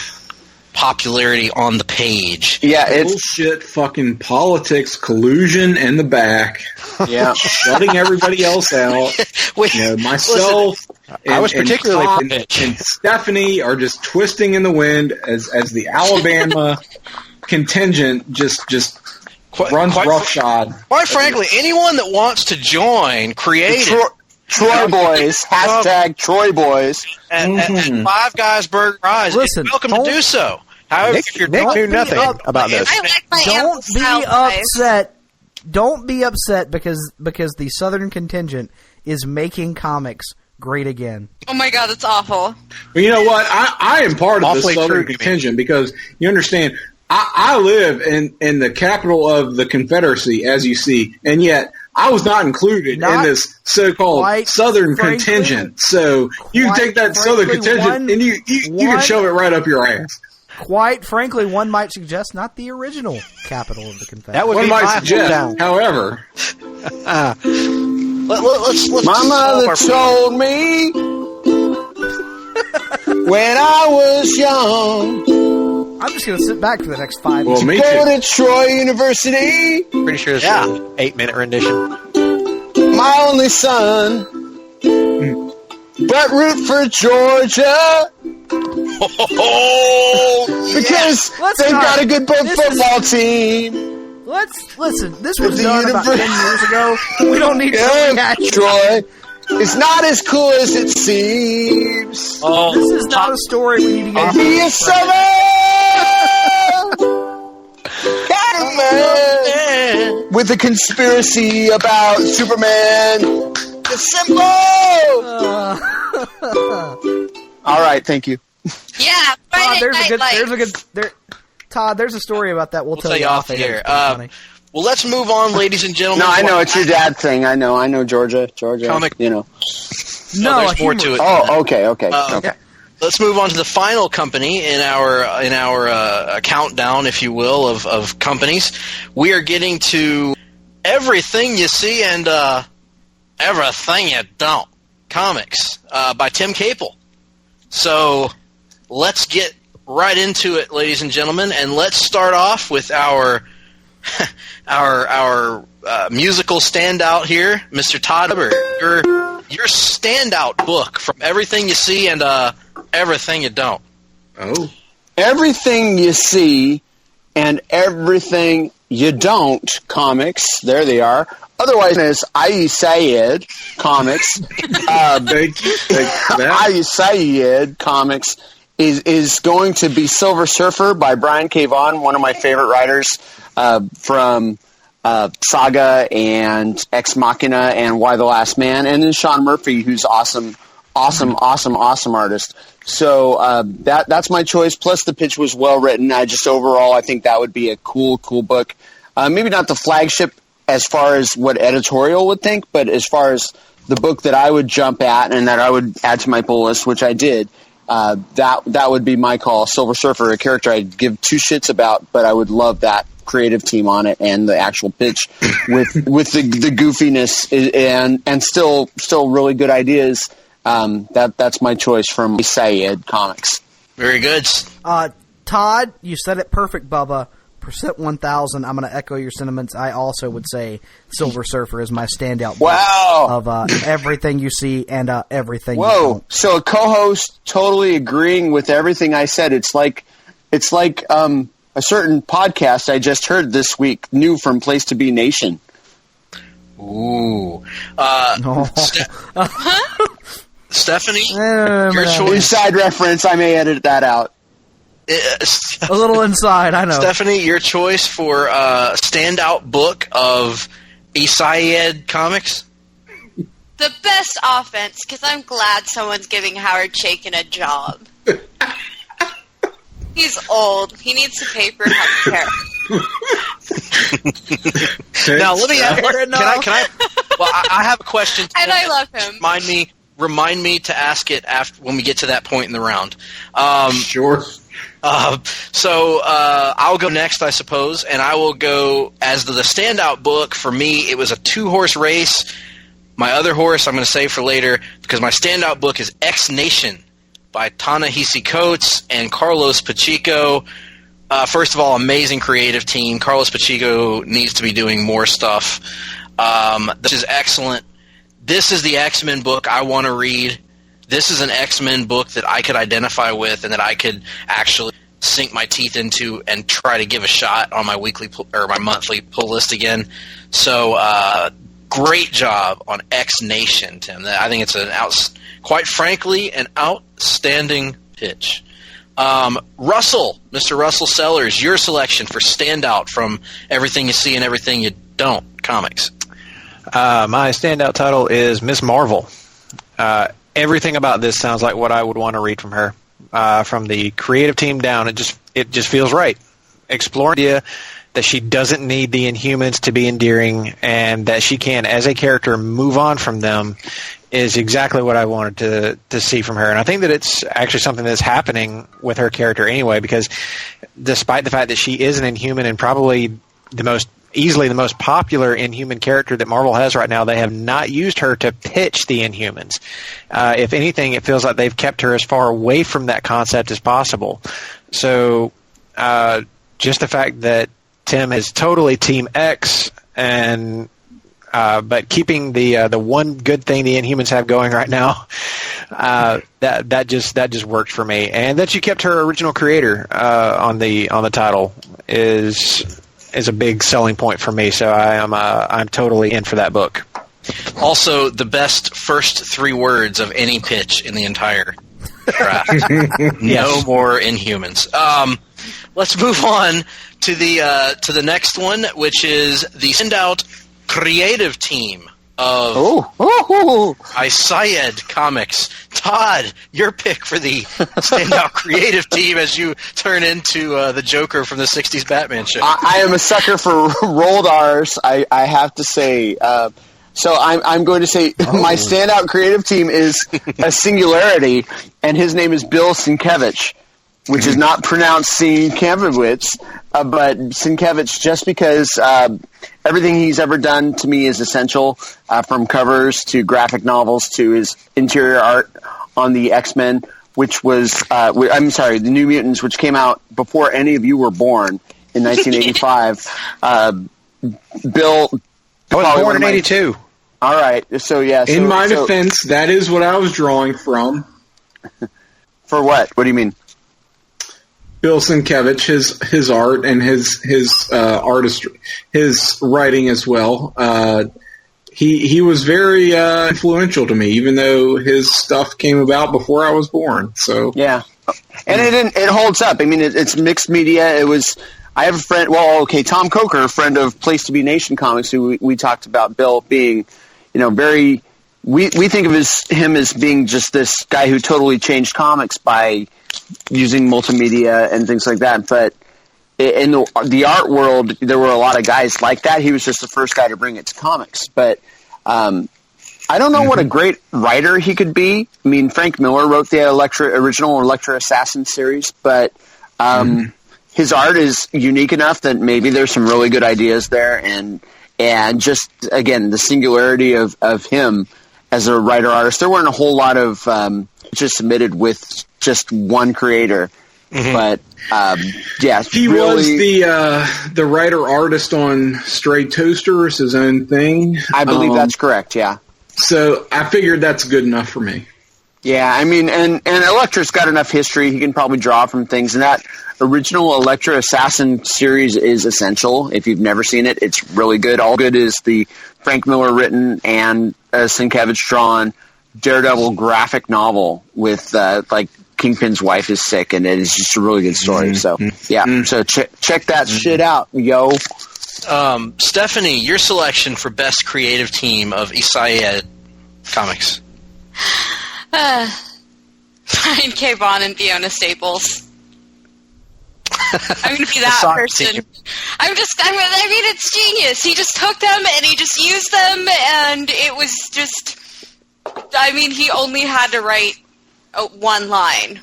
popularity on the page. Yeah, it's bullshit, fucking politics, collusion in the back. Yeah, shutting everybody else out. Myself, I was particularly Todd and Stephanie are just twisting in the wind as the Alabama contingent just runs roughshod. Quite frankly, anyone that wants to join creative. Troy Boys, hashtag Troy Boys. And Five Guys Burger Fries, Listen, you're welcome to do so. However, if you're Nick knew nothing about this. I like my Don't be style upset. Don't be upset because the Southern contingent is making comics great again. Oh my god, that's awful. Well, you know what? I am part of the Awfully Southern true, contingent because you understand. I live in the capital of the Confederacy, as you see, and yet I was not included in this so-called Southern contingent. So you take that Southern contingent and you can shove it right up your ass. Quite frankly, one might suggest not the original capital of the Confederacy. That would One be might my suggest, hometown. however. let's My mother told me when I was young. I'm just going to sit back for the next 5 minutes. Well, me Go too. to Troy University. Pretty sure this is an 8-minute rendition. My only son. But root for Georgia. Because they've got a good football team. Let's listen. This was done about 10 years ago. We don't need to rehash it. Troy. It's not as cool as it seems. Oh, This is not a story we need to get Be a summer. Batman. With a conspiracy about Superman. It's simple. All right, thank you. Yeah, Todd, Friday Todd, there's a story about that. We'll tell you off here. Funny. Well, let's move on, ladies and gentlemen. No, I know it's your dad thing. I know Georgia. Comic. You know. No, there's more to it. Oh, okay. Let's move on to the final company in our countdown, if you will, of companies. We are getting to Everything You See and Everything You Don't. Comics by Tim Capel. So let's get right into it, ladies and gentlemen, and let's start off with our musical standout here, Mr. Todd. Your standout book from Everything You See and Everything You Don't. Oh. Everything You See and Everything You Don't comics. There they are. Otherwise known as I Sayed comics. I Sayed comics is going to be Silver Surfer by Brian K. Vaughan, one of my favorite writers from Saga and Ex Machina and Why the Last Man, and then Sean Murphy, who's awesome artist. So that's my choice. Plus, the pitch was well written. I think that would be a cool book. Maybe not the flagship as far as what editorial would think, but as far as the book that I would jump at and that I would add to my pull list, which I did, that would be my call. Silver Surfer, a character I'd give two shits about, but I would love that creative team on it and the actual pitch with the goofiness and still really good ideas. That's my choice from Sayed Comics. Very good. Todd, you said it perfect, Bubba. Percent 1000. I'm going to echo your sentiments. I also would say Silver Surfer is my standout book of Everything You See and Everything You Don't. So a co-host totally agreeing with everything I said. It's like a certain podcast I just heard this week, new from Place to Be Nation. Ooh. Stephanie, your choice. Inside reference. I may edit that out. A little inside, I know. Stephanie, your choice for standout book of Isayed comics? The best offense, because I'm glad someone's giving Howard Chaykin a job. He's old. He needs to pay for health care. Now, let me can I well, I have a question. And I love him. Remind me to ask it after when we get to that point in the round. Sure. So I'll go next, I suppose, and I will go as the standout book for me. It was a 2-horse race. My other horse I'm going to save for later because my standout book is X Nation by Ta-Nehisi Coates and Carlos Pacheco. First of all, amazing creative team. Carlos Pacheco needs to be doing more stuff. This is excellent. This is the X-Men book I want to read. This is an X-Men book that I could identify with and that I could actually sink my teeth into and try to give a shot on my weekly or my monthly pull list again. So great job on X Nation, Tim. I think it's quite frankly an outstanding pitch. Russell, Mr. Russell Sellers, your selection for standout from Everything You See and Everything You Don't comics. My standout title is Miss Marvel. Everything about this sounds like what I would want to read from her. From the creative team down, it just feels right. Exploring the idea that she doesn't need the Inhumans to be endearing, and that she can, as a character, move on from them, is exactly what I wanted to see from her. And I think that it's actually something that's happening with her character anyway, because despite the fact that she is an Inhuman and probably easily the most popular Inhuman character that Marvel has right now, they have not used her to pitch the Inhumans. If anything, it feels like they've kept her as far away from that concept as possible. So just the fact that Tim is totally Team X, and but keeping the one good thing the Inhumans have going right now, that just worked for me. And that you kept her original creator on the title is a big selling point for me. So I'm totally in for that book. Also, the best first 3 words of any pitch in the entire draft. No more Inhumans. Let's move on to the next one, which is the standout creative team of Isayed Comics. Todd, your pick for the standout creative team as you turn into the Joker from the 60s Batman show. I am a sucker for rolled R's, I have to say. So I'm going to say my standout creative team is a singularity, and his name is Bill Sienkiewicz, which is not pronounced Sienkiewicz, but Sienkiewicz, just because everything he's ever done to me is essential, from covers to graphic novels to his interior art on the X-Men, which was, the New Mutants, which came out before any of you were born in 1985. Bill... I was born in 82. All right, so yeah. In my defense, that is what I was drawing from. For what? What do you mean? Bill Sienkiewicz, his art and his artistry, his writing as well. He was very influential to me, even though his stuff came about before I was born. So yeah, and it holds up. I mean, it's mixed media. I have a friend. Well, okay, Tom Coker, a friend of Place to Be Nation Comics, who we talked about Bill being, very. We think of him as being just this guy who totally changed comics by using multimedia and things like that. But in the art world, there were a lot of guys like that. He was just the first guy to bring it to comics. But I don't know what a great writer he could be. I mean, Frank Miller wrote the original Elektra Assassin series, but his art is unique enough that maybe there's some really good ideas there. And just, again, the singularity of him as a writer-artist. There weren't a whole lot of just submitted with just one creator. But, yeah. He really was the writer-artist on Stray Toasters, his own thing. I believe that's correct, yeah. So I figured that's good enough for me. Yeah, I mean, and Elektra's got enough history. He can probably draw from things. And that original Elektra Assassin series is essential. If you've never seen it, it's really good. All good is the Frank Miller written and Sienkiewicz drawn Daredevil graphic novel with, Kingpin's wife is sick, and it is just a really good story. So, yeah. So check that shit out, yo. Stephanie, your selection for best creative team of Isayed Comics. Brian K. Vaughan and Fiona Staples. I'm going to be that person. It's genius. He just took them and he just used them, and it was just, he only had to write one line.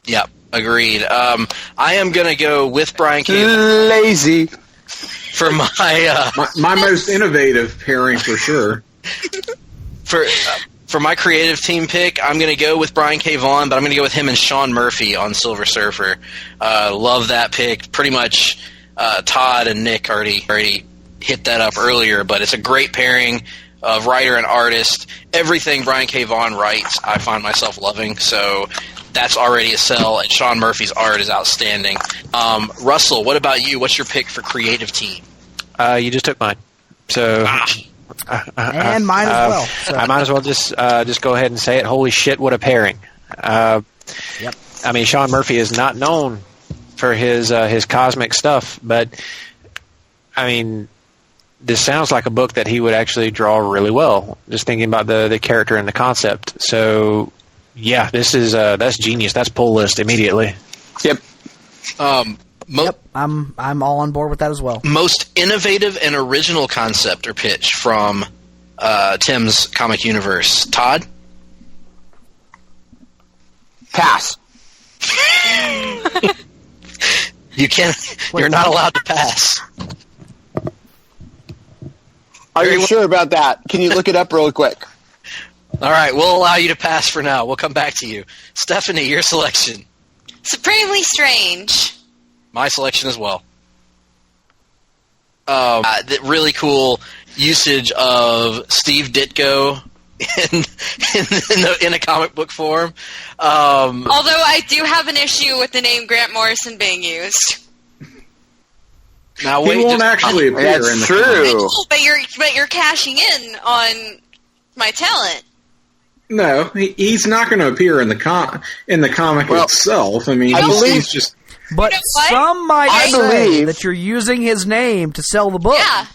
Yep, agreed. I am going to go with Brian K. Lazy. For my most innovative pairing for sure. For my creative team pick, I'm going to go with Brian K. Vaughan, but I'm going to go with him and Sean Murphy on Silver Surfer. Love that pick. Pretty much Todd and Nick already hit that up earlier, but it's a great pairing of writer and artist. Everything Brian K. Vaughan writes, I find myself loving. So that's already a sell, and Sean Murphy's art is outstanding. Russell, what about you? What's your pick for creative team? You just took mine. So, and mine as well. So. I might as well just go ahead and say it. Holy shit, what a pairing! Yep. I mean, Sean Murphy is not known for his cosmic stuff, but I mean, this sounds like a book that he would actually draw really well. Just thinking about the character and the concept. So, yeah, this is that's genius. That's pull list immediately. Yep. Yep, I'm all on board with that as well. Most innovative and original concept or pitch from Tim's comic universe. Todd? Pass. You're not allowed to pass. Are you sure about that? Can you look it up really quick? All right, we'll allow you to pass for now. We'll come back to you. Stephanie, your selection. Supremely Strange. My selection as well. Really cool usage of Steve Ditko in a comic book form. Although I do have an issue with the name Grant Morrison being used. Now wait, he won't actually appear in the true. But you're cashing in on my talent. No, he's not going to appear in the comic itself. I mean, he's just. But some might say that you're using his name to sell the book. Yeah.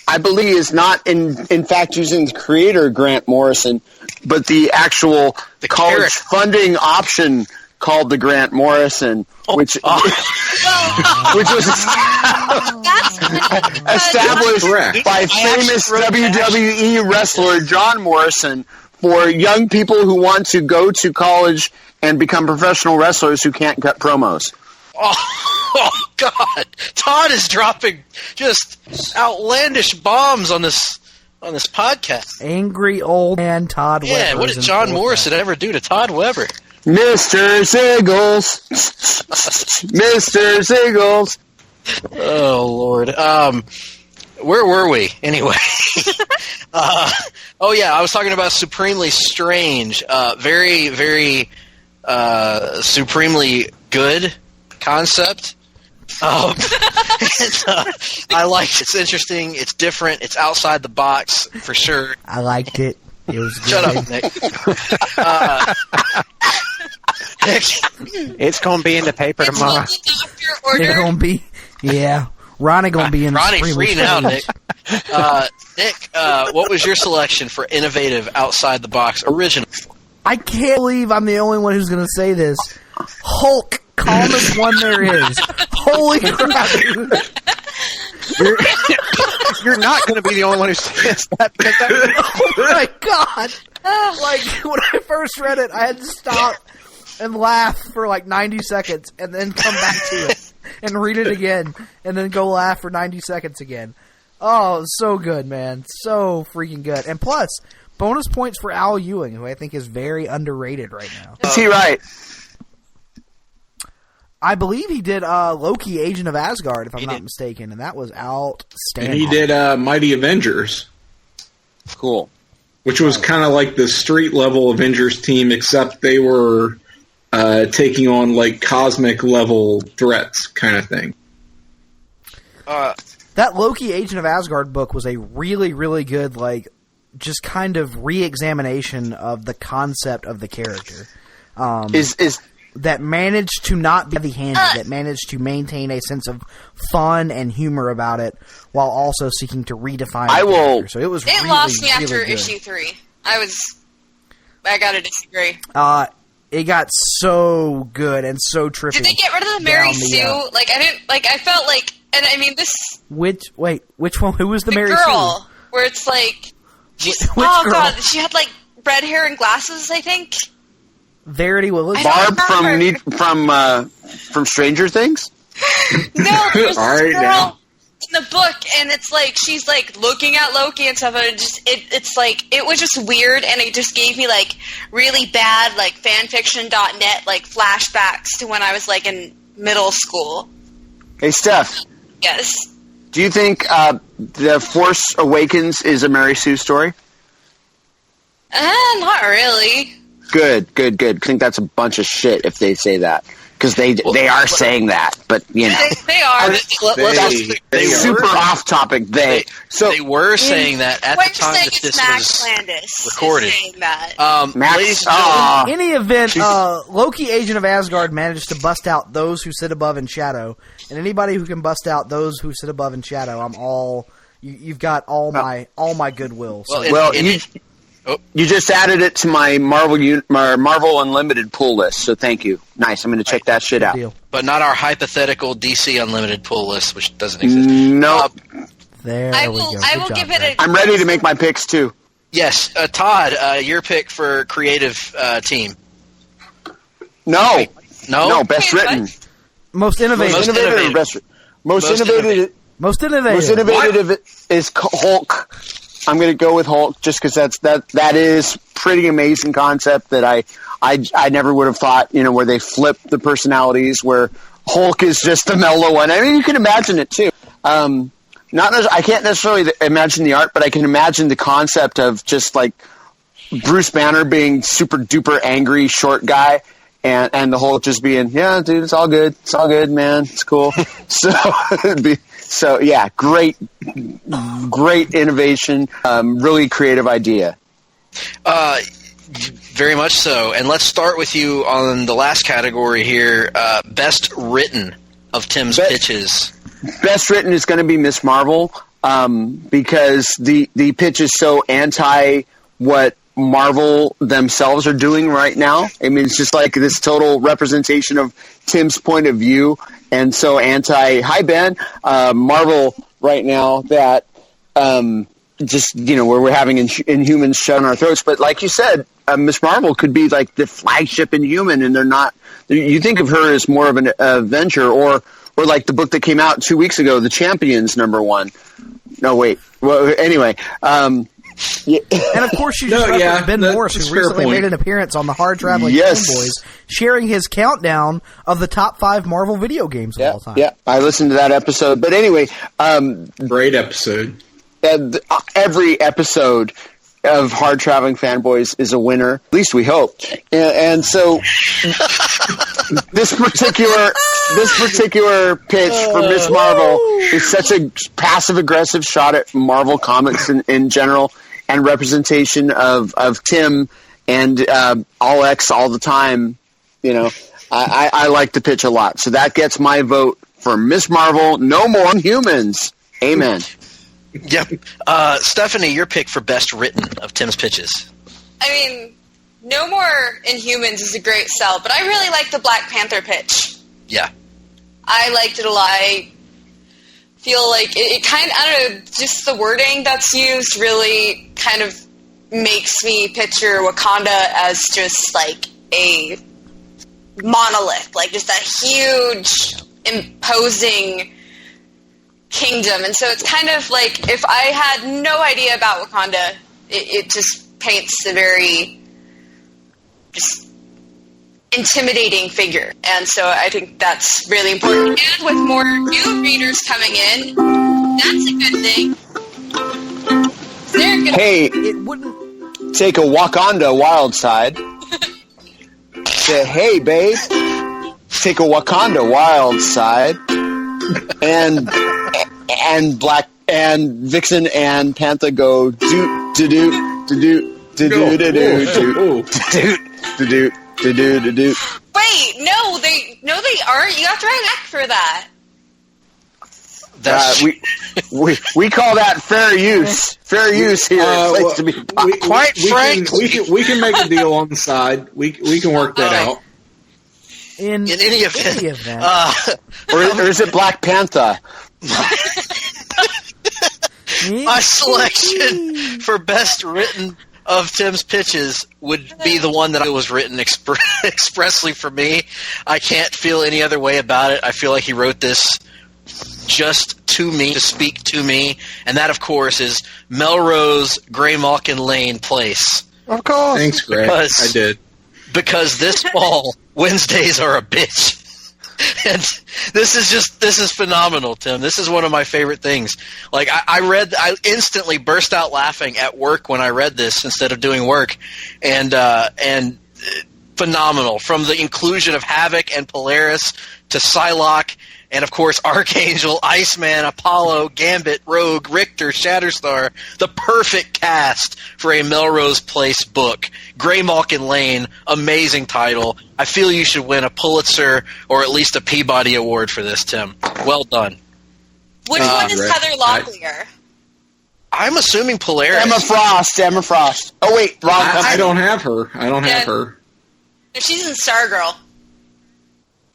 I believe is not in fact using the creator Grant Morrison, but the actual college funding option called the Grant Morrison, which was established by famous WWE wrestler John Morrison for young people who want to go to college and become professional wrestlers who can't cut promos. Oh God! Todd is dropping just outlandish bombs on this podcast. Angry old man Todd Weber. Yeah, what did John Morrison ever do to Todd Weber? Mr. Ziggles. Mr. Ziggles. Oh, Lord. Where were we, anyway? Oh, yeah, I was talking about Supremely Strange. Very, very supremely good concept. I like it. It's interesting. It's different. It's outside the box, for sure. I liked it. It was good. Shut up, Nick. It's going to be in the paper tomorrow. They're going to be, yeah. Ronnie going to be in Ronnie the free now, Nick. Nick, what was your selection for innovative, outside-the-box, original? I can't believe I'm the only one who's going to say this. Hulk, calmest one there is. Holy crap, dude. You're not going to be the only one who says that. Oh my God. Like, when I first read it, I had to stop and laugh for like 90 seconds and then come back to it and read it again and then go laugh for 90 seconds again. Oh, so good, man. So freaking good. And plus, bonus points for Al Ewing, who I think is very underrated right now. Is he right? I believe he did Loki, Agent of Asgard, if I'm not mistaken, and that was outstanding. And he did Mighty Avengers. Cool. Which was kind of like the street-level Avengers team, except they were taking on, like, cosmic-level threats kind of thing. That Loki, Agent of Asgard book was a really, really good, like, just kind of re-examination of the concept of the character. That managed to not be heavy-handed, that managed to maintain a sense of fun and humor about it, while also seeking to redefine the character. So it was really, lost me really after good. issue 3. I gotta disagree. It got so good and so trippy. Did they get rid of the Mary Sue? Like, I didn't, like, I felt like, and I mean, this... Which one? Who was the Mary Sue? The girl, where it's like... girl? God, she had, like, red hair and glasses, I think. Verity Willis. Barb from Stranger Things? No, there's All this right, girl now. in the book, and it's like she's like looking at Loki and stuff, and it's like it was just weird, and it just gave me like really bad like fanfiction.net like flashbacks to when I was like in middle school. Hey, Steph. Yes. Do you think The Force Awakens is a Mary Sue story? Not really. Good. I think that's a bunch of shit if they say that. Because they are saying that, but you know they are. They super off topic. They were saying that at the time that this was recorded. In any event, Loki, Agent of Asgard, managed to bust out those who sit above in shadow, and anybody who can bust out those who sit above in shadow, I'm all. You've got all my goodwill. So. You just added it to my Marvel Unlimited pool list, so thank you. Nice, I'm going to check that shit out. But not our hypothetical DC Unlimited pool list, which doesn't exist. Nope. I will give it a... I'm ready to make my picks, too. Yes. Todd, your pick for creative team. No, best written. Most innovative. Most innovative is Hulk. I'm going to go with Hulk just because that is pretty amazing concept that I never would have thought, where they flip the personalities, where Hulk is just the mellow one. I mean, you can imagine it too. I can't necessarily imagine the art, but I can imagine the concept of just like Bruce Banner being super duper angry short guy, and the Hulk just being, yeah, dude, it's all good, man, it's cool. So yeah, great innovation, really creative idea. Very much so. And let's start with you on the last category here, best written of Tim's pitches. Best written is going to be Miss Marvel, because the pitch is so anti what Marvel themselves are doing right now. I mean, it's just like this total representation of Tim's point of view, and so anti Ben Marvel right now that just where we're having Inhumans shoved in our throats. But like you said, Miss Marvel could be like the flagship Inhuman, and they're not. You think of her as more of an Avenger, or like the book that came out 2 weeks ago, The Champions #1. No, wait. Well, anyway. Yeah. And of course, you just referenced Ben Morris, who recently made an appearance on the Hard-Traveling Fanboys, sharing his countdown of the top 5 Marvel video games of all time. Yeah, I listened to that episode. But anyway, great episode. Every episode of Hard-Traveling Fanboys is a winner. At least we hope. And so this particular pitch for Miss Marvel is such a passive-aggressive shot at Marvel Comics in general, and representation of Tim and all X all the time. I like the pitch a lot. So that gets my vote for Miss Marvel. No more humans. Amen. Yep. Stephanie, your pick for best written of Tim's pitches. I mean, No More Inhumans is a great sell, but I really like the Black Panther pitch. Yeah. I liked it a lot. I feel like it kind of, I don't know, just the wording that's used really kind of makes me picture Wakanda as just like a monolith, like just a huge, imposing kingdom. And so it's kind of like, if I had no idea about Wakanda, it just paints a very just intimidating figure. And so I think that's really important. And with more new readers coming in, that's a good thing. Hey, it wouldn't take a Wakanda wild side. Say, hey, babe, take a Wakanda wild side. And Black and Vixen and Panther go do do do do do do do do do do do. Wait, no, they aren't. You have to write back for that. We call that fair use. Fair use here. To be quite frank, we can make a deal on the side. We can work that out. In any event, or is it Black Panther? My selection for best written of Tim's pitches would be the one that was written expressly for me. I can't feel any other way about it. I feel like he wrote this just to me, to speak to me, and that, of course, is Melrose Graymalkin Lane Place. Of course. Thanks, Greg. I did. Because this fall, Wednesdays are a bitch. And this is phenomenal, Tim. This is one of my favorite things. Like, I instantly burst out laughing at work when I read this instead of doing work. And phenomenal. From the inclusion of Havoc and Polaris to Psylocke, and of course Archangel, Iceman, Apollo, Gambit, Rogue, Richter, Shatterstar. The perfect cast for a Melrose Place book. Graymalkin Lane, amazing title. I feel you should win a Pulitzer or at least a Peabody Award for this, Tim. Well done. Which one is Heather Locklear? I'm assuming Polaris. Emma Frost. Oh wait, wrong. I don't have her. Have her. She's in Stargirl.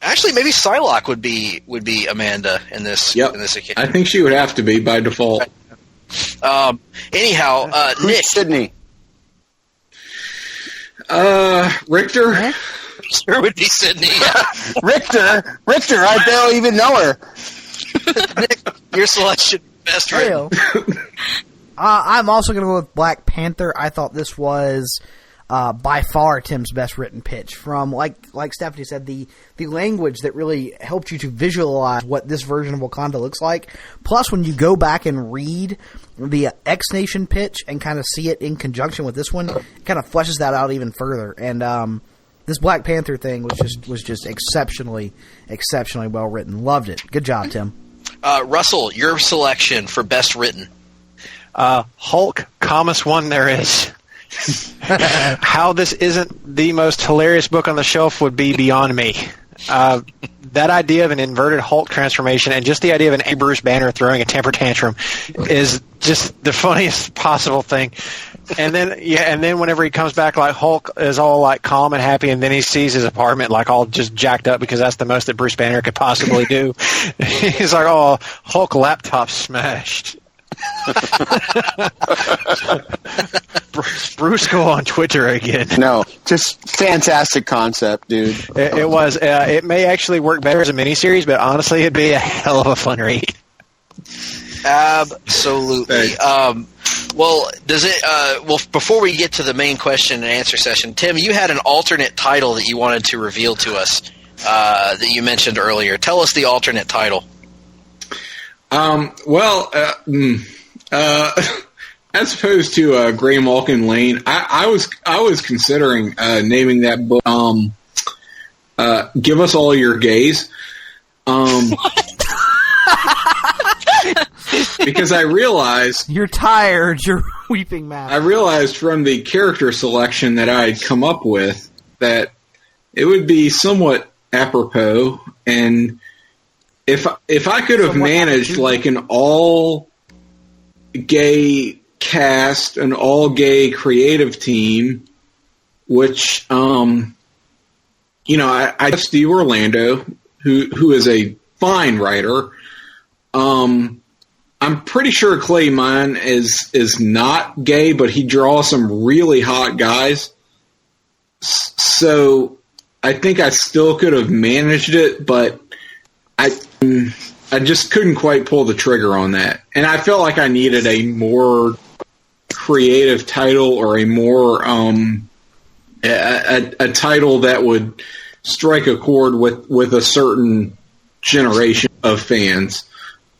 Actually, maybe Psylocke would be Amanda in this. Yep. In this occasion. I think she would have to be by default. Anyhow, Nick. Sydney. Richter. Sure would be Sydney. Richter. I barely even know her. Nick, your selection, best written. I'm also going to go with Black Panther. I thought this was by far Tim's best written pitch. From like Stephanie said, the language that really helped you to visualize what this version of Wakanda looks like. Plus, when you go back and read the X Nation pitch and kind of see it in conjunction with this one, it kind of fleshes that out even further. And this Black Panther thing was just exceptionally well written. Loved it. Good job, Tim. Russell, your selection for best written. Hulk, calmest one there is. How this isn't the most hilarious book on the shelf would be beyond me. That idea of an inverted Hulk transformation and just the idea of an Bruce Banner throwing a temper tantrum is just the funniest possible thing. And then whenever he comes back, like, Hulk is all like calm and happy, and then he sees his apartment like all just jacked up because that's the most that Bruce Banner could possibly do. He's like, "Oh, Hulk laptop smashed." Bruce, go on Twitter again. No, just fantastic concept, dude. It was. It may actually work better as a miniseries, but honestly, it'd be a hell of a fun read. Absolutely. Well, does it? Well, before we get to the main question and answer session, Tim, you had an alternate title that you wanted to reveal to us that you mentioned earlier. Tell us the alternate title. As opposed to Graymalkin Lane, I was considering naming that book "Give Us All Your Gays," because I realized you're tired. You're weeping, man. I realized from the character selection that I had come up with that it would be somewhat apropos, and if I could have managed like an all-gay cast, an all-gay creative team, which I have Steve Orlando, who is a fine writer. I'm pretty sure Clay Mann is not gay, but he draws some really hot guys. So I think I still could have managed it, but I just couldn't quite pull the trigger on that. And I felt like I needed a more creative title, or a more a title that would strike a chord with a certain generation of fans.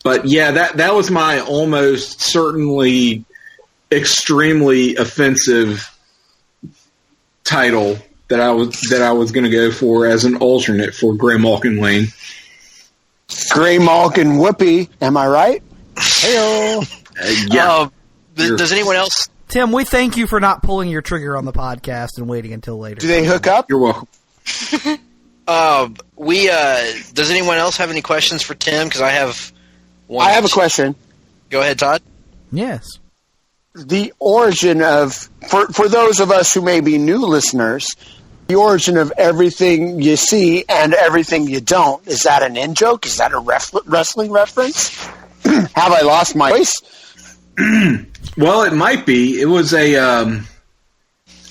But yeah, that was my almost certainly extremely offensive title that I was going to go for as an alternate for Graymalkin Lane. Graymalkin Whoopi, am I right? Hey-o. Yeah. Does anyone else? Tim, we thank you for not pulling your trigger on the podcast and waiting until later. Do they hook up? You're welcome. Does anyone else have any questions for Tim? Because I have one. I have a question. Go ahead, Todd. Yes. The origin of, for those of us who may be new listeners, the origin of everything you see and everything you don't, is that an in-joke? Is that a wrestling reference? Have I lost my voice? Well, it might be. It was a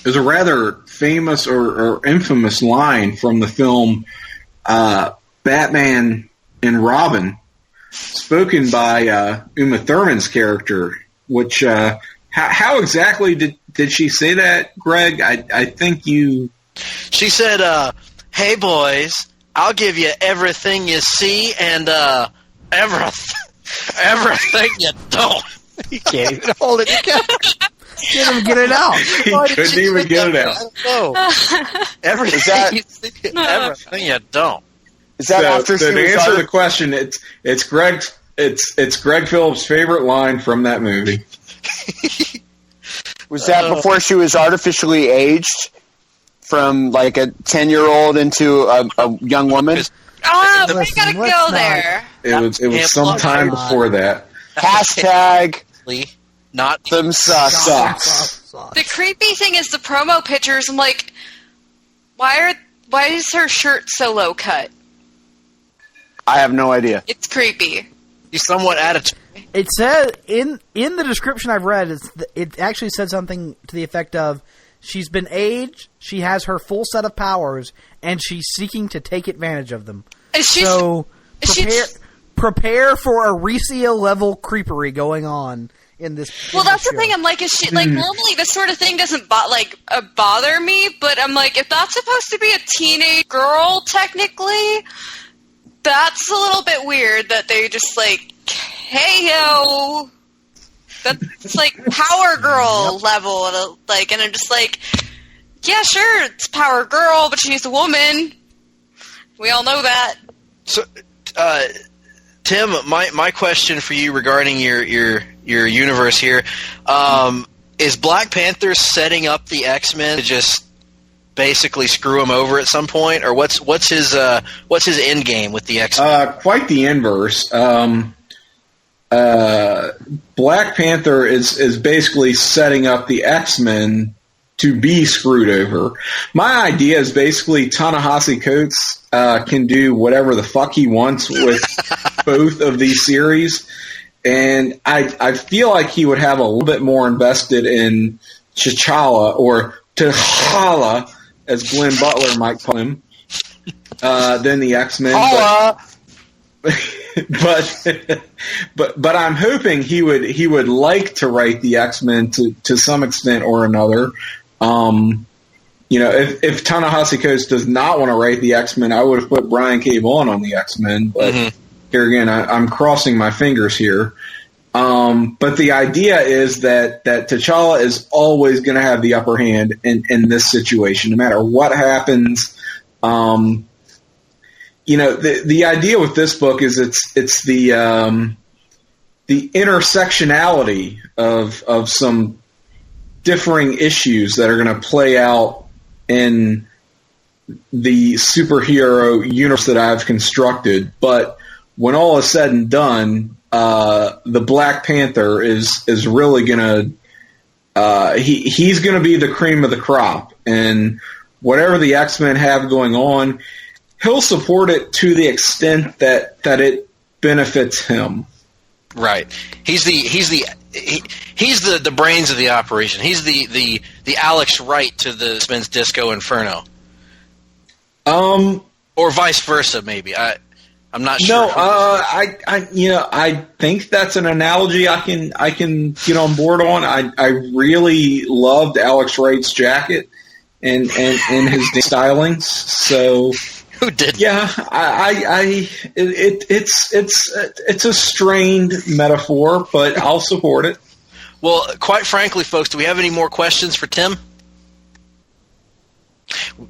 rather famous or infamous line from the film Batman and Robin, spoken by Uma Thurman's character. Which how exactly did she say that, Greg? I think you. She said, "Hey boys, I'll give you everything you see and everything you don't." You can't even hold it together. Can't even get it out. He couldn't even get it out. No. Everything you don't. Is that after to answer the question, it's Greg Phillips' favorite line from that movie. Was that before she was artificially aged from like a 10-year-old into a young woman? We gotta go there. It was some time before that. Hashtag not them sucks. The creepy thing is the promo pictures. I'm like, why is her shirt so low cut? I have no idea. It's creepy. He's somewhat attitude. It said in the description I've read, it actually said something to the effect of, she's been aged, she has her full set of powers, and she's seeking to take advantage of them. Prepare for a Recia level creepery going on in this. Well, that's the thing. I'm like, is she like normally this sort of thing doesn't bother me, but I'm like, if that's supposed to be a teenage girl, technically, that's a little bit weird that they just like, hey yo, that's like Power Girl level, like, and I'm just like, yeah, sure, it's Power Girl, but she's a woman. We all know that. So, Tim, my question for you regarding your universe here, is Black Panther setting up the X-Men to just basically screw him over at some point, or what's his end game with the X-Men? Quite the inverse. Black Panther is basically setting up the X-Men to be screwed over. My idea is basically Ta-Nehisi Coates can do whatever the fuck he wants with both of these series, and I feel like he would have a little bit more invested in T'Challa, or T'Challa, as Glenn Butler might call him, than the X-Men. But I'm hoping he would like to write the X-Men to some extent or another. If Ta-Nehisi Coates does not want to write the X-Men, I would have put Brian K. Vaughan on the X-Men. But here again, I'm crossing my fingers here. But the idea is that T'Challa is always going to have the upper hand in this situation, no matter what happens. The idea with this book is it's the intersectionality of some differing issues that are going to play out in the superhero universe that I've constructed. But when all is said and done, the Black Panther is really going to he's going to be the cream of the crop, and whatever the X-Men have going on, he'll support it to the extent that it benefits him. Right. He's the brains of the operation. He's the Alex Wright to the X-Men's Disco Inferno. Or vice versa, maybe. I'm not sure. No, I think that's an analogy I can get on board on. I really loved Alex Wright's jacket and his stylings. So who did? Yeah, it's a strained metaphor, but I'll support it. Well, quite frankly, folks, do we have any more questions for Tim?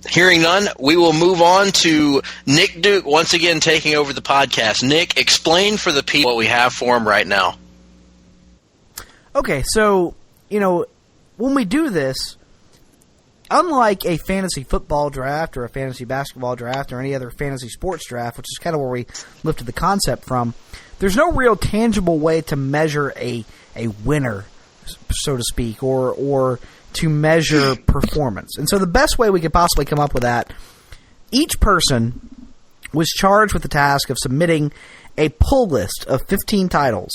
Hearing none, we will move on to Nick Duke, once again taking over the podcast. Nick, explain for the people what we have for him right now. Okay, so, when we do this, unlike a fantasy football draft or a fantasy basketball draft or any other fantasy sports draft, which is kind of where we lifted the concept from, there's no real tangible way to measure a winner, so to speak, or to measure performance. And so the best way we could possibly come up with that, each person was charged with the task of submitting a pull list of 15 titles.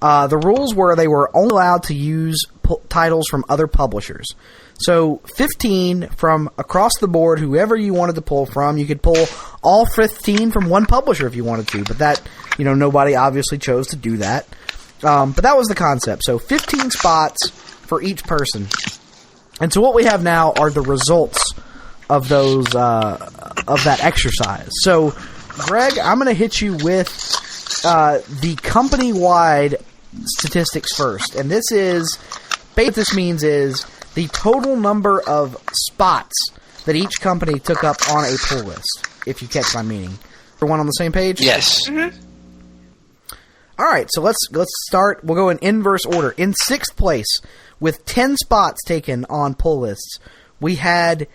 The rules were they were only allowed to use titles from other publishers. So 15 from across the board, whoever you wanted to pull from. You could pull all 15 from one publisher if you wanted to, but that, nobody obviously chose to do that. But that was the concept. So 15 spots for each person. And so what we have now are the results of those of that exercise. So, Greg, I'm going to hit you with the company-wide statistics first, and this is basically what this means is the total number of spots that each company took up on a pull list, if you catch my meaning. Everyone on the same page? Yes. Mm-hmm. All right, so let's start. We'll go in inverse order. In 6th place, with 10 spots taken on pull lists, we had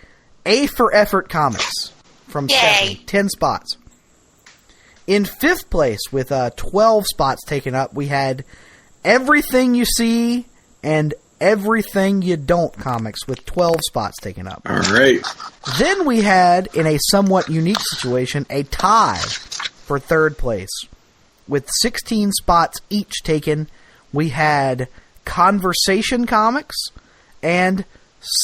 A for Effort Comics from Stephanie, 10 spots. In 5th place, with 12 spots taken up, we had Everything You See and Everything You Don't Comics with 12 spots taken up. All right. Then we had, in a somewhat unique situation, a tie for 3rd place. With 16 spots each taken, we had Conversation Comics and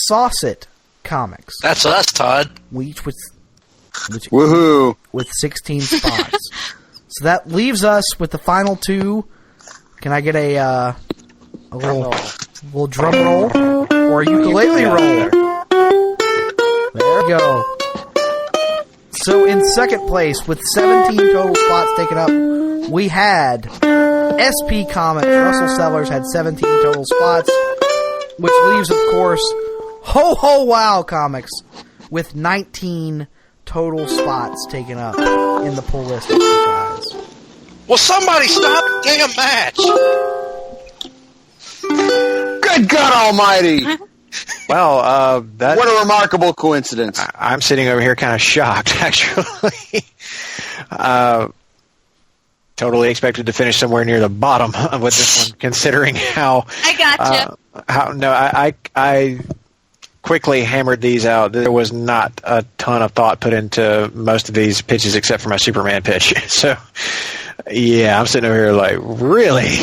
Saucet Comics. That's us, Todd. Woohoo! With 16 spots. So that leaves us with the final 2. Can I get a little drum roll or a ukulele roll? There we go. So in 2nd place, with 17 total spots taken up, we had SP Comics. Russell Sellers had 17 total spots, which leaves, of course, Ho Ho Wow Comics with 19 total spots taken up in the pull list exercise. Will somebody stop the damn match? Good God Almighty! Well, what a remarkable coincidence. I'm sitting over here kind of shocked, actually. Totally expected to finish somewhere near the bottom with this one, considering how... I gotcha. I quickly hammered these out. There was not a ton of thought put into most of these pitches except for my Superman pitch. So, yeah, I'm sitting over here like, really?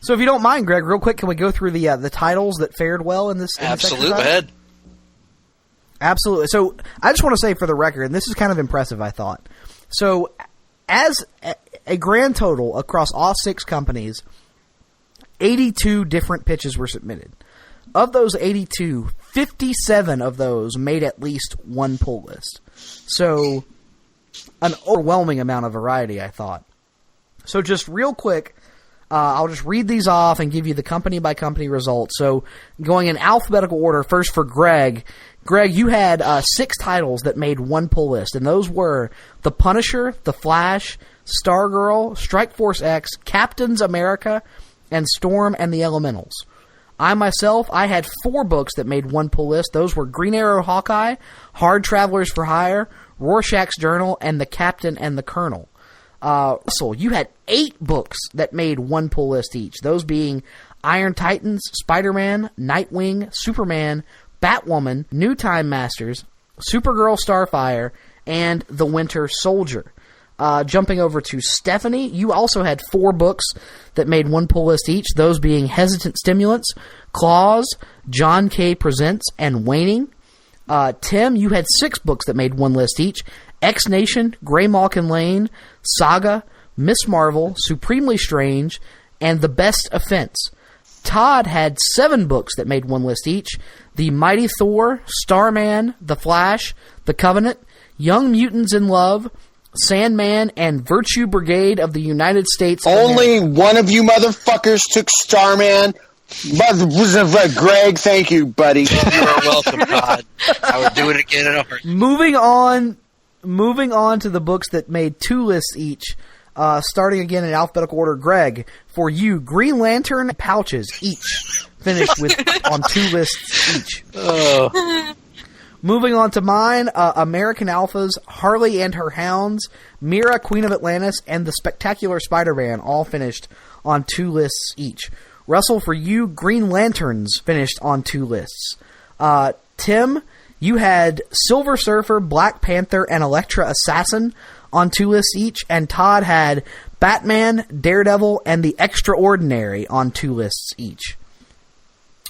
So if you don't mind, Greg, real quick, can we go through the titles that fared well in this? Absolutely. This Go ahead. Absolutely. So I just want to say for the record, and this is kind of impressive, I thought. So as a grand total across all 6 companies, 82 different pitches were submitted. Of those 82, 57 of those made at least one pull list. So an overwhelming amount of variety, I thought. So just real quick, I'll just read these off and give you the company-by-company results. So going in alphabetical order, first for Greg. Greg, you had 6 titles that made one pull list, and those were The Punisher, The Flash, Stargirl, Strikeforce X, Captains America, and Storm and the Elementals. I had 4 books that made one pull list. Those were Green Arrow Hawkeye, Hard Travelers for Hire, Rorschach's Journal, and The Captain and the Colonel. Russell, you had 8 books that made one pull list each. Those being Iron Titans, Spider-Man, Nightwing, Superman, Batwoman, New Time Masters, Supergirl Starfire, and The Winter Soldier. Jumping over to Stephanie, you also had 4 books that made one pull list each, those being Hesitant Stimulants, Claws, John K. Presents, and Waning. Tim, you had 6 books that made one list each, X-Nation, Grey Malkin Lane, Saga, Miss Marvel, Supremely Strange, and The Best Offense. Todd had 7 books that made one list each, The Mighty Thor, Starman, The Flash, The Covenant, Young Mutants in Love, Sandman, and Virtue Brigade of the United States. Only one of you motherfuckers took Starman. Greg, thank you, buddy. You are welcome, Todd. I would do it again in a heartbeat. Moving on to the books that made 2 lists each. Starting again in alphabetical order, Greg, for you, Green Lantern pouches each finished on 2 lists each. Oh. Moving on to mine, American Alphas, Harley and Her Hounds, Mira, Queen of Atlantis, and The Spectacular Spider-Man all finished on 2 lists each. Russell, for you, Green Lanterns finished on 2 lists. Tim, you had Silver Surfer, Black Panther, and Elektra Assassin on 2 lists each, and Todd had Batman, Daredevil, and The Extraordinary on 2 lists each.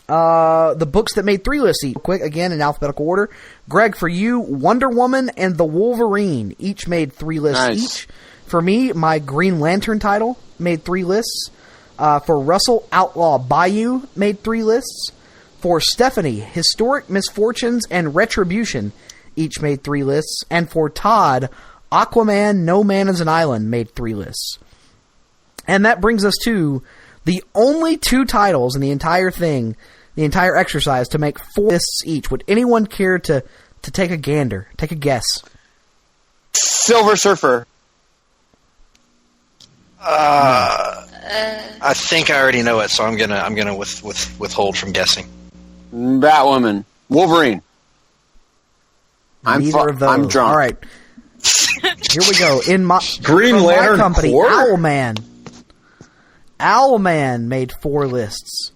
The books that made 3 lists each, quick, again in alphabetical order. Greg, for you, Wonder Woman and The Wolverine each made 3 lists each. For me, my Green Lantern title made 3 lists. For Russell, Outlaw Bayou made 3 lists. For Stephanie, Historic Misfortunes and Retribution each made 3 lists. And for Todd, Aquaman, No Man is an Island made 3 lists. And that brings us to The only 2 titles in the entire thing, the entire exercise, to make 4 lists each. Would anyone care to take a gander? Take a guess. Silver Surfer. I think I already know it, so I'm gonna withhold from guessing. Batwoman. Wolverine. Neither of those. I'm drunk. All right. Here we go. In my Green Lantern my company, Corps? Owlman made 4 lists.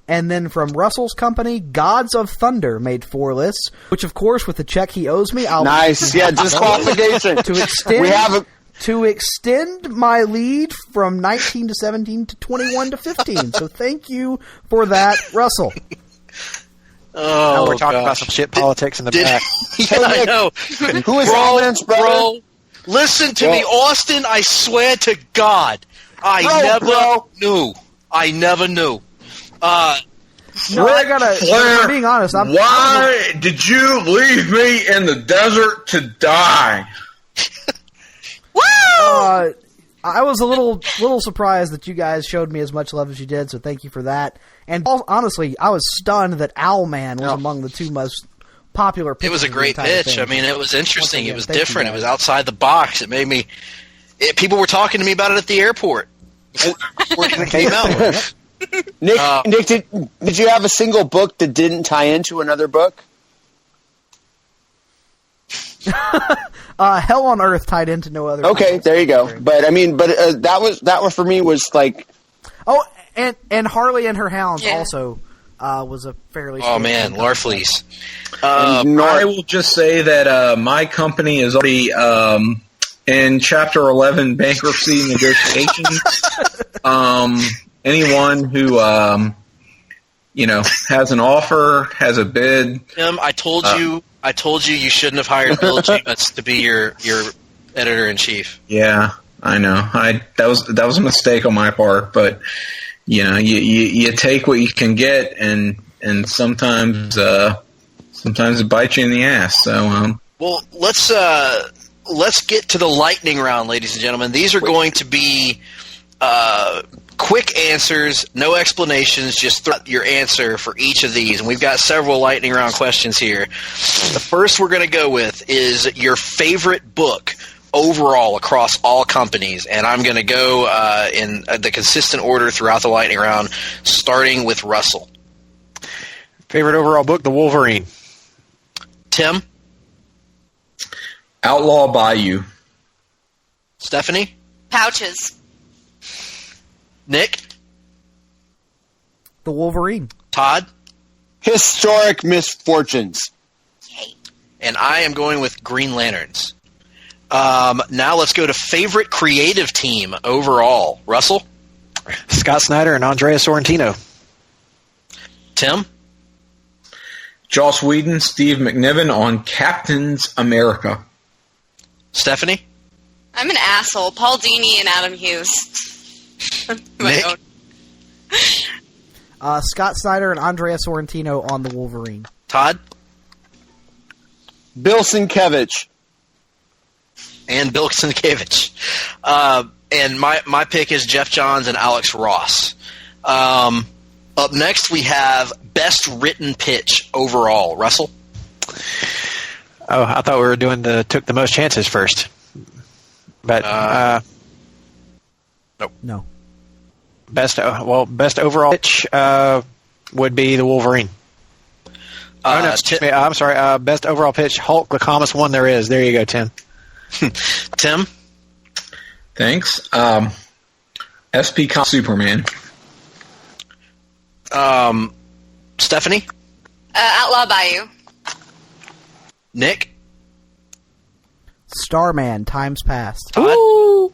And then from Russell's company, Gods of Thunder made 4 lists, which of course with the check he owes me, I'll nice. Yeah, disqualification. to extend my lead from 19 to 17 to 21 to 15. So thank you for that, Russell. Oh, now we're talking about some shit politics in the back. Yeah, I know. Who is Owlman's brother? Bro, listen to me, Austin. I swear to God, I never knew. No, I gotta. Being honest, why did you leave me in the desert to die? Woo! I was a little surprised that you guys showed me as much love as you did, so thank you for that. And honestly, I was stunned that Owlman was among the 2 most popular pitches. It was a great pitch. I mean, it was interesting. Again, it was different. It was outside the box. It made me... people were talking to me about it at the airport before it came out. Nick, did you have a single book that didn't tie into another book? Hell on Earth tied into no other. Okay, there you go. But I mean, that was for me was like. Oh, and Harley and Her Hounds also was a fairly. Oh man, Larfleeze. I will just say that my company is already in Chapter 11 bankruptcy negotiations. Anyone who has an offer, has a bid. Tim, I told you you shouldn't have hired Bill James to be your editor in chief. Yeah, I know. That was a mistake on my part, but you take what you can get, and sometimes it bites you in the ass. So well, let's get to the lightning round, ladies and gentlemen. These are going to be quick answers, no explanations, just throw your answer for each of these. And we've got several lightning round questions here. The first we're going to go with is your favorite book overall across all companies. And I'm going to go in the consistent order throughout the lightning round, starting with Russell. Favorite overall book, The Wolverine. Tim? Outlaw Bayou. Stephanie? Pouches. Nick? The Wolverine. Todd? Historic Misfortunes. And I am going with Green Lanterns. Now let's go to favorite creative team overall. Russell? Scott Snyder and Andrea Sorrentino. Tim? Joss Whedon, Steve McNiven on Captain's America. Stephanie? I'm an asshole. Paul Dini and Adam Hughes. Nick? Scott Snyder and Andrea Sorrentino on the Wolverine. Todd? Bill Sienkiewicz. And Bill Sienkiewicz. And my pick is Jeff Johns and Alex Ross. Up next, we have best written pitch overall. Russell? Oh, I thought we were doing took the most chances first. But nope. No. Best overall pitch would be the Wolverine. I'm sorry. Best overall pitch, Hulk, the calmest one there is. There you go, Tim. Tim? Thanks. SP Superman. Stephanie? Outlaw Bayou. Nick? Starman, Times Past. Ooh.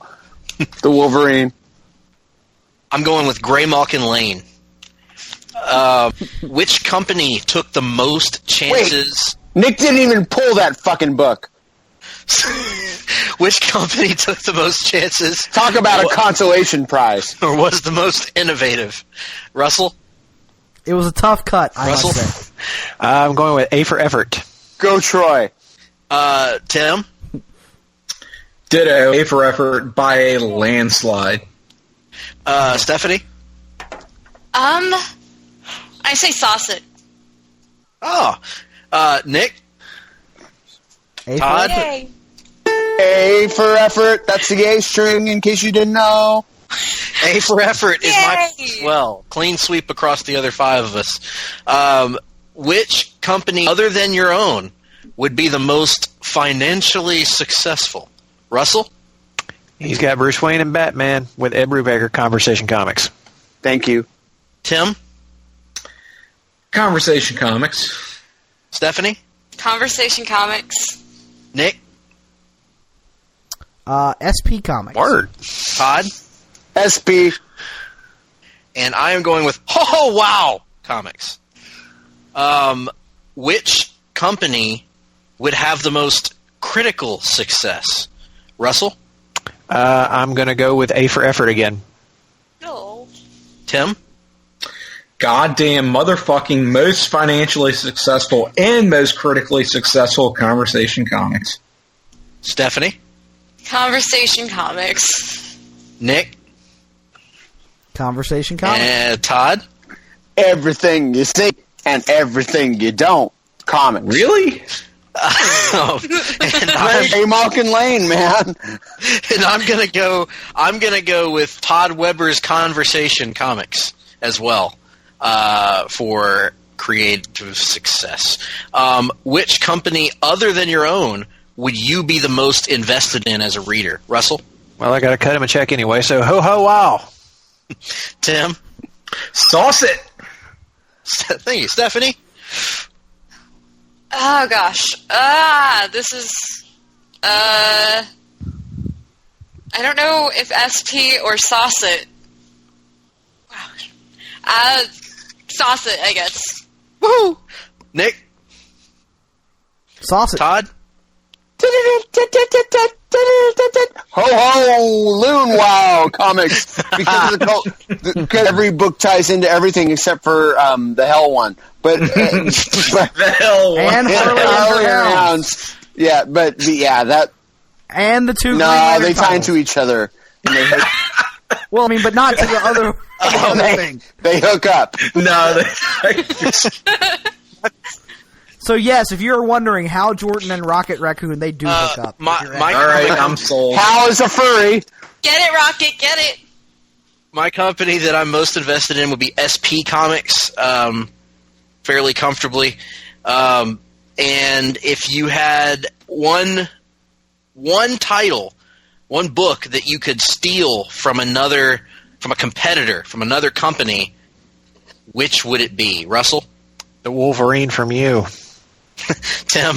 The Wolverine. I'm going with Gray Malkin Lane. Which company took the most chances? Wait, Nick didn't even pull that fucking book. Which company took the most chances? Talk about a consolation prize. Or was the most innovative? Russell? It was a tough cut, I Russell? must say. I'm going with A for Effort. Go Troy. Tim? Ditto. A for Effort by a landslide. Stephanie? I say sausage. Oh, Nick? Todd? Yay. A for effort. That's the A string, in case you didn't know. A for effort is my as well. Clean sweep across the other 5 of us. Which company, other than your own, would be the most financially successful? Russell? He's got Bruce Wayne and Batman with Ed Brubaker, Conversation Comics. Thank you. Tim? Conversation Comics. Stephanie? Conversation Comics. Nick? SP Comics. Word. Todd? SP. And I am going with Oh Wow Comics. Which company would have the most critical success? Russell? I'm going to go with A for effort again. No. Tim? Goddamn motherfucking most financially successful and most critically successful Conversation Comics. Stephanie? Conversation Comics. Nick? Conversation Comics. And Todd? Everything you see and everything you don't. Comics. Really? Ray Malkin Lane, man. And I'm gonna go with Todd Weber's Conversation Comics as well for creative success. Which company other than your own would you be the most invested in as a reader? Russell? Well, I got to cut him a check anyway, so ho wow. Tim? Sauce it. Thank you. Stephanie? Oh gosh. This is I don't know if SP or Saucet. Wow. Saucet, I guess. Woohoo! Nick? Saucet. Todd? Ho ho, Loon Wow Comics, because every book ties into everything except for the Hell one. But the Hell one and Harley and Hounds. Yeah, but that and the two. No, they tie into each other. Well, I mean, but not to the other, thing. They hook up. No. So yes, if you're wondering how Jordan and Rocket Raccoon, they do hook up. All right, I'm sold. How is a furry? Get it, Rocket, get it. My company that I'm most invested in would be SP Comics, fairly comfortably. And if you had one title, one book that you could steal from a competitor, from another company, which would it be? Russell? The Wolverine from You. Tim?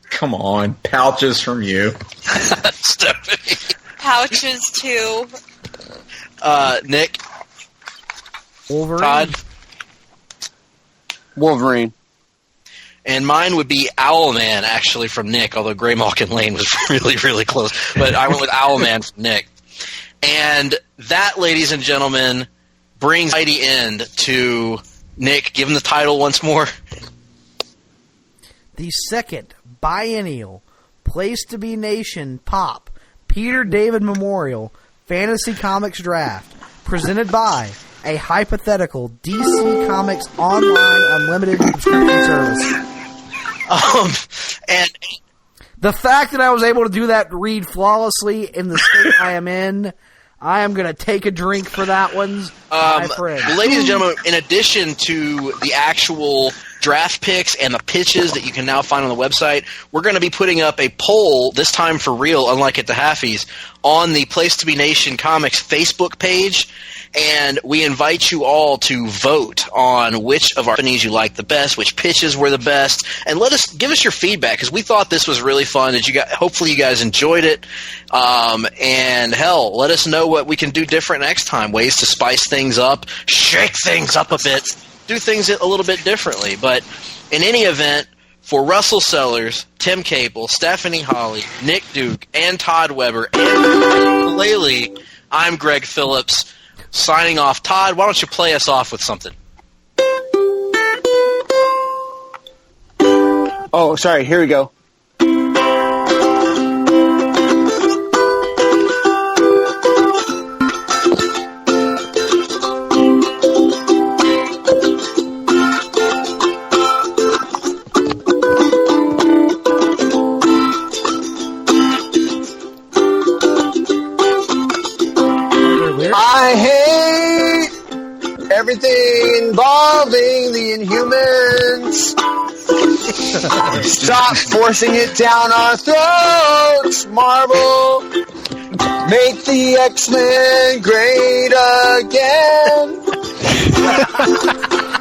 Come on. Pouches from You. Stephanie? Pouches too. Nick? Wolverine. Todd? Wolverine. And mine would be Owlman, actually, from Nick, although Gray Malkin Lane was really, really close. But I went with Owlman from Nick. And that, ladies and gentlemen, brings mighty end to Nick. Give him the title once more. The second biennial Place to Be Nation Pop Peter David Memorial Fantasy Comics Draft, presented by a hypothetical DC Comics online unlimited subscription service. And the fact that I was able to do that read flawlessly in the state I am in, I am going to take a drink for that one, my friend. Ladies and gentlemen, in addition to the actual draft picks and the pitches that you can now find on the website, we're going to be putting up a poll, this time for real, unlike at the Halfies, on the Place to Be Nation Comics Facebook page. And we invite you all to vote on which of our companies you like the best, which pitches were the best, and give us your feedback, because we thought this was really fun. Hopefully you guys enjoyed it. And hell, let us know what we can do different next time. Ways to spice things up, shake things up a bit, do things a little bit differently. But in any event, for Russell Sellers, Tim Capel, Stephanie Holly, Nick Duke, and Todd Weber, and Laley, I'm Greg Phillips. Signing off. Todd, why don't you play us off with something? Oh, sorry. Here we go. everything involving the Inhumans. Stop forcing it down our throats, Marvel. Make the X-Men great again.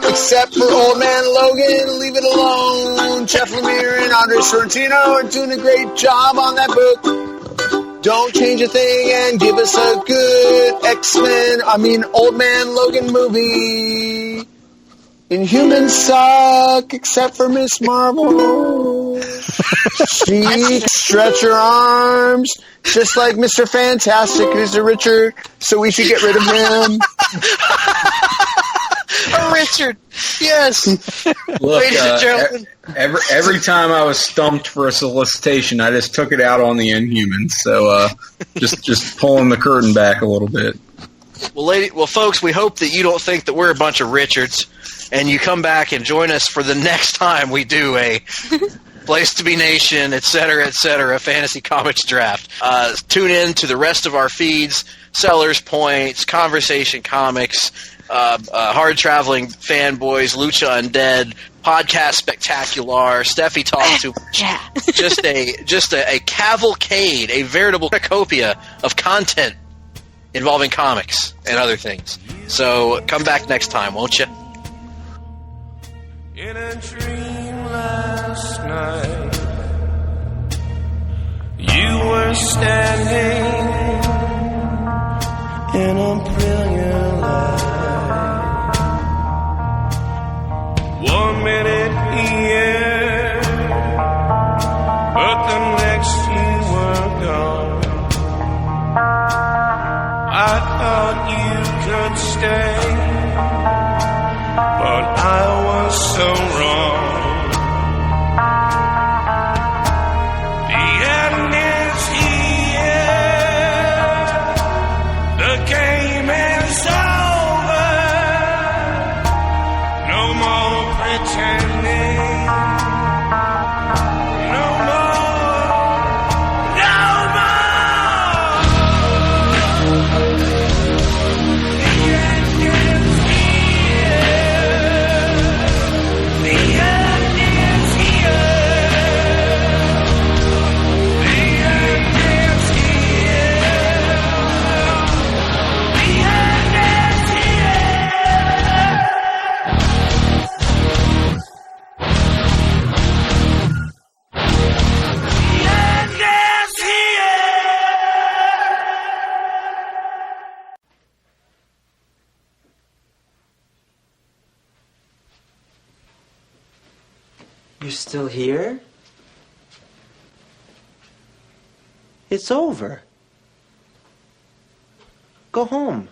Except for Old Man Logan, leave it alone. Jeff Lemire and Andre Sorrentino are doing a great job on that book. Don't change a thing and give us a good Old Man Logan movie. Inhumans suck, except for Miss Marvel. She stretch her arms, just like Mr. Fantastic, who's a Richard, so we should get rid of him. A Richard, yes. Look, ladies and gentlemen. Every time I was stumped for a solicitation, I just took it out on the Inhumans. So just pulling the curtain back a little bit. Well, folks, we hope that you don't think that we're a bunch of Richards, and you come back and join us for the next time we do a Place to Be Nation, etc., Fantasy Comics Draft. Tune in to the rest of our feeds: Sellers Points, Conversation Comics, Hard-Traveling Fanboys, Lucha Undead, Podcast Spectacular, Steffi Talks to just a cavalcade, a veritable cornucopia of content involving comics and other things. So come back next time, won't you? In a dream last night, you were standing in a brilliant light. 1 minute here, but the next you were gone. I thought you could stay, but I was so wrong. The end is here. The game is over. No more pretending. No more. No more. The end is here. The end is here. The end is here. The end is here. The end is here. You're still here? It's over. Go home.